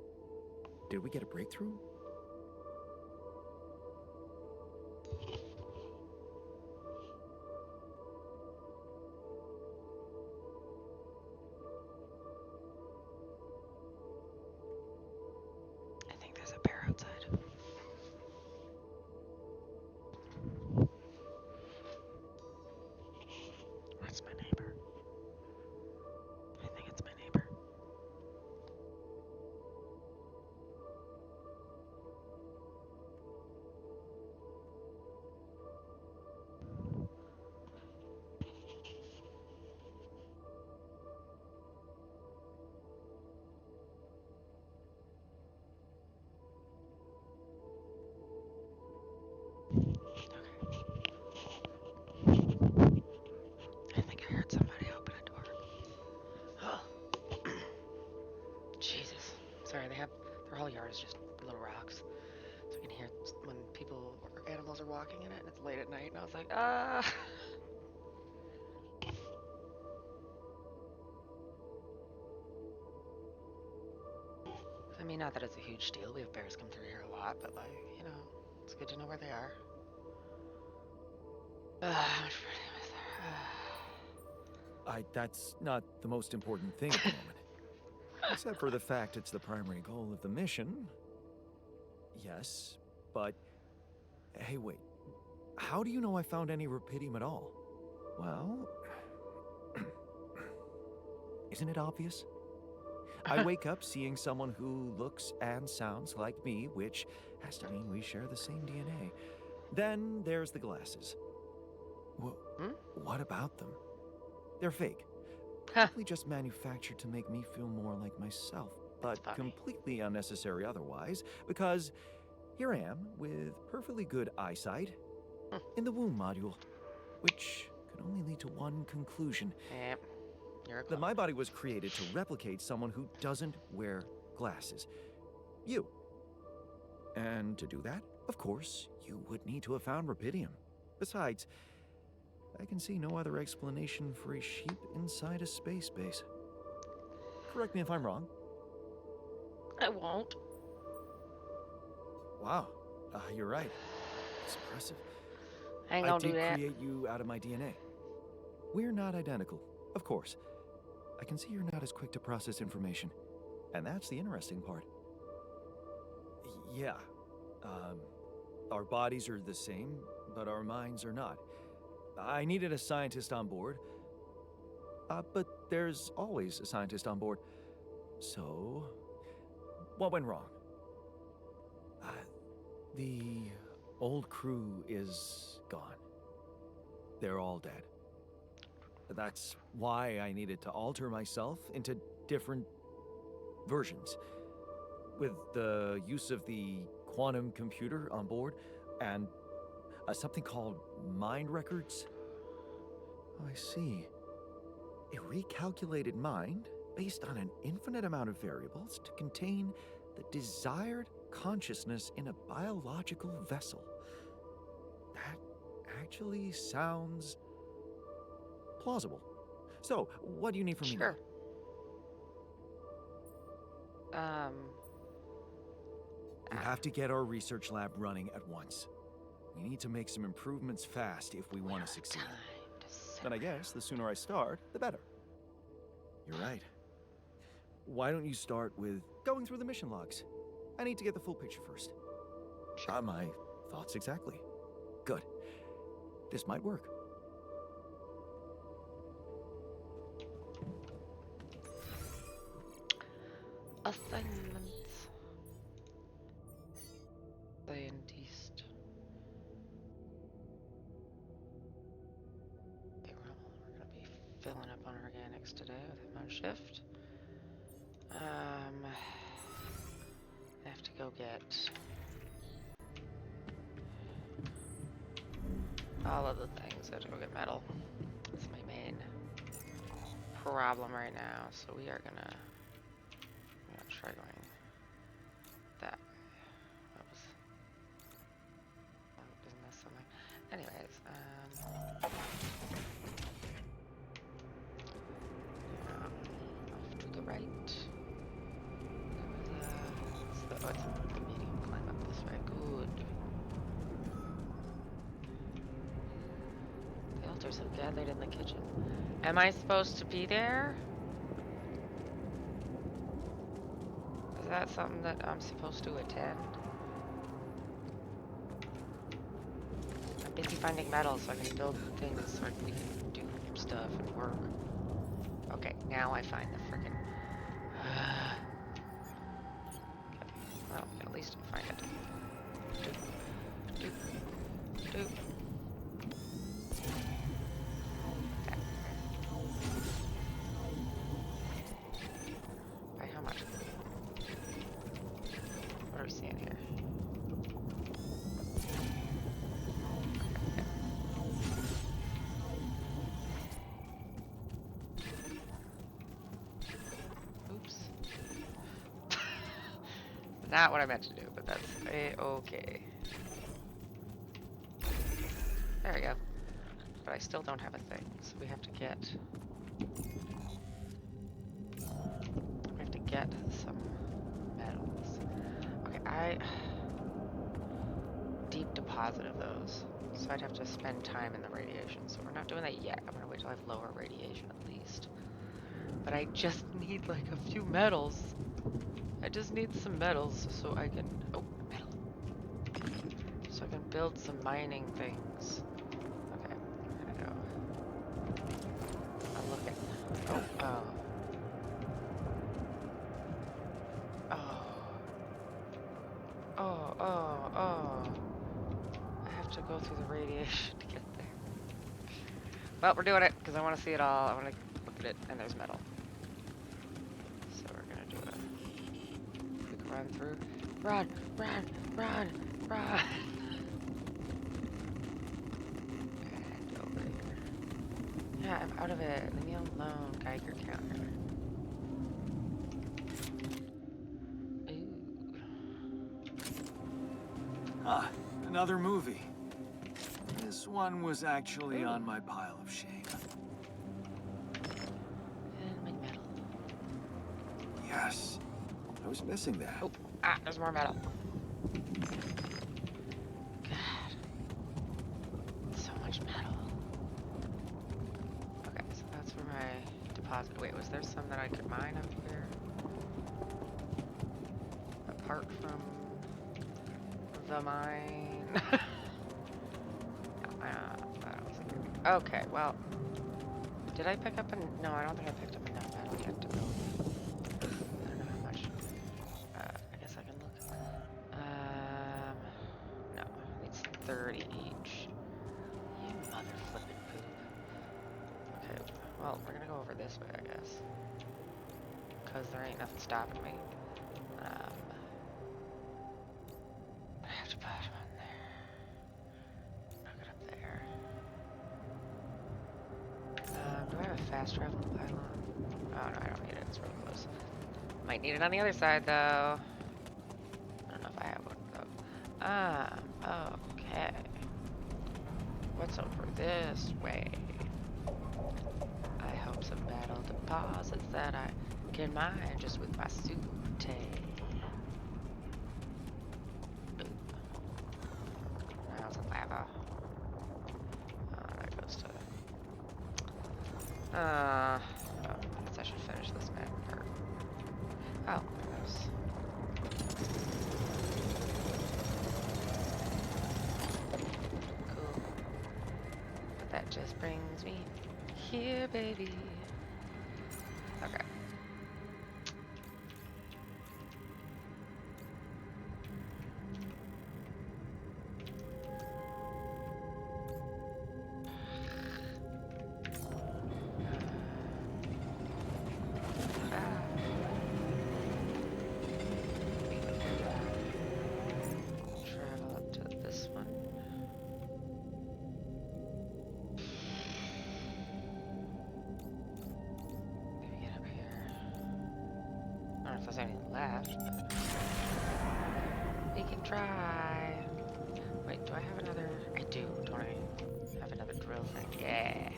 Did we get a breakthrough? I think there's a bear outside. Where's my neighbor? I think it's my neighbor. I think I heard somebody open a door. Oh. Jesus. Sorry, their whole yard is just little rocks. So you can hear when people or animals are walking in it, and it's late at night, and I was like, ah. I mean, not that it's a huge deal. We have bears come through here a lot, but like, you know, it's good to know where they are. How much rupidium is there? That's not the most important thing at the moment. Except for the fact it's the primary goal of the mission. Yes, but... Hey, wait. How do you know I found any rupidium at all? Well... Isn't it obvious? I wake up seeing someone who looks and sounds like me, which has to mean we share the same DNA. Then there's the glasses. What about them? They're fake. Probably just manufactured to make me feel more like myself, but completely unnecessary otherwise, because here I am with perfectly good eyesight in the womb module, which can only lead to one conclusion. Yep. You're a That clone. my body was created to replicate someone who doesn't wear glasses. You. And to do that, of course, you would need to have found rupidium. Besides, I can see no other explanation for a sheep inside a space base. Correct me if I'm wrong. I won't. Wow, you're right. It's impressive. I ain't gonna do did that. create you out of my DNA. We're not identical, of course. I can see you're not as quick to process information. And that's the interesting part. Yeah. Our bodies are the same, but our minds are not. I needed a scientist on board. But there's always a scientist on board. So, what went wrong? The old crew is gone. They're all dead. That's why I needed to alter myself into different versions. With the use of the quantum computer on board and something called mind records. Oh, I see. A recalculated mind based on an infinite amount of variables to contain the desired consciousness in a biological vessel. That actually sounds plausible. So, what do you need from me now? Sure. You have to get our research lab running at once. We need to make some improvements fast if we want to succeed. Time to then I guess the sooner I start, the better. You're right. Why don't you start with going through the mission logs? I need to get the full picture first. My thoughts exactly. Good. This might work. Assignments. Scientist. Okay, well, we're gonna be filling up on organics today with him on shift. I have to go get all of the things. I have to go get metal. That's my main problem right now. So we are gonna try going that way. That was business something. Anyways, off to the right. There was it's the medium climb up this way. Good. The altars have gathered in the kitchen. Am I supposed to be there? Is that something that I'm supposed to attend? I'm busy finding metal so I can build things so we can do stuff and work. Okay, now I find the frickin'... Okay, well, at least I find it. Doop, doop, doop. By how much? What are we seeing here? Oops. Not what I meant to do, but that's okay. There we go. But I still don't have a thing, so we have to get some metals. Okay, deep deposit of those. So I'd have to spend time in the radiation. So we're not doing that yet. I'm gonna wait till I have lower radiation at least. But I just need like a few metals. I just need some metals so I can metal. So I can build some mining things. Okay, I'm gonna go. I'm looking. Oh. I have to go through the radiation to get there. Well, we're doing it because I want to see it all. I want to look at it, and there's metal. So we're going to do a quick run through. Run! And over here. Yeah, I'm out of it. Leave me alone, Geiger counter. Ah, another movie. This one was actually on my pile of shame. And my metal. Yes. I was missing that. Oh, there's more metal. God. So much metal. Okay, so that's where my deposit. Wait, was there some that I could mine up here? Apart from the mine. Okay, well, did I pick up no, I don't think I picked up enough metal yet to build. I don't know how much. I guess I can look. No, it's 30 each. You mother flippin' poop. Okay, well, we're gonna go over this way, I guess. Because there ain't nothing stopping me. I have to put one there. Knock it up there. Do I have a fast travel pylon? Oh no, I don't need it. It's real close. Might need it on the other side though. I don't know if I have one though. Okay. What's over this way? I hope some metal deposits that I can mine just with my suit. How's the lava? Oh, that goes to I guess I should finish this map. Oh, there goes. Cool. But that just brings me here, baby. Okay. Travel up to this one. Maybe get up here. I don't know if there's any left, but we can try. Wait, do I have another? I do, don't I? Have another drill thing. Yeah.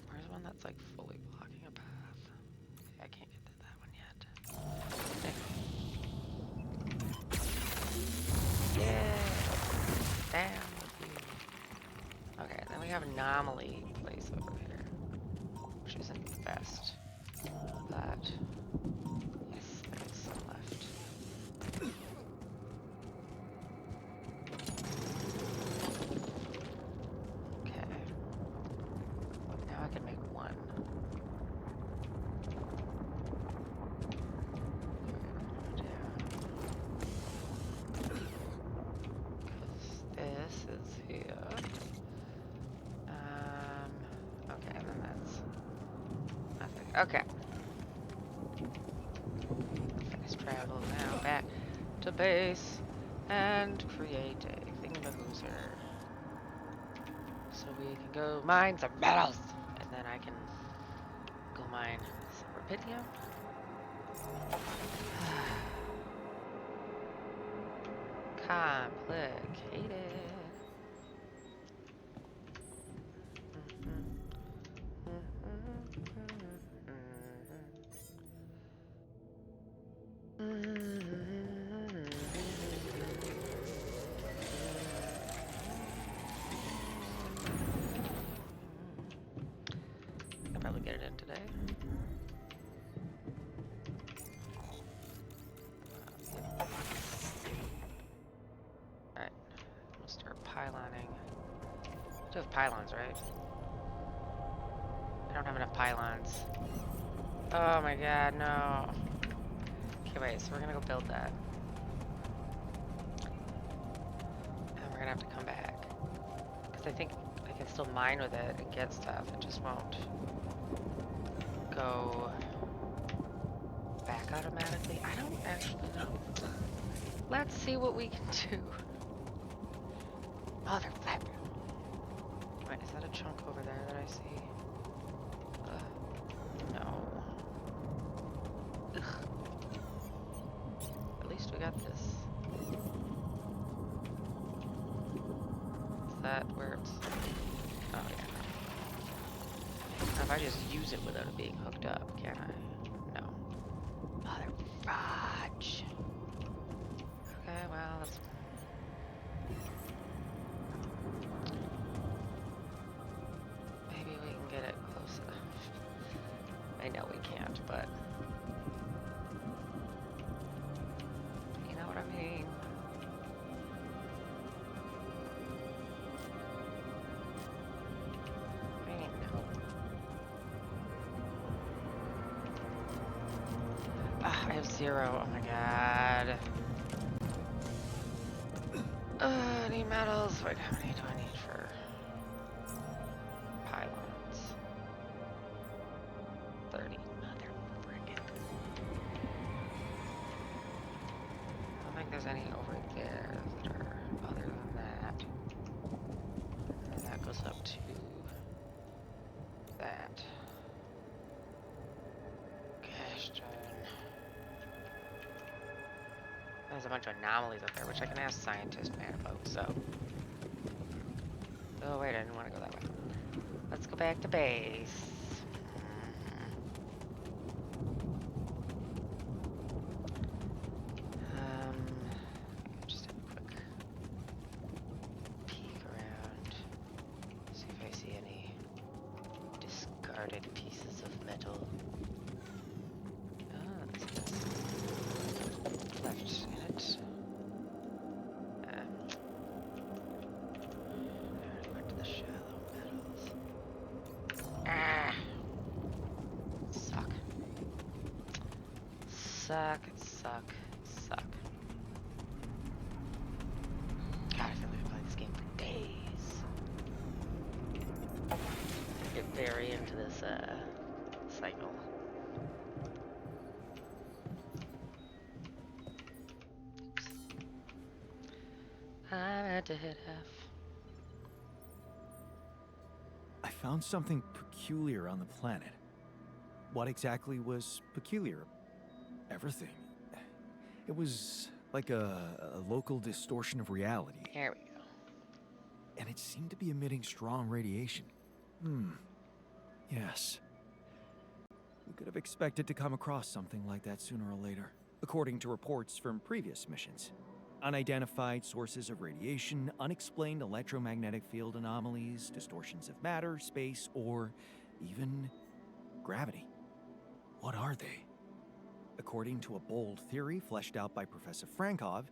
Where's one that's like fully blocking a path? Okay, I can't get to that one yet. Yeah. Down with you. Okay, then we have anomaly place over here, which isn't the best, but yes, there is some left. Okay. Now I can make one. Because this is here. Okay, and then that's nothing. Okay. Fast travel now back to base and create a thingamaboozer. So we can go mine some metals, and then I can go mine some rubidium. Complicated. I'll probably get it in today. Alright, we'll start pyloning. Do have pylons, right? I don't have enough pylons. Oh my god, no. Okay, wait, so we're gonna go build that. And we're gonna have to come back. Because I think I can still mine with it and get stuff. It just won't go back automatically. I don't actually know. Let's see what we can do. Motherfucker. Wait, is that a chunk over there that I see? No. Ugh. At least we got this. Is that where it's... Oh, yeah. Now if I just use it without it being hooked up, can I? No. Mother fudge. Okay, well, that's... Maybe we can get it close enough. I know we can't, but... You know what I mean? I have 0. Oh my god. I need metals. Wait, how many do I need for pylons? 30. Mother frickin'. I don't think there's any over there that are other than that. And that goes up to that. Gosh darn. There's a bunch of anomalies up there, which I can ask Scientist Man about, so. Oh, wait, I didn't want to go that way. Let's go back to base. Just have a quick peek around. discarded pieces of metal. Ah, this has left in it. Already went to the shallow metals. Ah! Suck. Suck, suck, suck. God, I feel like I played this game for days. I get very into this, cycle. Oops. I had to hit F. I found something peculiar on the planet. What exactly was peculiar? Everything. It was like a local distortion of reality. Here we go. And it seemed to be emitting strong radiation. Yes. We could have expected to come across something like that sooner or later, according to reports from previous missions. Unidentified sources of radiation, unexplained electromagnetic field anomalies, distortions of matter, space, or even gravity. What are they? According to a bold theory fleshed out by Professor Frankov,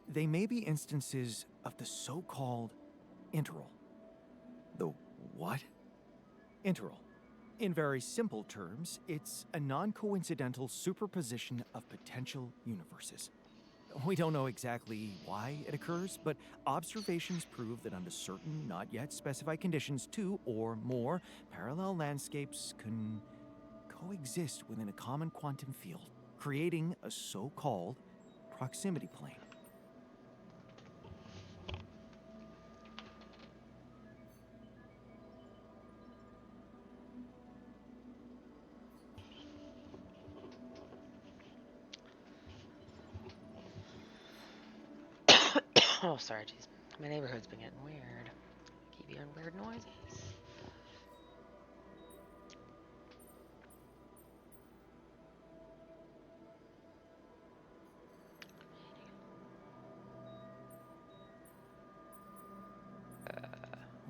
they may be instances of the so-called interval. The what? Interval. In very simple terms, it's a non-coincidental superposition of potential universes. We don't know exactly why it occurs, but observations prove that under certain, not yet specified conditions, two or more parallel landscapes can coexist within a common quantum field, creating a so-called proximity plane. Oh, sorry, jeez. My neighborhood's been getting weird. Keep hearing weird noises.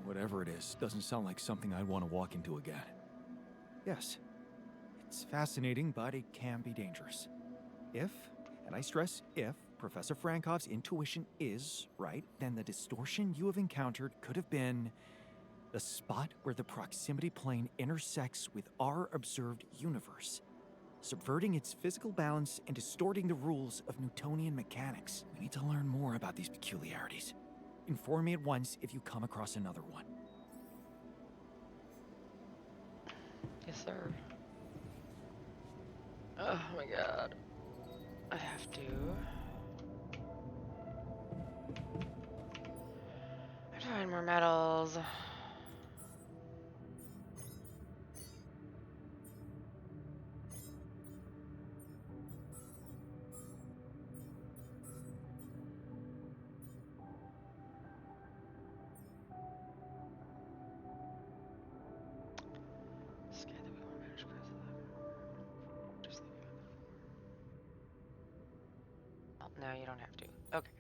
Whatever it is, doesn't sound like something I'd want to walk into again. Yes, it's fascinating, but it can be dangerous. If, and I stress if, Professor Frankov's intuition is right, then the distortion you have encountered could have been the spot where the proximity plane intersects with our observed universe, subverting its physical balance and distorting the rules of Newtonian mechanics. We need to learn more about these peculiarities. Inform me at once if you come across another one. Yes, sir. Oh my god. I have to. Find more metals. No, you don't have to. Okay.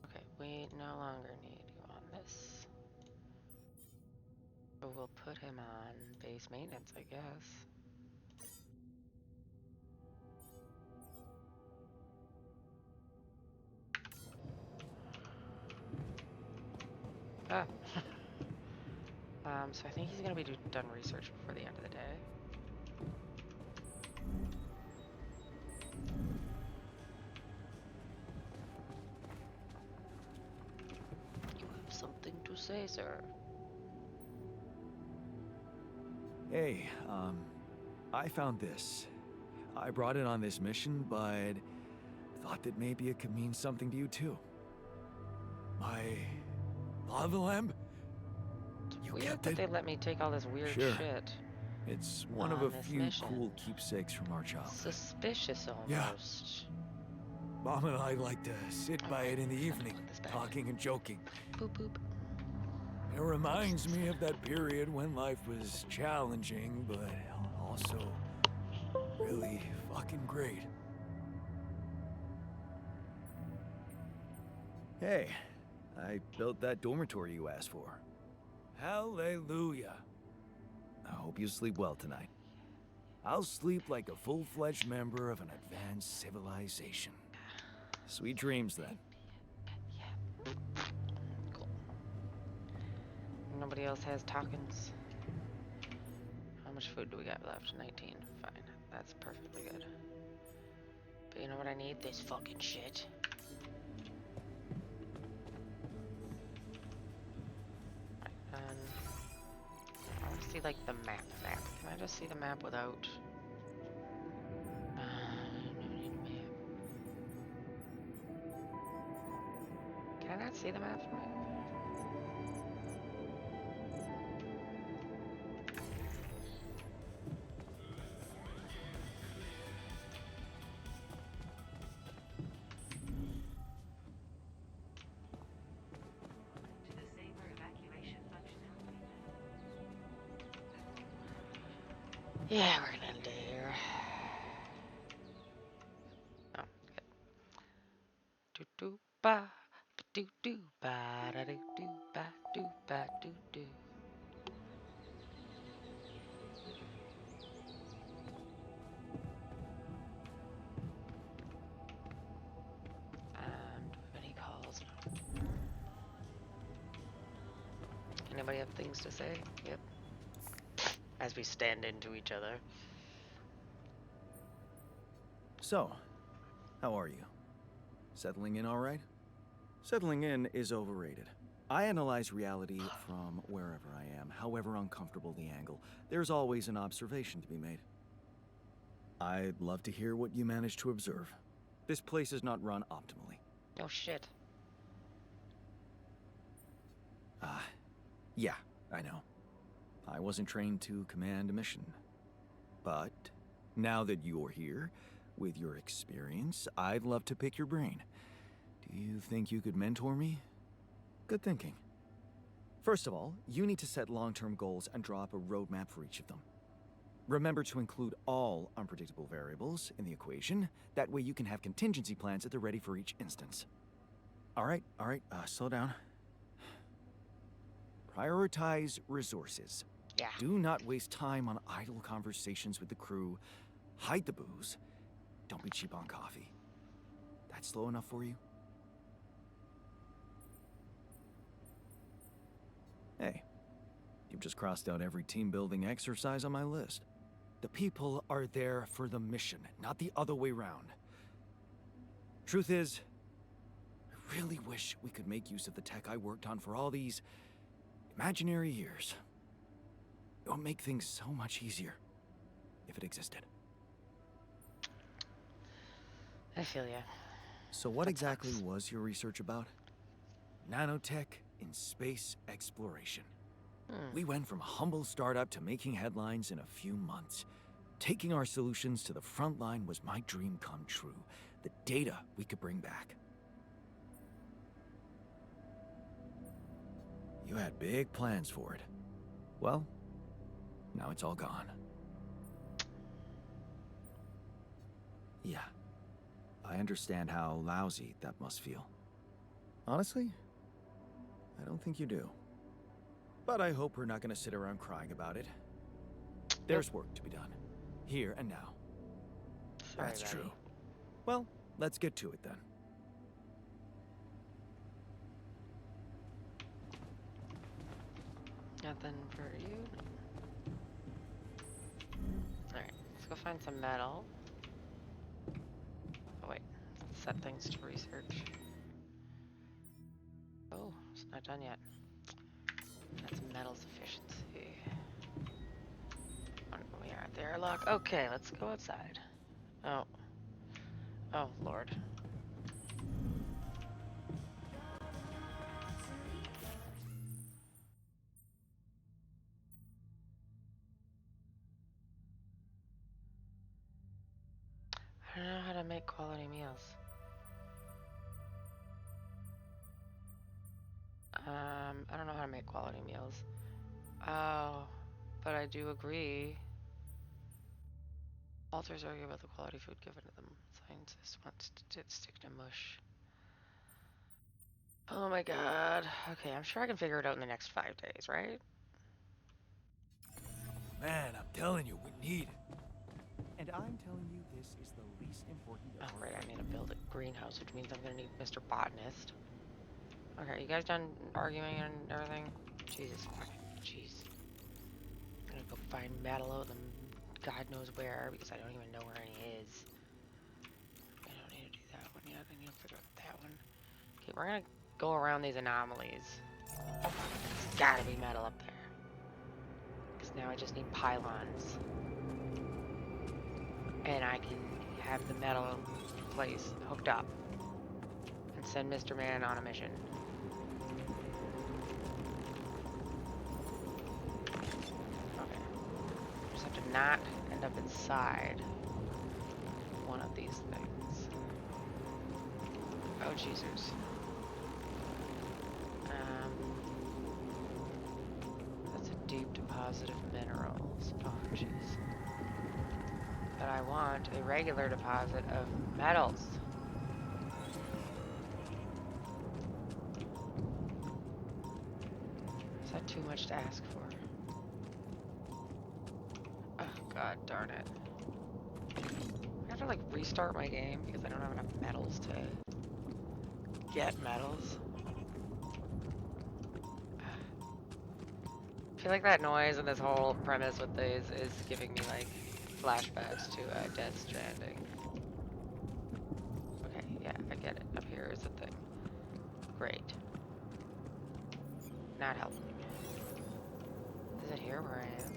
Okay, we no longer need you on this. So we'll put him on base maintenance, I guess. Ah. So I think he's gonna be done research before the end of the day. You have something to say, sir. Hey, I found this. I brought it on this mission, but thought that maybe it could mean something to you too. My lava lamp? You Weird kept that it? they let me take all this weird Sure. shit. It's one of on a this few mission. cool keepsakes from our childhood. Suspicious almost. Yeah. Mom and I like to sit by it in the Time to evening, put this back. talking and joking. Boop boop. It reminds me of that period when life was challenging, but also really fucking great. Hey, I built that dormitory you asked for. Hallelujah. I hope you sleep well tonight. I'll sleep like a full-fledged member of an advanced civilization. Sweet dreams, then. Yeah. Cool. Nobody else has tokens. How much food do we got left? 19. Fine. That's perfectly good. But you know what I need? This fucking shit. And I want to see like the map. Can I just see the map without? Can I not see the map from here? Yeah, we're gonna end it here. Oh, good. Do do ba, do do ba, da do do ba, do ba, do do. Do we have any calls? No. Anybody have things to say? Yep. As we stand into each other. So, how are you? Settling in all right? Settling in is overrated. I analyze reality from wherever I am, however uncomfortable the angle. There's always an observation to be made. I'd love to hear what you managed to observe. This place is not run optimally. Oh shit. Yeah, I know. I wasn't trained to command a mission. But now that you're here, with your experience, I'd love to pick your brain. Do you think you could mentor me? Good thinking. First of all, you need to set long-term goals and draw up a roadmap for each of them. Remember to include all unpredictable variables in the equation. That way you can have contingency plans at the ready for each instance. All right, slow down. Prioritize resources. Yeah. Do not waste time on idle conversations with the crew. Hide the booze. Don't be cheap on coffee. That slow enough for you? Hey, you've just crossed out every team-building exercise on my list. The people are there for the mission, not the other way round. Truth is, I really wish we could make use of the tech I worked on for all these imaginary years. It would make things so much easier if it existed. I feel ya. So what That exactly sucks. was your research about? Nanotech in space exploration. We went from a humble startup to making headlines in a few months. Taking our solutions to the front line was my dream come true. The data we could bring back. You had big plans for it. Well, now it's all gone. Yeah, I understand how lousy that must feel. Honestly, I don't think you do. But I hope we're not gonna sit around crying about it. There's work to be done. Here and now. Sorry, That's buddy. true. Well, let's get to it then. Nothing for you. Alright, let's go find some metal. Oh wait, let's set things to research. Oh, it's not done yet. That's metal sufficiency. We are at the airlock. Okay, let's go outside. Oh. Oh, Lord. I don't know how to make quality meals. I don't know how to make quality meals. Oh, but I do agree. Authors argue about the quality food given to them. Scientists want to stick to mush. Oh my god. Okay, I'm sure I can figure it out in the next 5 days, right? Man, I'm telling you, we need it. And I'm telling you, this is the least important of Oh, right, I need to build a greenhouse, which means I'm gonna need Mr. Botanist. Okay, you guys done arguing and everything? Jesus, okay, jeez. I'm gonna go find metal out in God knows where, because I don't even know where any is. I don't need to do that one yet, I need to figure out that one. Okay, we're gonna go around these anomalies. There's gotta be metal up there. Because now I just need pylons. And I can have the metal place hooked up. And send Mr. Man on a mission. Okay. Just have to not end up inside one of these things. Oh, Jesus. That's a deep deposit of minerals. Oh, jeez. But I want a regular deposit of metals. Is that too much to ask for? Oh, god darn it. I have to like restart my game because I don't have enough metals to get metals. I feel like that noise and this whole premise with these is giving me like flashbacks to Death Stranding. Okay, yeah, I get it. Up here is the thing. Great. Not helping. Is it here where I am?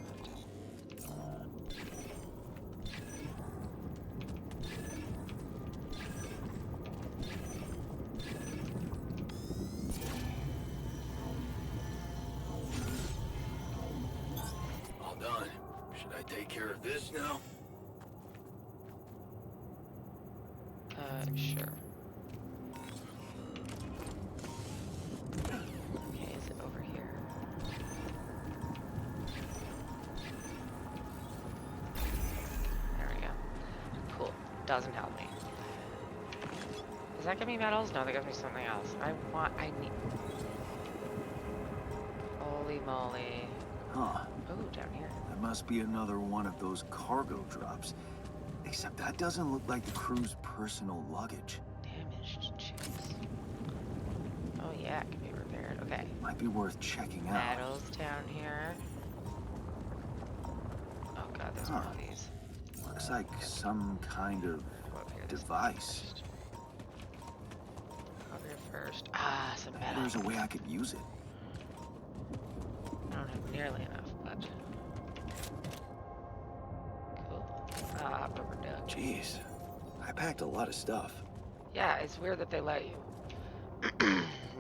All done. Should I take care of this now? Sure. Okay, is it over here? There we go. Cool. Doesn't help me. Does that give me metals? No, that gives me something else. I need... Holy moly. Huh. Oh, down here. That must be another one of those cargo drops. Except that doesn't look like the crew's personal luggage. Damaged chips. Oh yeah, it can be repaired. Okay. Might be worth checking out. Metals down here. Oh god, there's more of these. Looks like some kind of Go up here this device. first. Go up here first. Ah, some metal. There's a way I could use it. I don't have nearly enough, but... Cool. Ah, rubber duck. Jeez, I packed a lot of stuff. Yeah, it's weird that they let you.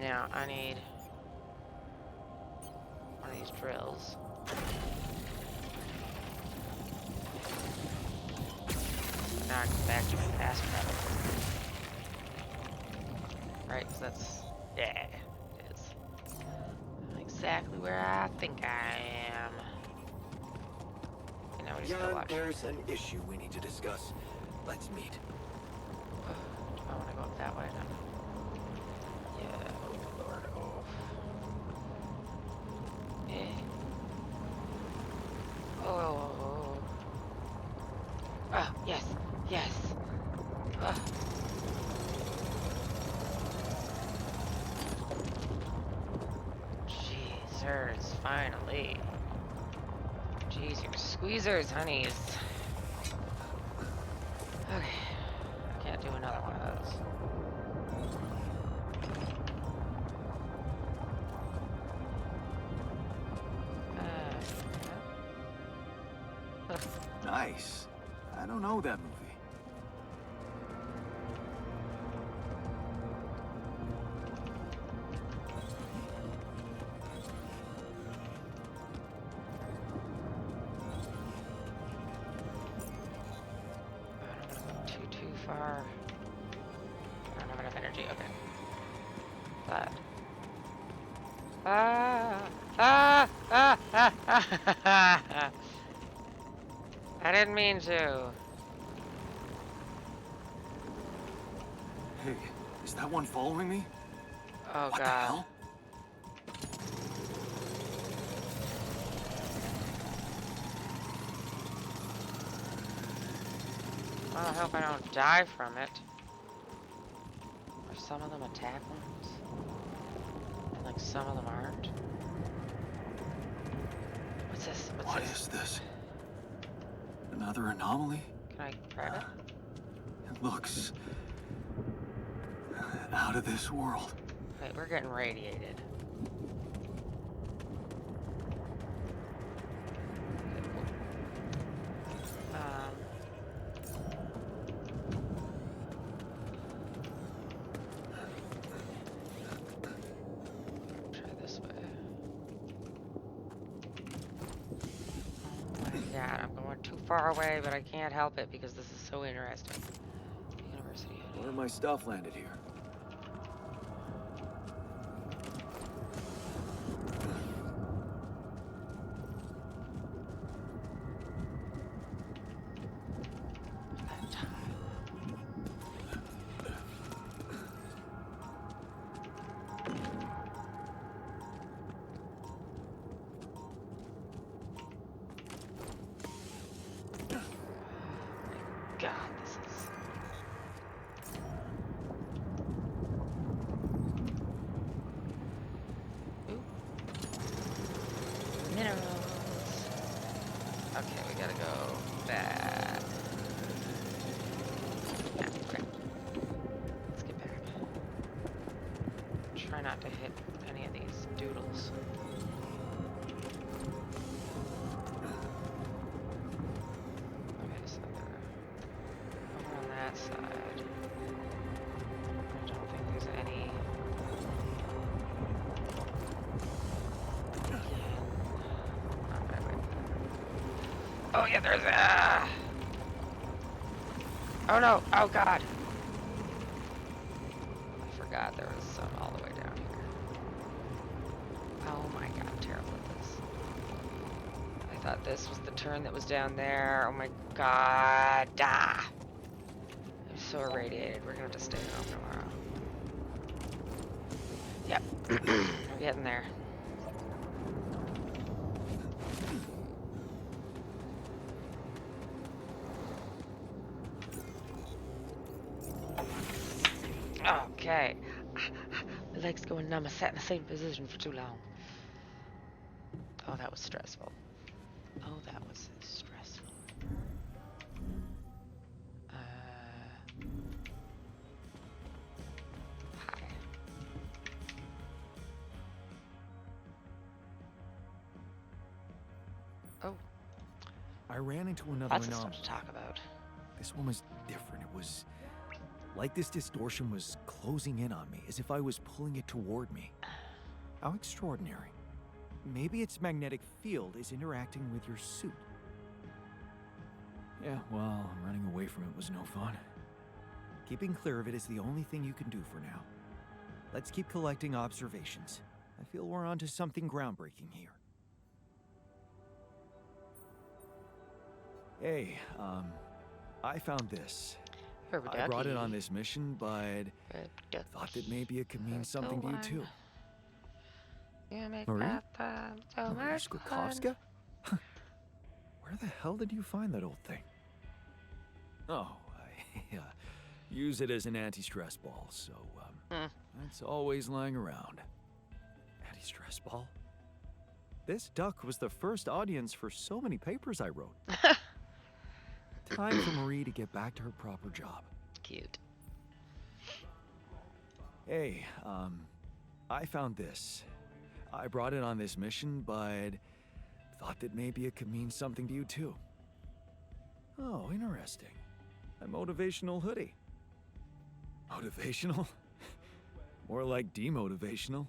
Now, I need... one of these drills. Now I can back to my fast metal. Right, because that's... Yeah, it is. I'm exactly where I think I am. And now we just go watch. There's an issue we need to discuss. Let's meet. I want to go up that way now. Yeah, oh lord, oh. Yeah. Oh. Ah, yes, yes. Ah. Jeezers, finally. Jeez, your squeezers, honeys. Okay. I can't do another one of those. Nice. I don't know that movie. I don't want to go too far. I don't have enough energy. Okay. But. I didn't mean to. Hey, is that one following me? Oh What the god. hell? Well, I hope I don't die from it. Are some of them attack ones? And like some of them aren't? What's this? What's What this? is this? Another anomaly? Can I grab it? It looks out of this world. Wait, we're getting radiated. Um, try this way. Oh my god, I'm going too far away, but I can't help it because this is so interesting. University. Where my stuff landed here? God, this is... Ooh. Minerals. Okay, we gotta go back. Yeah, okay. Let's get back. Try not to hit any of these doodles. Okay, so they're over on that side. I don't think there's any. Okay, wait. Oh yeah, there's a. Oh no! Oh god! I forgot there was some all the way down here. Oh my god, I'm terrible at this. I thought this was the turn that was down there. Oh my god. Ah! I'm so irradiated. We're gonna have to stay home tomorrow. Yep. We're getting there. Okay. My leg's going numb. I sat in the same position for too long. Oh, that was stressful. Oh, that was stressful. Hi. Oh, I ran into another lots of anomaly. stuff to talk about. This one was different. It was like this distortion was closing in on me, as if I was pulling it toward me. How extraordinary. Maybe its magnetic field is interacting with your suit. Yeah, well, running away from it was no fun. Keeping clear of it is the only thing you can do for now. Let's keep collecting observations. I feel we're onto something groundbreaking here. Hey, I found this. I brought it on this mission, but thought that maybe it could mean something to you too. You make Marie? that so Maria much fun. Skłodowska? Where the hell did you find that old thing? Oh, I use it as an anti-stress ball, so it's always lying around. Anti-stress ball? This duck was the first audience for so many papers I wrote. Time for Marie to get back to her proper job. Cute. Hey, I found this. I brought it on this mission, but thought that maybe it could mean something to you too. Oh, interesting. A motivational hoodie. Motivational? More like demotivational.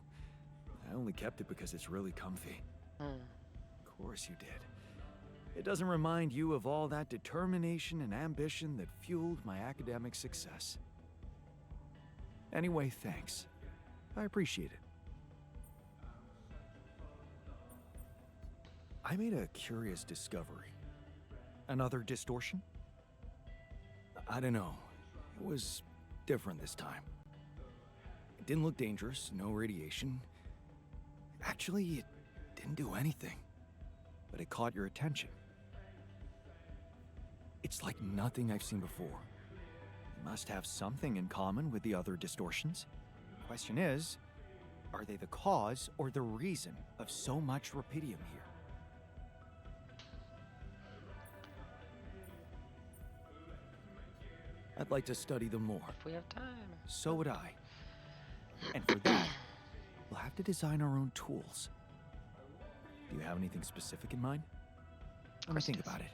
I only kept it because it's really comfy. Of course you did. It doesn't remind you of all that determination and ambition that fueled my academic success. Anyway, thanks. I appreciate it. I made a curious discovery. Another distortion? I don't know. It was different this time. It didn't look dangerous, no radiation. Actually, it didn't do anything. But it caught your attention. It's like nothing I've seen before. It must have something in common with the other distortions. Question is, are they the cause or the reason of so much rupidium here? I'd like to study them more. If we have time. So would I. And for that, we'll have to design our own tools. Do you have anything specific in mind? Let me think about it.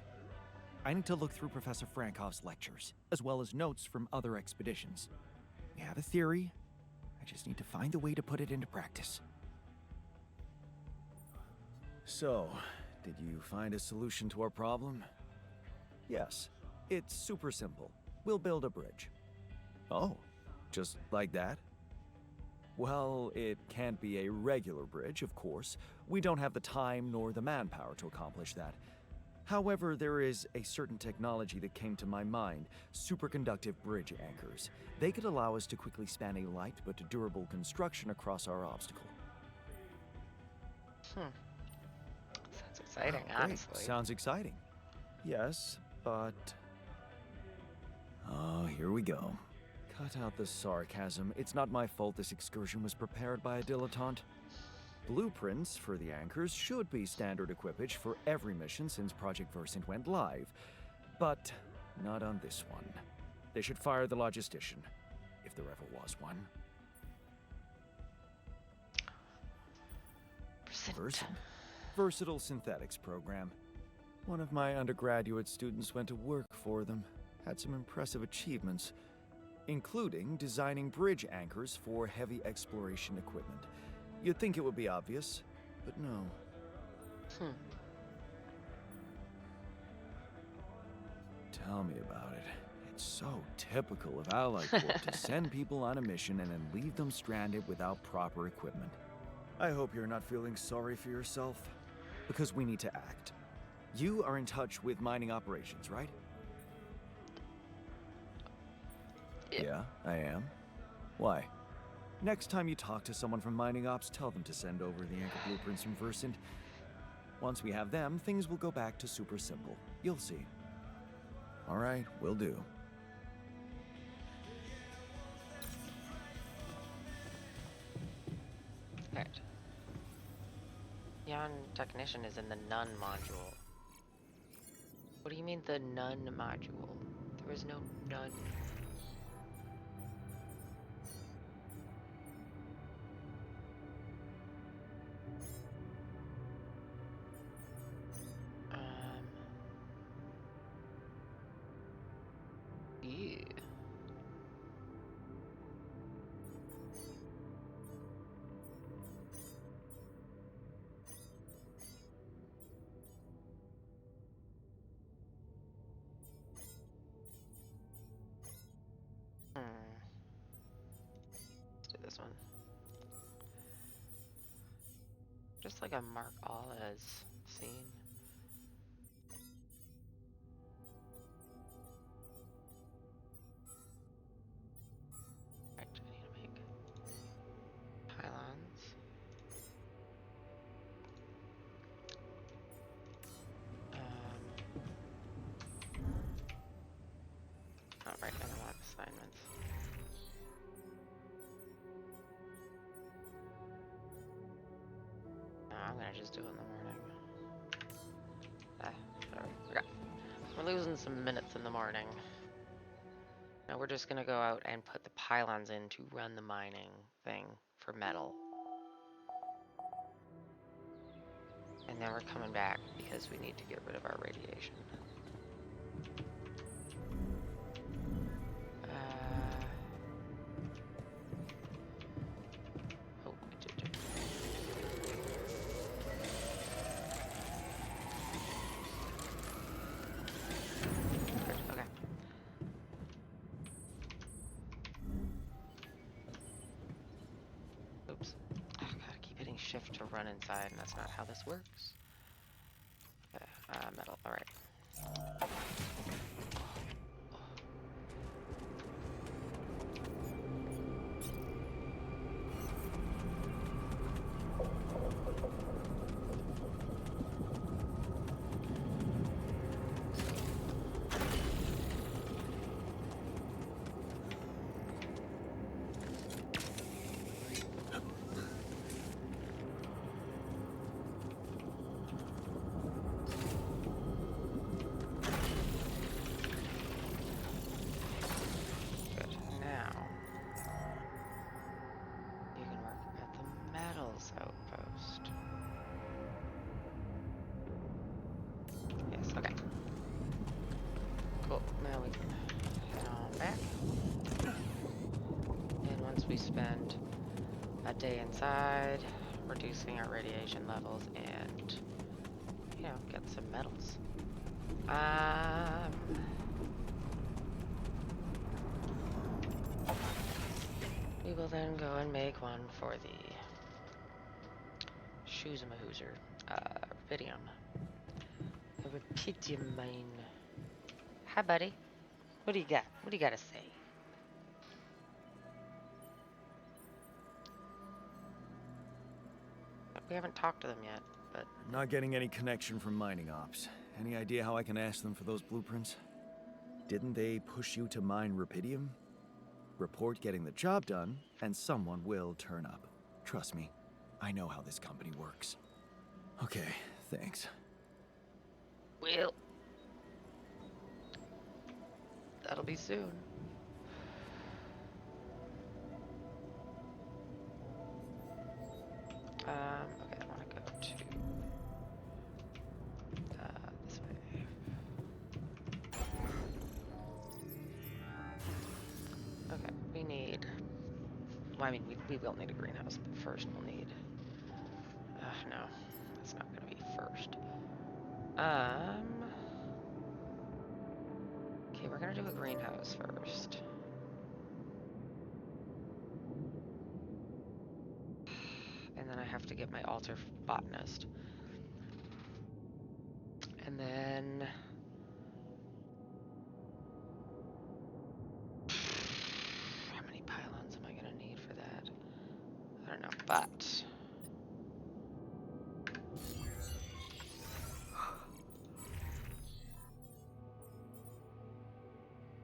I need to look through Professor Frankov's lectures, as well as notes from other expeditions. We have a theory. I just need to find a way to put it into practice. So, did you find a solution to our problem? Yes. It's super simple. We'll build a bridge. Oh, just like that? Well, it can't be a regular bridge, of course. We don't have the time nor the manpower to accomplish that. However, there is a certain technology that came to my mind, superconductive bridge anchors. They could allow us to quickly span a light but durable construction across our obstacle. Sounds exciting, Great. honestly. Sounds exciting. Yes, but... Oh, here we go. Cut out the sarcasm. It's not my fault this excursion was prepared by a dilettante. Blueprints for the anchors should be standard equipage for every mission since Project Versant went live, but not on this one. They should fire the logistician, if there ever was one. Versant. Versatile Synthetics program. One of my undergraduate students went to work for them. Had some impressive achievements, including designing bridge anchors for heavy exploration equipment. You'd think it would be obvious, but no. Tell me about it. It's so typical of Allied Corp to send people on a mission and then leave them stranded without proper equipment. I hope you're not feeling sorry for yourself, because we need to act. You are in touch with mining operations, right? Yeah, I am. Why? Next time you talk to someone from mining ops, tell them to send over the anchor blueprints from Versant. Once we have them, things will go back to super simple. You'll see. All right, will do. Right. Yon technician is in the none module. What do you mean the none module? There is no none. Yeah. Let's do this one. Just like a mark all as scene. Right, I need to make pylons. Oh, right, I don't want assignments. No, I'm gonna just do it in the morning. Whatever. Okay. We're losing some minutes in the morning. Now we're just gonna go out and put the pylons in to run the mining thing for metal. And then we're coming back because we need to get rid of our radiation. Oh, I did it. Good, okay. Oops. Oh, God, I keep hitting shift to run inside, and that's not how this works. Okay, metal, alright. outpost. Yes, okay. Cool. Now we can head on back. And once we spend a day inside, reducing our radiation levels and, you know, get some medals. We will then go and make one for the Shoozamahoozer, Rubidium. A Rubidium mine. Hi, buddy. What do you got? What do you got to say? We haven't talked to them yet, but... Not getting any connection from mining ops. Any idea how I can ask them for those blueprints? Didn't they push you to mine Rubidium? Report getting the job done, and someone will turn up. Trust me, I know how this company works. Okay, thanks. Well... That'll be soon. Okay, I want to go to this way. Okay, we need. Well, I mean, we will need a greenhouse, but first we'll need. No, that's not gonna be first. Okay, we're gonna do a greenhouse first. And then I have to get my altar botanist. And then... How many pylons am I gonna need for that? I don't know, but...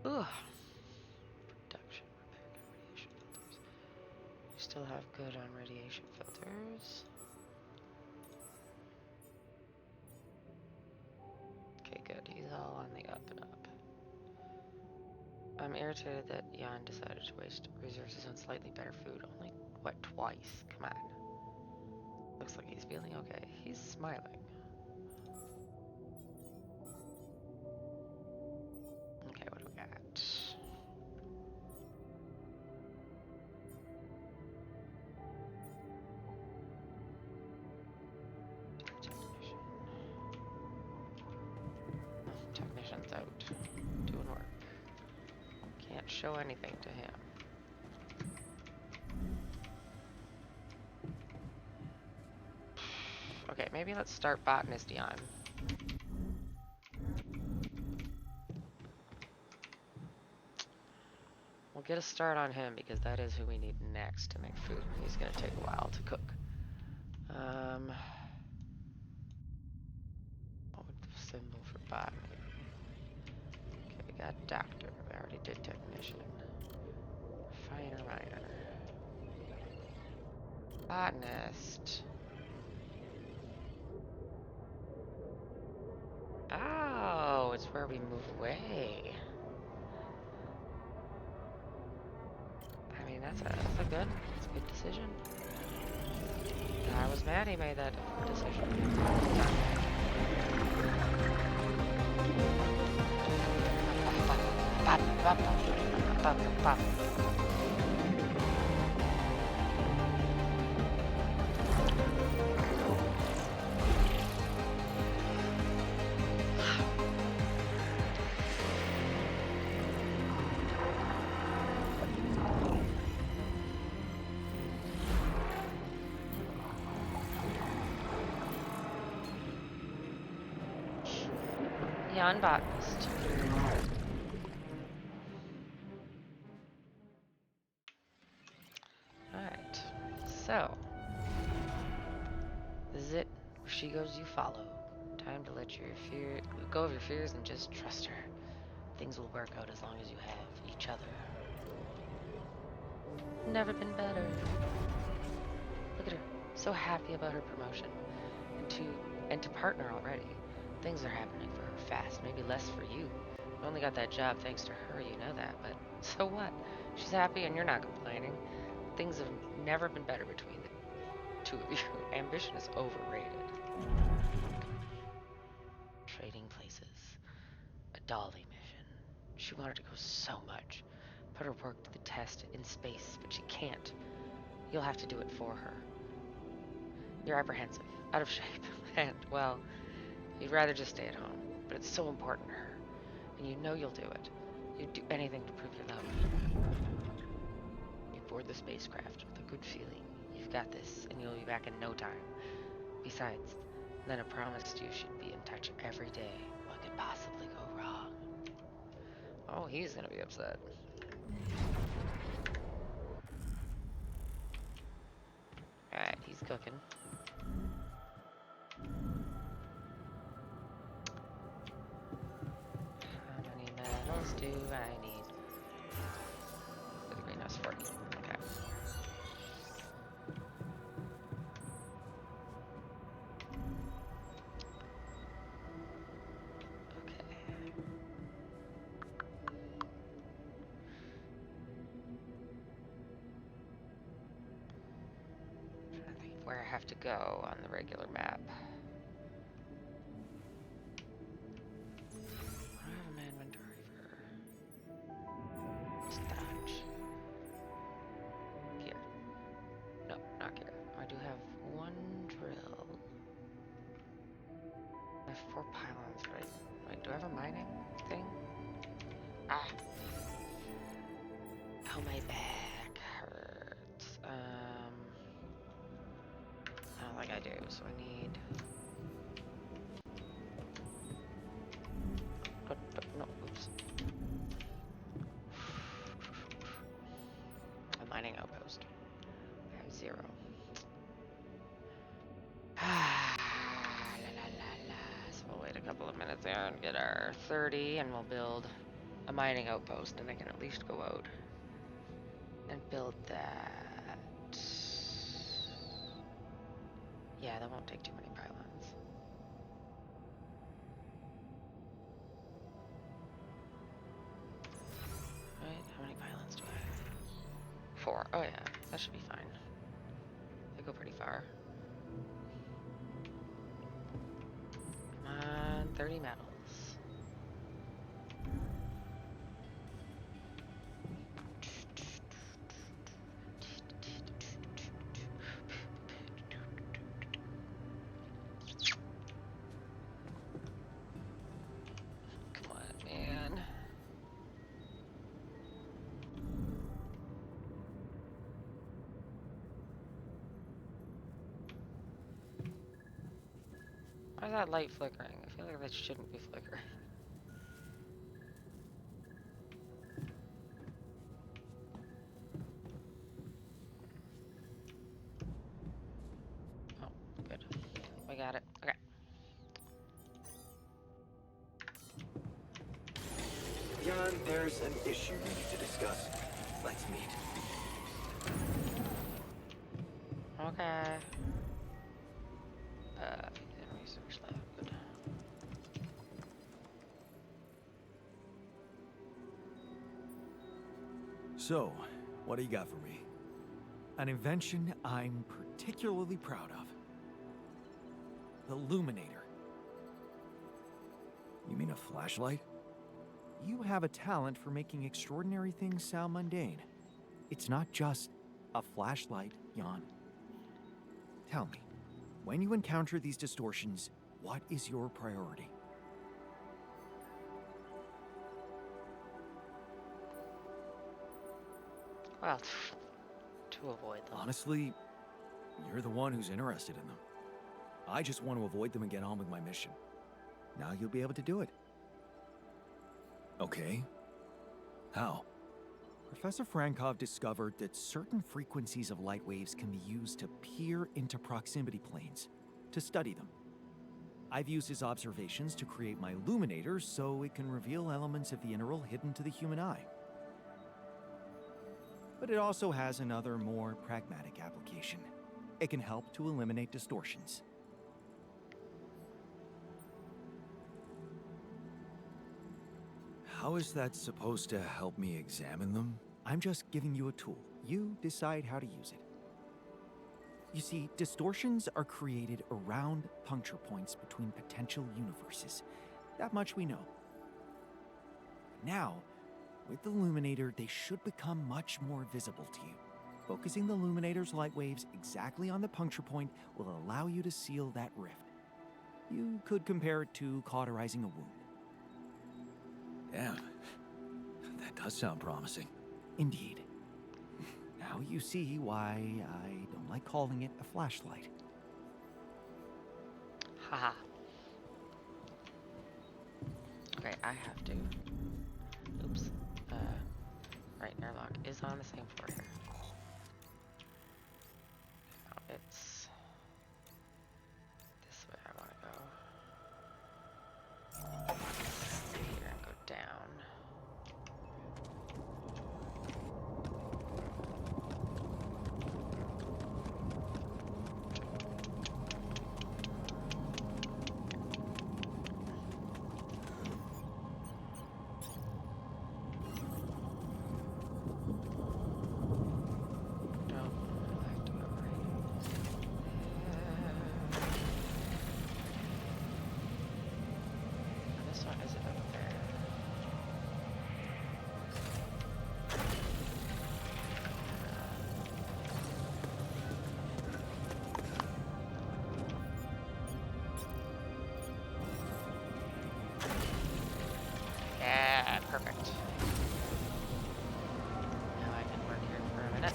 Ooh. Production, repair, radiation filters. We still have good on radiation filters. Okay, good. He's all on the up and up. I'm irritated that Jan decided to waste resources on slightly better food. Only, what, twice? Come on. Looks like he's feeling okay. He's smiling. Okay, what do we got? Technician. Oh, technician's out. Doing work. Can't show anything to him. Okay, maybe let's start botanist Jan. We'll get a start on him because that is who we need next to make food. He's gonna take a while to cook. What would the symbol for botany? Okay, we got doctor. We already did technician. Finer miner. Botanist. Oh, it's where we move away. I mean, that's a good decision. I was mad he made that decision. Jan botanist. Alright, so this is it. Where she goes, you follow. Time to let go of your fears and just trust her. Things will work out as long as you have each other. Never been better. Look at her, so happy about her promotion. And to partner already. Things are happening for her fast, maybe less for you. You only got that job thanks to her, you know that, but so what? She's happy and you're not complaining. Things have never been better between the two of you. Ambition is overrated. Trading places. A dolly mission. She wanted to go so much. Put her work to the test in space, but she can't. You'll have to do it for her. You're apprehensive, out of shape, and, well, you'd rather just stay at home. But it's so important to her, and you know you'll do it. You'd do anything to prove your love. You board the spacecraft with a good feeling. You've got this, and you'll be back in no time. Besides, Lena promised you she'd be in touch every day. What could possibly go wrong? Oh, he's gonna be upset. Alright, he's cooking. How many metals do I need? For the greenhouse 40. Okay. Okay. Trying to think of where I have to go on the regular map. I have an inventory for starch. Here. No, not here. I do have one drill. I have 4 pylons, right? Wait, do I have a mining thing? Ah! Oh, my back hurts. I don't think I do, so I need... No, oops. A mining outpost. I have 0. La la la la. So we'll wait a couple of minutes there and get our 30, and we'll build a mining outpost, and I can at least go out and build that. Yeah, that won't take too many pylons. Right, how many pylons do I have? 4. Oh yeah, that should be fine. They go pretty far. Come on, 30 metals. Come on, man. Why is that light flickering? I feel like that shouldn't be flickering. Oh, good. We got it. Okay. Jan, there's an issue we need to discuss. Let's meet. Okay. Then research lab. Good. So, what do you got for me? An invention I'm particularly proud of. The Luminator. You mean a flashlight? You have a talent for making extraordinary things sound mundane. It's not just a flashlight, Jan. Tell me, when you encounter these distortions, what is your priority? Well, to avoid them. Honestly, you're the one who's interested in them. I just want to avoid them and get on with my mission. Now you'll be able to do it. Okay. How? Professor Frankov discovered that certain frequencies of light waves can be used to peer into proximity planes, to study them. I've used his observations to create my illuminator so it can reveal elements of the integral hidden to the human eye. But it also has another, more pragmatic application. It can help to eliminate distortions. How is that supposed to help me examine them? I'm just giving you a tool. You decide how to use it. You see, distortions are created around puncture points between potential universes. That much we know. Now, with the Luminator, they should become much more visible to you. Focusing the Luminator's light waves exactly on the puncture point will allow you to seal that rift. You could compare it to cauterizing a wound. Damn. That does sound promising. Indeed. Now you see why I don't like calling it a flashlight. Haha. Okay, I have to. Oops. Right, airlock is on the same floor here. Now it's this way I want to go. Here and go down. Yeah, perfect. Now I can work here for a minute.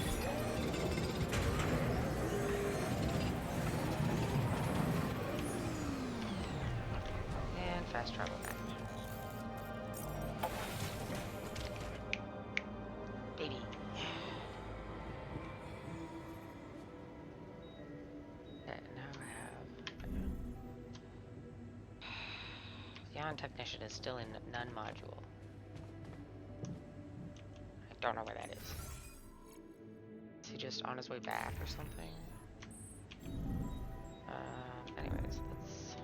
And fast travel back. Baby. Okay, now I have... The Ion Technician is still in none module. I don't know where that is. Is he just on his way back or something? Anyways, let's...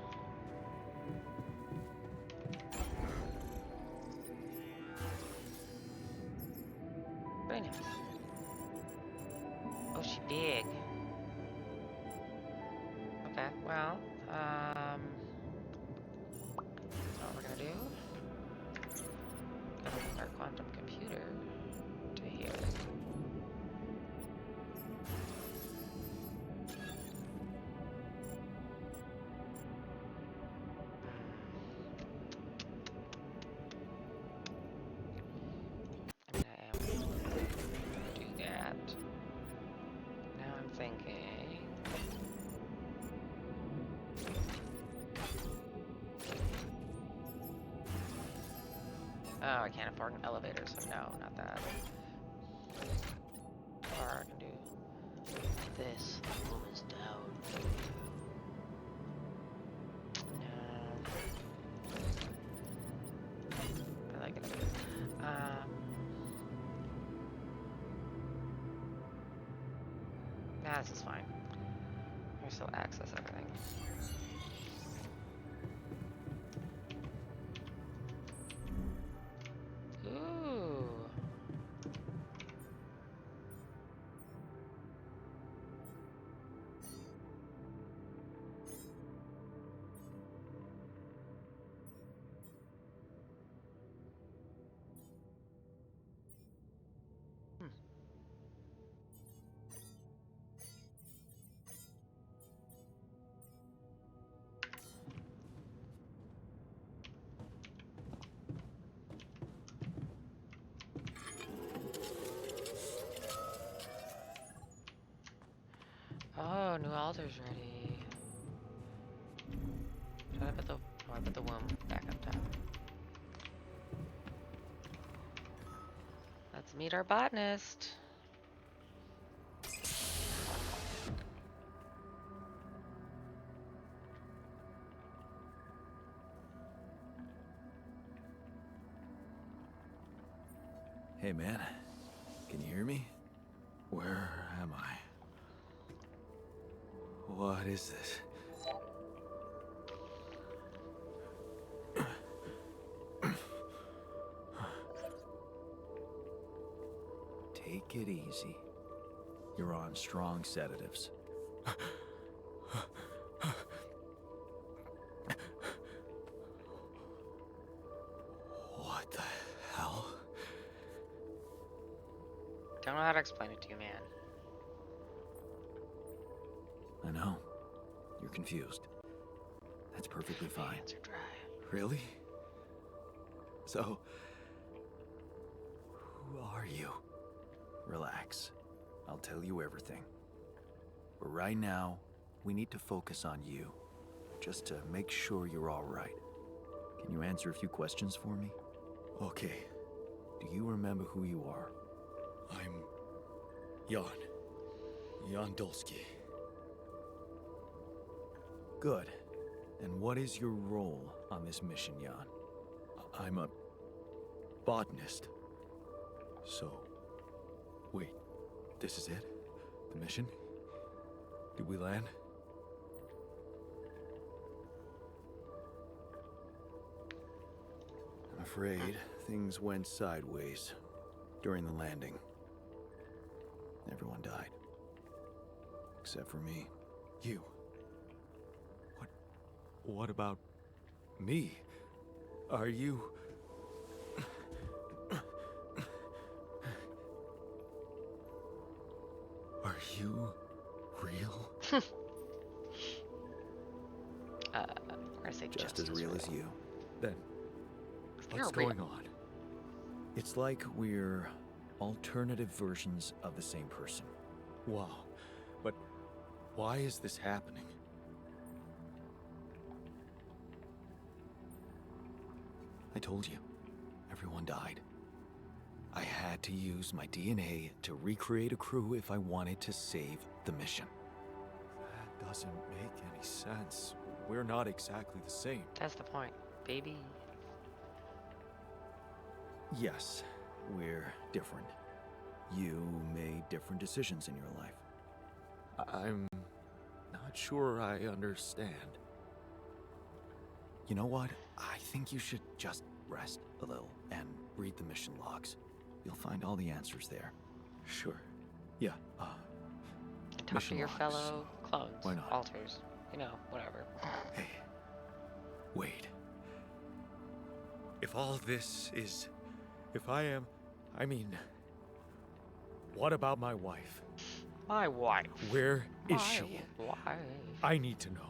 Very nice. Oh, she big. Okay, well, what we're gonna do? Gonna move our quantum computer to here. I mean, I am gonna do that. Now I'm thinking. Oh, I can't afford an elevator, so no, not that. Or I can do this. Move us down. No. I like it. Nah, this is fine. I can still access everything. Ooh. Oh, new altar's ready. Should I put the... Oh, I put the womb back up top. Let's meet our botanist. Hey, man. Can you hear me? Where am I? What is this? Take it easy. You're on strong sedatives. What the hell? Don't know how to explain it to you, man. I know. You're confused. That's perfectly My fine. hands are dry. Really? So, who are you? Relax. I'll tell you everything. But right now, we need to focus on you, just to make sure you're all right. Can you answer a few questions for me? Okay. Do you remember who you are? I'm Jan. Jan Dolsky. Good. And what is your role on this mission, Jan? I'm a botanist. So, wait, this is it? The mission? Did we land? I'm afraid things went sideways during the landing. Everyone died. Except for me. You. What about me? Are you... Are you real? I'm gonna say Just as real as you. Then, You're what's real. going on? It's like we're alternative versions of the same person. Wow. But why is this happening? I told you, everyone died. I had to use my DNA to recreate a crew if I wanted to save the mission. That doesn't make any sense. We're not exactly the same. That's the point, baby. Yes, we're different. You made different decisions in your life. I'm not sure I understand. You know what? I think you should just rest a little and read the mission logs. You'll find all the answers there. Sure. Yeah, And talk Mission to your logs. fellow clones. Why not? Alters. You know, whatever. hey, wait. If all this is... If I am... I mean... What about my wife? My wife. Where is My she? wife. I need to know.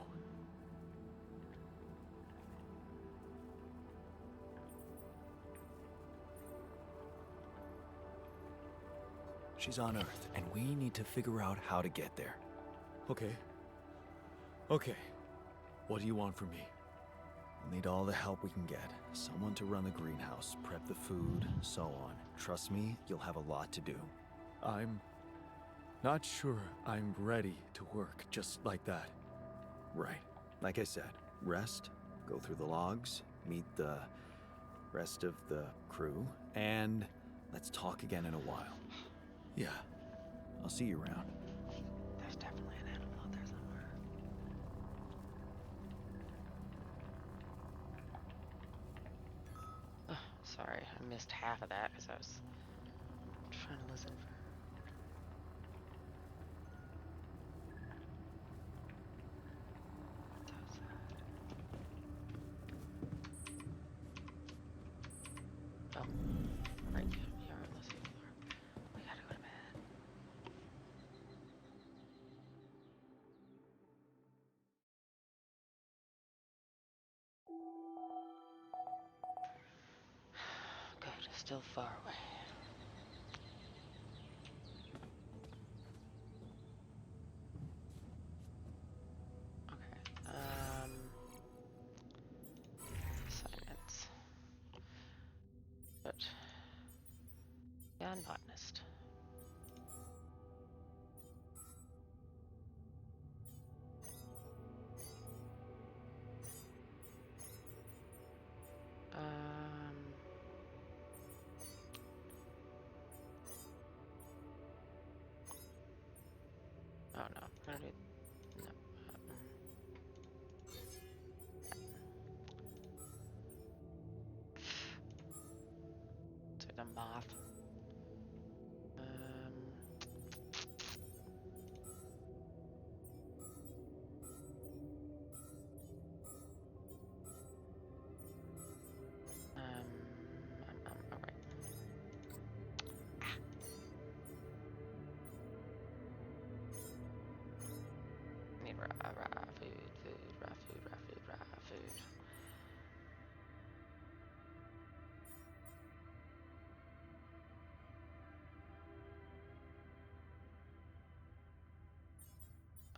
She's on Earth, and we need to figure out how to get there. Okay. Okay. What do you want from me? We'll need all the help we can get. Someone to run the greenhouse, prep the food, so on. Trust me, you'll have a lot to do. I'm... not sure I'm ready to work just like that. Right. Like I said, rest, go through the logs, meet the rest of the crew, and let's talk again in a while. Yeah. I'll see you around. There's definitely an animal out there somewhere. Sorry, I missed half of that because I was trying to listen for... Oh, right, you're listening for... We gotta go to bed. Good, still far away. Okay, assignments. But, botanist. Oh no, I'm gonna do, no. So the moth. raw food.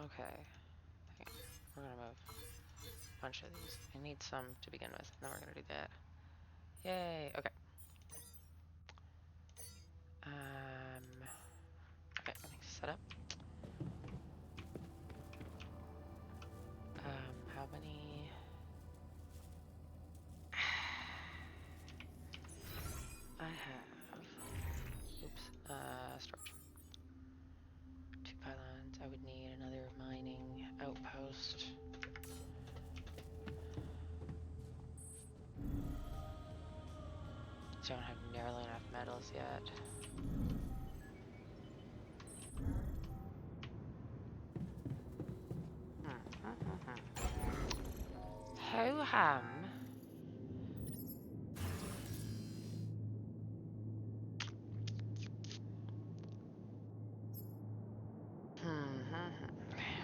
Okay, we're gonna move a bunch of these. I need some to begin with, and then we're gonna do that. Yay, okay. Okay, let me set up. How many? I have, oops, storage. 2 pylons. I would need another mining outpost. Don't have nearly enough metals yet. Ho-hum.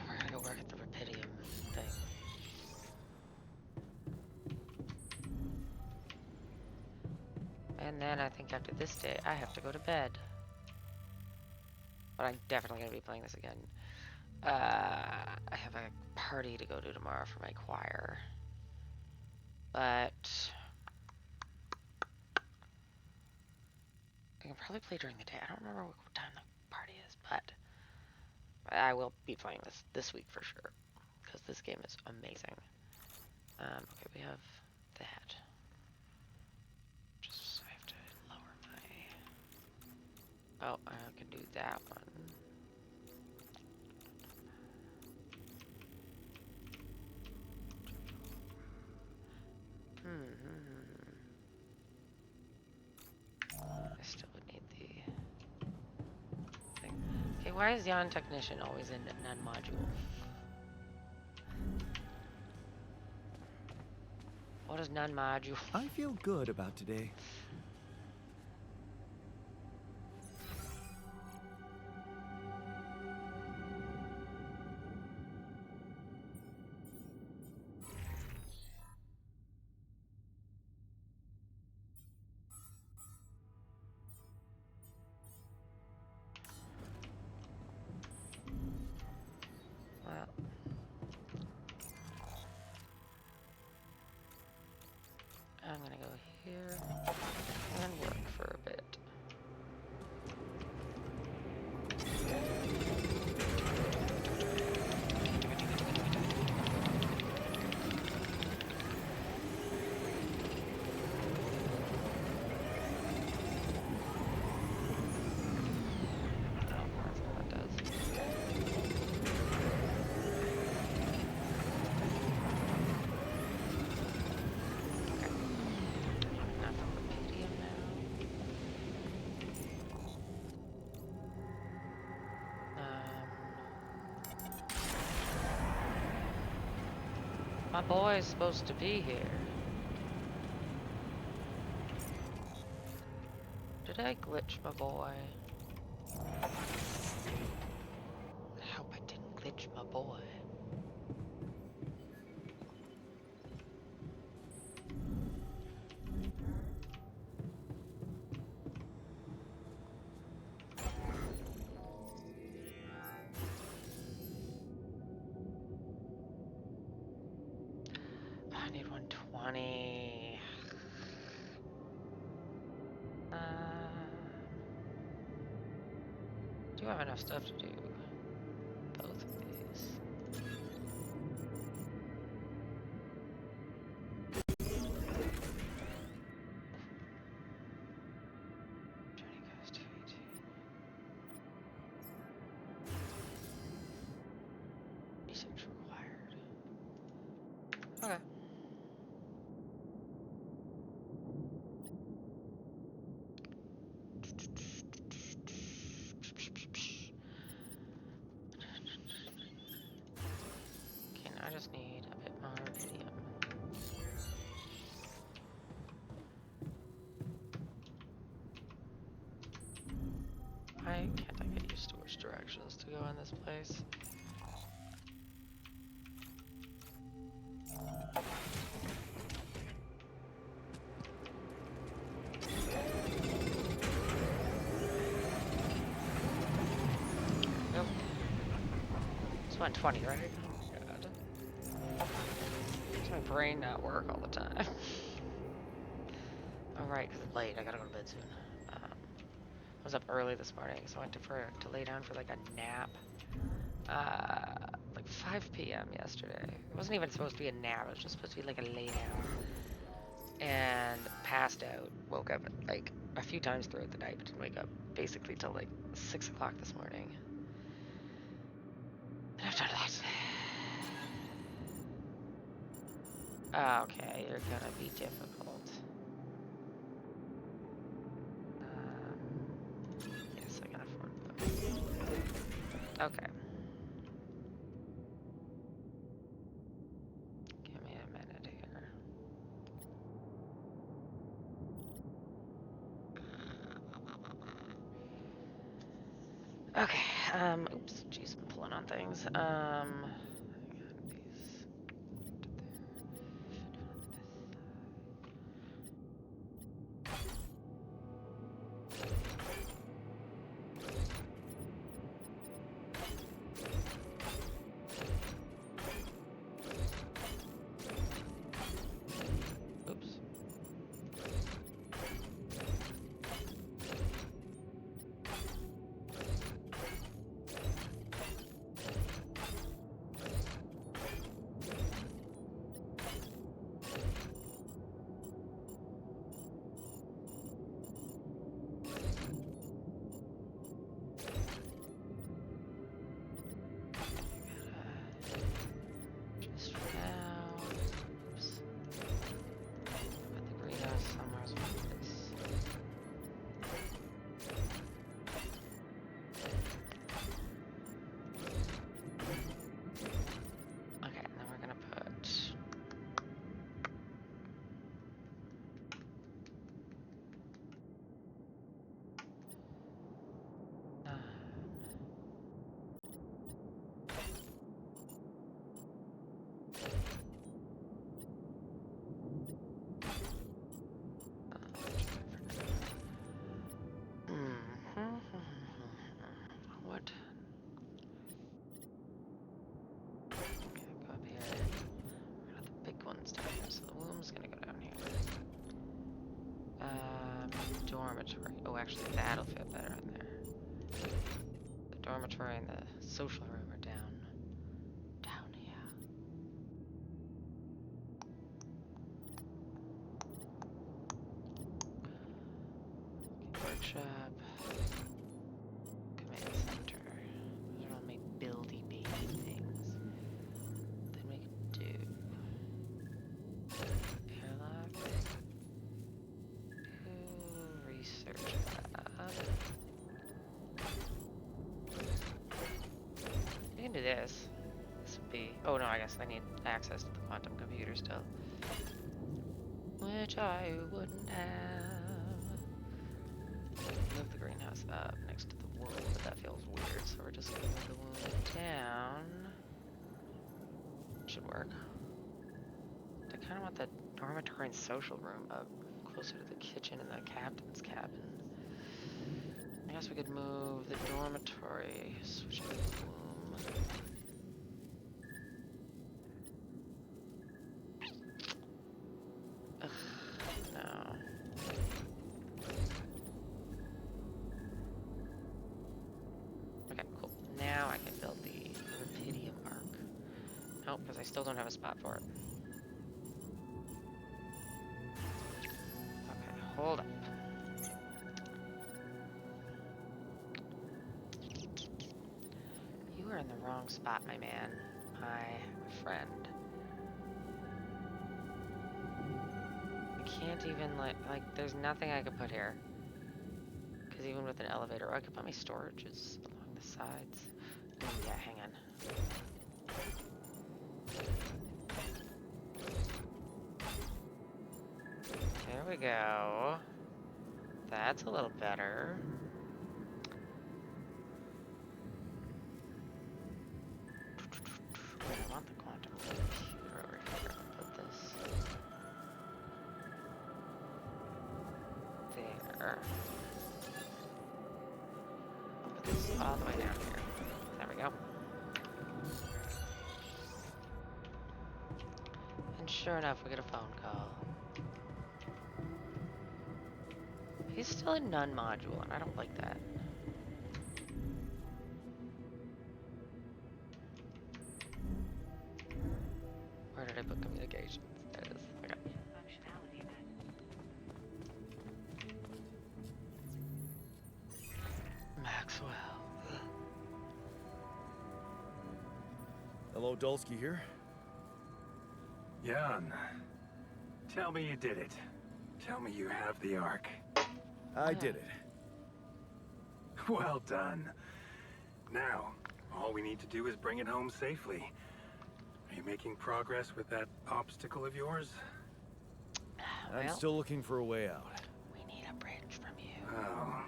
We're gonna go work at the Rapidium thing. And then I think after this day, I have to go to bed. But I'm definitely gonna be playing this again. I have a party to go to tomorrow for my choir. But I can probably play during the day. I don't remember what time the party is, but I will be playing this week for sure. Because this game is amazing. Okay, we have that. Just I have to lower my... Oh, I can do that one. I still would need the thing. Okay, why is Yon Technician always in non-module? What is non-module? I feel good about today. Well, I'm gonna go here and work for a bit. My boy is supposed to be here. Did I glitch my boy? I hope I didn't glitch my boy. I need 120. Do have enough stuff to do both of these. Journey goes to 18. Research required. Okay. Okay, now I just need a bit more rubidium. Why can't I get used to which directions to go in this place? It's 120, right? Oh god. Makes my brain not work all the time. Alright, because it's late. I gotta go to bed soon. I was up early this morning, so I went to lay down for like a nap. Like 5 p.m. yesterday. It wasn't even supposed to be a nap. It was just supposed to be like a lay down. And passed out. Woke up like a few times throughout the night, but didn't wake up basically till like 6 o'clock this morning. And I've done that. Okay, you're gonna be difficult. Yes, I can afford those. Okay. Give me a minute here. Okay, oops, jeez, I'm pulling on things. I got these. Oops. Just for now. Oops. Put the greenhouse somewhere as well as this. Okay, and then we're gonna put what? Okay, go up here. We're gonna have the big ones down here, so the womb's gonna go down here. Dormitory. Oh, actually, that'll fit better in there. The dormitory and the social room are down here. Okay, workshop. Command center. Those are all my buildy baby things. Then we can do airlock. Research lab. We can do this. This would be. Oh no, I guess I need access to the quantum computer still. Which I wouldn't have. Move the greenhouse up next to the womb, but that feels weird, so we're just gonna move the womb down. Should work. I kinda want the dormitory and social room up closer to the kitchen and the captain's cabin. I guess we could move the dormitory, switch to the womb. Ugh, no. Okay, cool. Now I can build the Rapidium arc. Nope, because I still don't have a spot for it. Okay, hold up. You are in the wrong spot, my man. My friend. I can't even, like, there's nothing I could put here. Because even with an elevator, I could put my storages along the sides. Ooh, yeah, hang on. There we go. That's a little better. I want the quantum computer over here. Put this there. Put this all the way down here. There we go. sure enough, we get a phone call. He's still in non-module, and I don't like that. Where did I put communications? There it is. Okay. Maxwell. Hello, Dulski here. Jan, tell me you did it. Tell me you have the Ark. I did it. Well done. Now, all we need to do is bring it home safely. Are you making progress with that obstacle of yours? I'm Well, still looking for a way out. we need a bridge from you. Oh,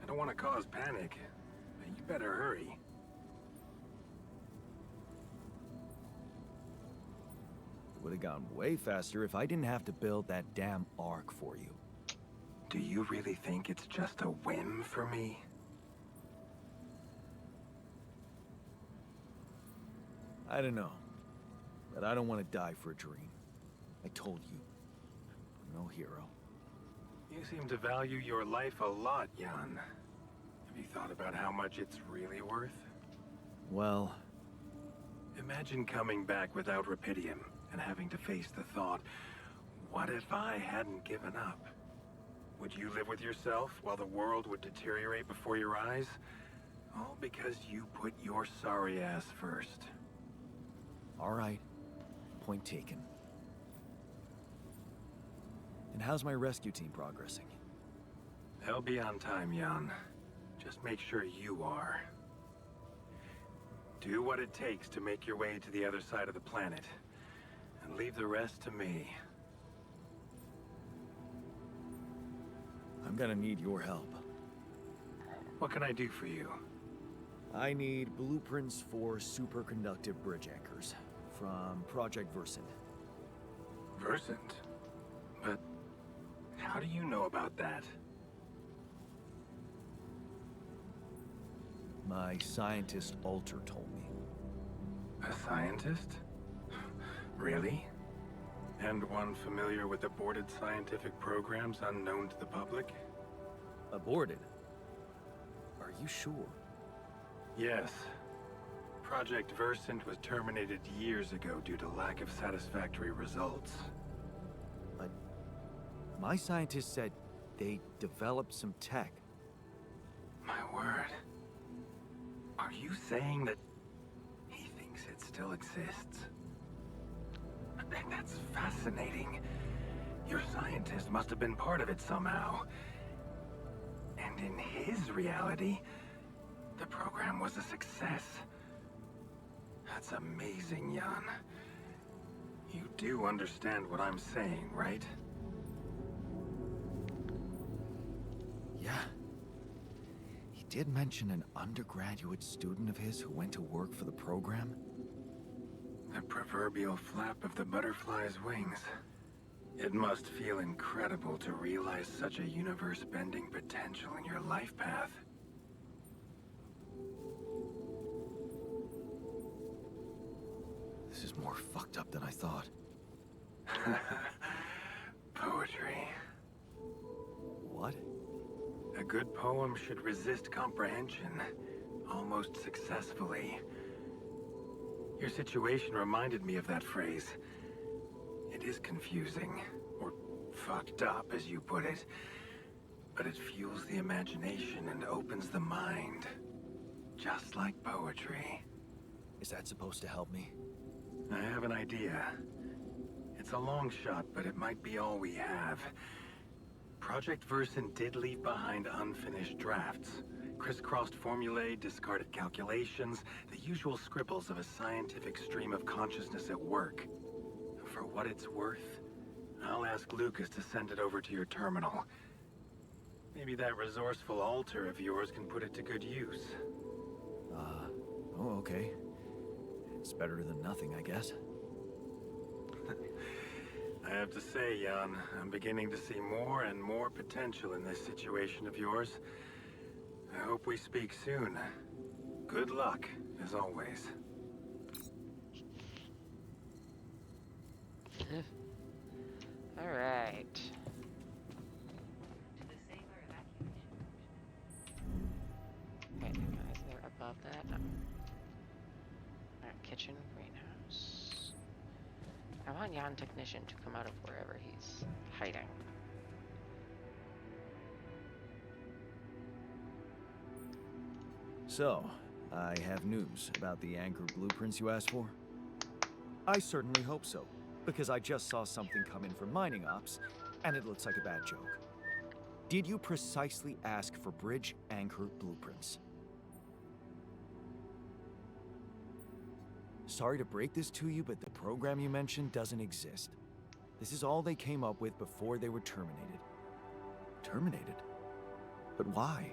I don't want to cause panic. But you better hurry. It would have gone way faster if I didn't have to build that damn ark for you. Do you really think it's just a whim for me? I don't know. But I don't want to die for a dream. I told you. I'm no hero. You seem to value your life a lot, Jan. Have you thought about how much it's really worth? Well, Imagine coming back without Rapidium and having to face the thought, what if I hadn't given up? Would you live with yourself while the world would deteriorate before your eyes? All because you put your sorry ass first. all right. Point taken. And how's my rescue team progressing? They'll be on time, Jan. Just make sure you are. Do what it takes to make your way to the other side of the planet. And leave the rest to me. I'm gonna need your help. What can I do for you? I need blueprints for superconductive bridge anchors from Project Versant. Versant? But how do you know about that? My scientist Alter told me. A scientist? Really? And one familiar with aborted scientific programs unknown to the public? Aborted? Are you sure? Yes. Project Versant was terminated years ago due to lack of satisfactory results. But my scientist said they developed some tech. My word. Are you saying that he thinks it still exists? That's fascinating. Your scientist must have been part of it somehow. And in his reality, the program was a success. That's amazing, Jan. You do understand what I'm saying, right? Yeah. He did mention an undergraduate student of his who went to work for the program. The proverbial flap of the butterfly's wings. It must feel incredible to realize such a universe-bending potential in your life path. This is more fucked up than I thought. Poetry. What? A good poem should resist comprehension, almost successfully. Your situation reminded me of that phrase. It is confusing, or fucked up, as you put it, but it fuels the imagination and opens the mind, just like poetry. Is that supposed to help me? I have an idea. It's a long shot, but it might be all we have. Project Versant did leave behind unfinished drafts. Crisscrossed formulae, discarded calculations, the usual scribbles of a scientific stream of consciousness at work. For what it's worth, I'll ask Lucas to send it over to your terminal. Maybe that resourceful altar of yours can put it to good use. Oh, okay. It's better than nothing, I guess. I have to say, Jan, I'm beginning to see more and more potential in this situation of yours. I hope we speak soon. Good luck, as always. Alright. Okay, guys, they're above that. Alright, kitchen, greenhouse. I want Jan Technician to come out of wherever he's hiding. So, I have news about the anchor blueprints you asked for? I certainly hope so, because I just saw something come in from mining ops, and it looks like a bad joke. Did you precisely ask for bridge anchor blueprints? Sorry to break this to you, but the program you mentioned doesn't exist. This is all they came up with before they were terminated. Terminated? But why?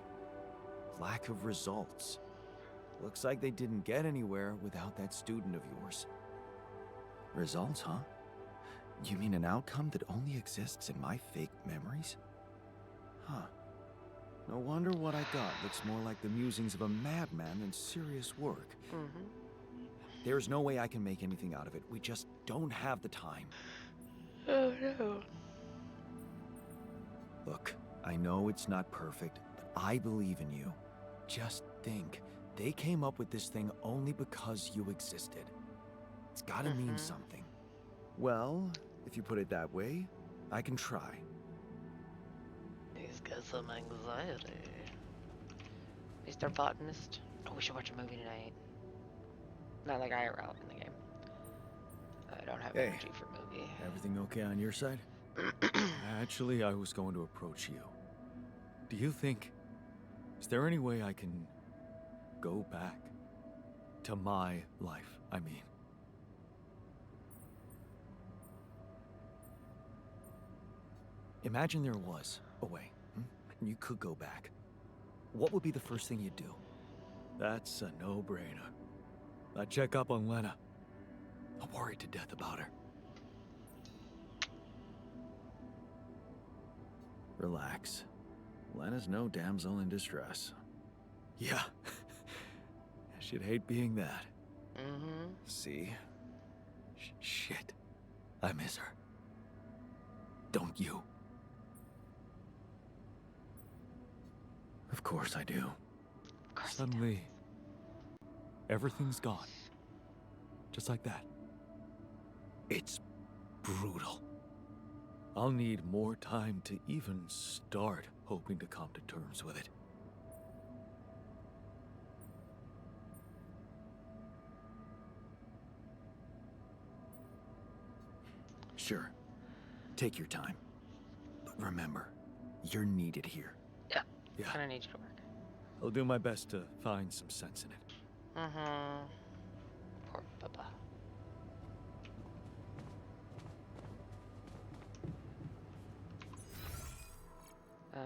Lack of results. Looks like they didn't get anywhere without that student of yours. Results, huh? You mean an outcome that only exists in my fake memories? Huh. No wonder what I got looks more like the musings of a madman than serious work. Mm-hmm. There's no way I can make anything out of it. We just don't have the time. Oh no. Look, I know it's not perfect, but I believe in you. Just think, they came up with this thing only because you existed. It's gotta mean something. Well, if you put it that way, I can try. He's got some anxiety. Mr. Botanist. Oh, we should watch a movie tonight. Not like IRL in the game. I don't have energy for movie. Everything okay on your side? Actually, I was going to approach you. Do you think... Is there any way I can... go back? To my life, I mean. Imagine there was a way, and you could go back. What would be the first thing you'd do? That's a no-brainer. I'd check up on Lena. I'm worried to death about her. Relax. Lena's no damsel in distress. Yeah. She'd hate being that. Mm-hmm. See? Shit. I miss her. Don't you? Of course I do. Of course. Suddenly, everything's gone. Just like that. It's brutal. I'll need more time to even start hoping to come to terms with it. Sure. Take your time. But remember, you're needed here. Yeah. Kinda need you to work. I'll do my best to find some sense in it. Mm-hmm. Poor Papa. I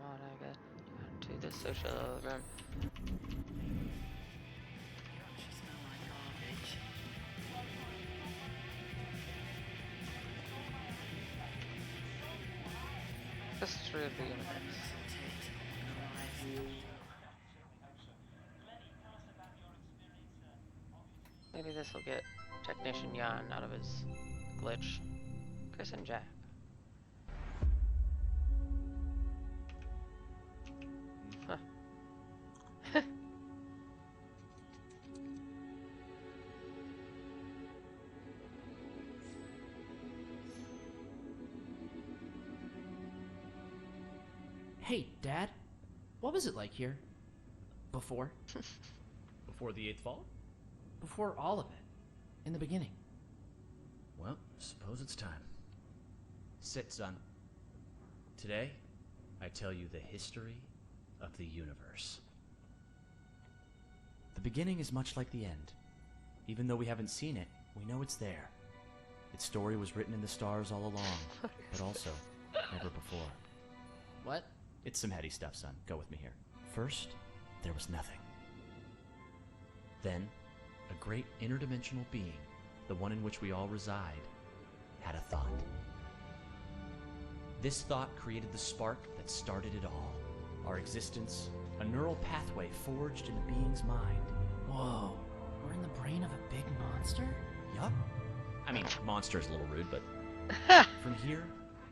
wanna get into the social room. History of the universe. Maybe this will get Technician Jan out of his glitch. Chris and Jack. Huh. Hey, Dad. What was it like here? Before? Before the 8th fall? Before all of it. In the beginning. Well, suppose it's time. Sit, son. Today, I tell you the history of the universe. The beginning is much like the end. Even though we haven't seen it, we know it's there. Its story was written in the stars all along, but also never before. What? It's some heady stuff, son. Go with me here. First, there was nothing. Then, a great interdimensional being, the one in which we all reside, had a thought. This thought created the spark that started it all. Our existence, a neural pathway forged in the being's mind. Whoa. We're in the brain of a big monster? Yup. I mean, mean, monster is a little rude, but from here,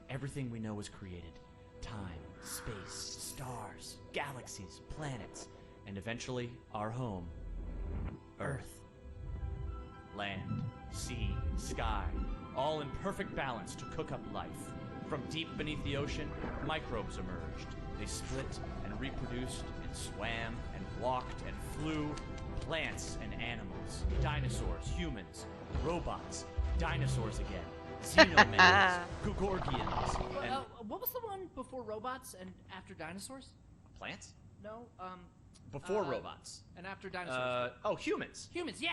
everything we know was created. Time, space, stars, galaxies, planets, and eventually our home, Earth. Land, sea, sky, all in perfect balance to cook up life. From deep beneath the ocean, microbes emerged. They split and reproduced and swam and walked and flew. Plants and animals, dinosaurs, humans, robots, dinosaurs again, xenomans, Gugorgians, and... What was the one before robots and after dinosaurs? Plants? No, Before robots. And after dinosaurs. Humans. Humans, yeah.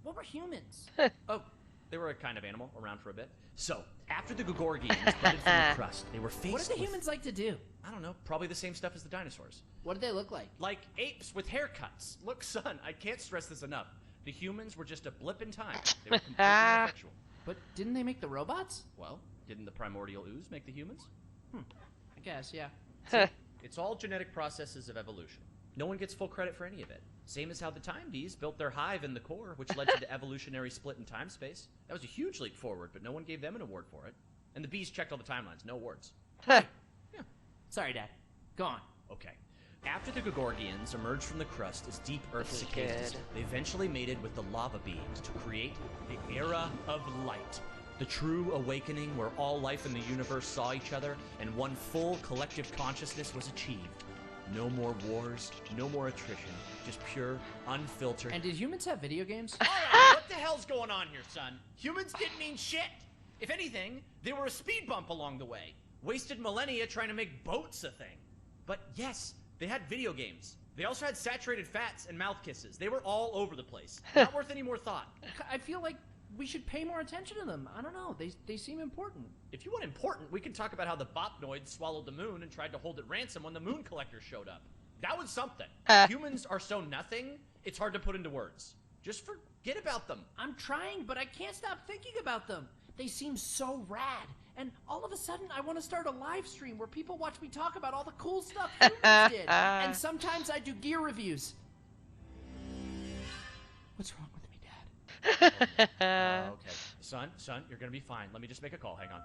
What were humans? Oh, they were a kind of animal around for a bit. So, after the Gugorgians budded from the crust, they were faced What did the humans like to do? I don't know, probably the same stuff as the dinosaurs. What did they look like? Like apes with haircuts. Look, son, I can't stress this enough. The humans were just a blip in time. They were completely ineffectual. But didn't they make the robots? Well, didn't the primordial ooze make the humans? I guess, yeah. See, it's all genetic processes of evolution. No one gets full credit for any of it. Same as how the time bees built their hive in the core, which led to the evolutionary split in time space. That was a huge leap forward, but no one gave them an award for it. And the bees checked all the timelines, no awards. Yeah. Sorry, Dad. Go on. Okay. After the Gugorgians emerged from the crust as deep Earth This is cicadas, good. they eventually mated with the lava beings to create the Era of Light. The true awakening where all life in the universe saw each other and one full collective consciousness was achieved. No more wars, no more attrition, just pure, unfiltered... And did humans have video games? Alright, what the hell's going on here, son? Humans didn't mean shit! If anything, they were a speed bump along the way. Wasted millennia trying to make boats a thing. But yes, they had video games. They also had saturated fats and mouth kisses. They were all over the place. Not worth any more thought. I feel like we should pay more attention to them. I don't know. They seem important. If you want important, we can talk about how the Bopnoids swallowed the moon and tried to hold it ransom when the moon collectors showed up. That was something. Humans are so nothing, it's hard to put into words. Just forget about them. I'm trying, but I can't stop thinking about them. They seem so rad. And all of a sudden, I want to start a live stream where people watch me talk about all the cool stuff humans did. And sometimes I do gear reviews. What's wrong with me, Dad? Okay. Son, you're gonna be fine. Let me just make a call. Hang on.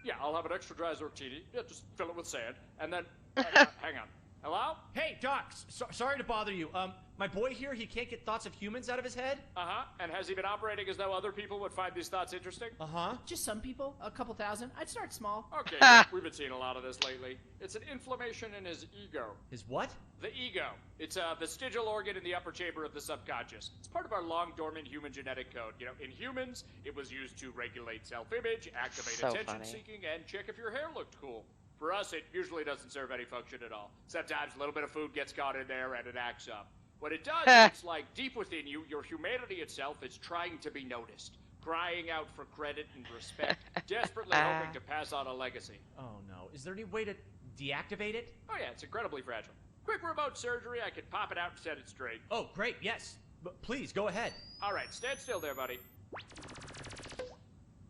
Yeah, I'll have an extra dry Zortini. Yeah, just fill it with sand. And then, hang on. Hello? Hey, Doc. Sorry to bother you. My boy here, he can't get thoughts of humans out of his head. Uh-huh. And has he been operating as though other people would find these thoughts interesting? Uh-huh. Just some people, a couple thousand. I'd start small. Okay, yeah, we've been seeing a lot of this lately. It's an inflammation in his ego. His what? The ego. It's a vestigial organ in the upper chamber of the subconscious. It's part of our long-dormant human genetic code. You know, in humans, it was used to regulate self-image, activate So attention-seeking, and check if your hair looked cool. For us, it usually doesn't serve any function at all. Sometimes a little bit of food gets caught in there and it acts up. What it does, it's like deep within you, your humanity itself is trying to be noticed, crying out for credit and respect, desperately hoping to pass on a legacy. Oh, no. Is there any way to deactivate it? Oh yeah, it's incredibly fragile. Quick remote surgery, I can pop it out and set it straight. Oh, great. Yes. But please, go ahead. All right, stand still there, buddy.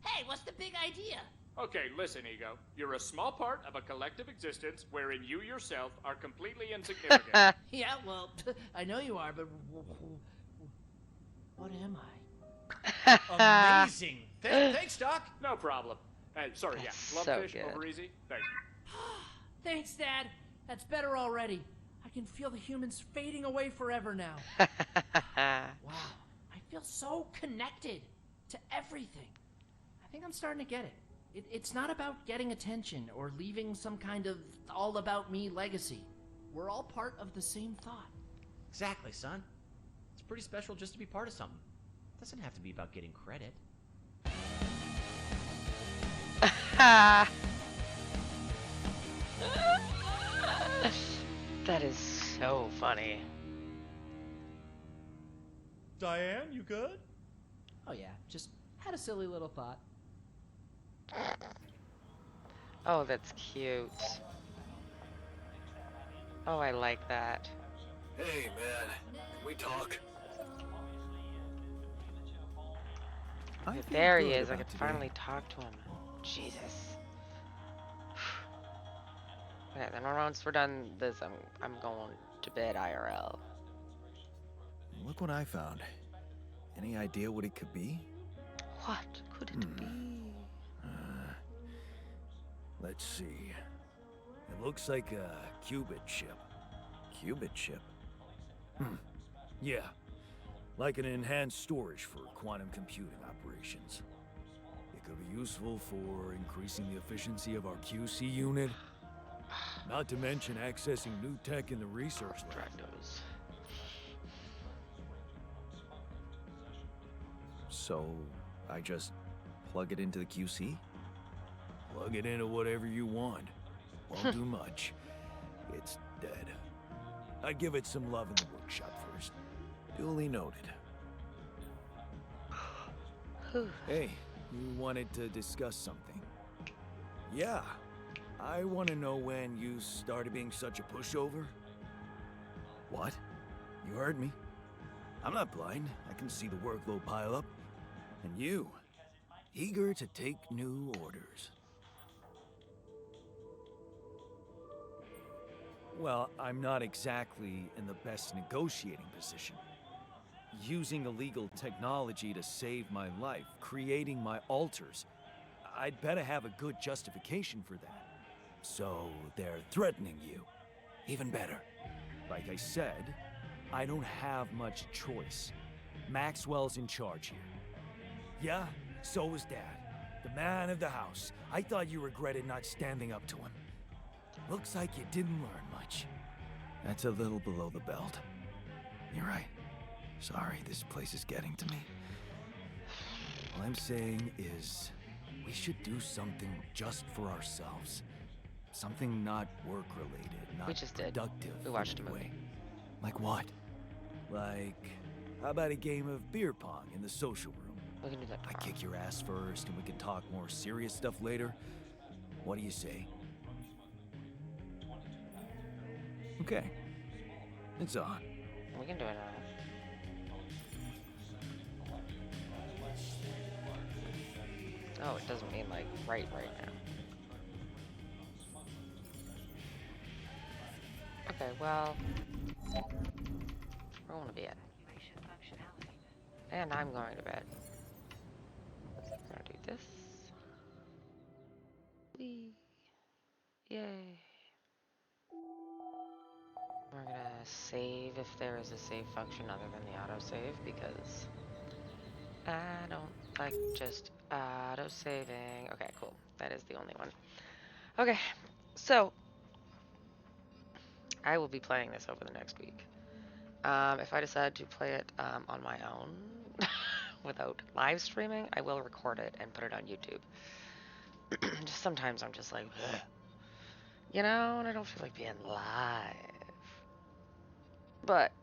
Hey, what's the big idea? Okay, listen, Ego. You're a small part of a collective existence wherein you yourself are completely insignificant. Yeah, well, I know you are, but what am I? Amazing. Thanks, Doc. No problem. Sorry, yeah. That's Love so fish good. over easy? Thanks. Thanks, Dad. That's better already. I can feel the humans fading away forever now. Wow. I feel so connected to everything. I think I'm starting to get it. It's not about getting attention or leaving some kind of all-about-me legacy. We're all part of the same thought. Exactly, son. It's pretty special just to be part of something. It doesn't have to be about getting credit. That is so funny. Diane, you good? Oh yeah, just had a silly little thought. Oh, that's cute. Oh, I like that. Hey, man. Can we talk? I feel There he good is. I about could today. finally talk to him. Jesus. Okay, then once we're done this, I'm going to bed IRL. Look what I found. Any idea what it could be? What could it be? Let's see. It looks like a qubit chip. Qubit chip? Yeah. Like an enhanced storage for quantum computing operations. It could be useful for increasing the efficiency of our QC unit. Not to mention accessing new tech in the research lab. Draggos. So, I just plug it into the QC? Plug it into whatever you want. Won't do much. It's dead. I'd give it some love in the workshop first. Duly noted. Hey, you wanted to discuss something? Yeah. I want to know when you started being such a pushover. What? You heard me. I'm not blind. I can see the workload pile up. And you, eager to take new orders. Well, I'm not exactly in the best negotiating position. Using illegal technology to save my life, creating my alters, I'd better have a good justification for that. So they're threatening you. Even better. Like I said, I don't have much choice. Maxwell's in charge here. Yeah, so was Dad. The man of the house. I thought you regretted not standing up to him. Looks like you didn't learn much. That's a little below the belt. You're right. Sorry, this place is getting to me. All I'm saying is, we should do something just for ourselves. Something not work-related, not We just did. productive. We watched a anyway. movie. Like what? Like, how about a game of beer pong in the social room? We can do that I tomorrow. kick your ass first, and we can talk more serious stuff later. What do you say? Okay. It's on. We can do it Oh, it doesn't mean like right now. Okay, well, we're going to bed. And I'm going to bed. I'm gonna do this. Whee! Yay! We're gonna save if there is a save function other than the autosave because I don't like just auto-saving. Okay, cool. That is the only one. Okay, so I will be playing this over the next week. If I decide to play it on my own without live streaming, I will record it and put it on YouTube. Just sometimes I'm just like, ugh. You know, and I don't feel like being live. But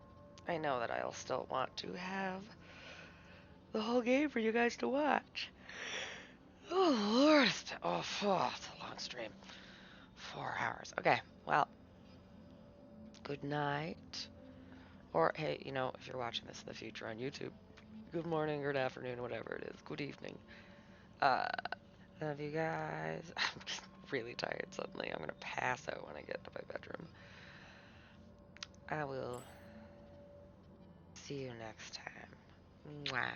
I know that I'll still want to have the whole game for you guys to watch. Oh, Lord. It's a long stream. 4 hours. Okay, well, good night. Or, hey, you know, if you're watching this in the future on YouTube, good morning, good afternoon, whatever it is. Good evening. Love you guys. I'm just really tired suddenly. I'm going to pass out when I get to my bedroom. I will see you next time. Mwah.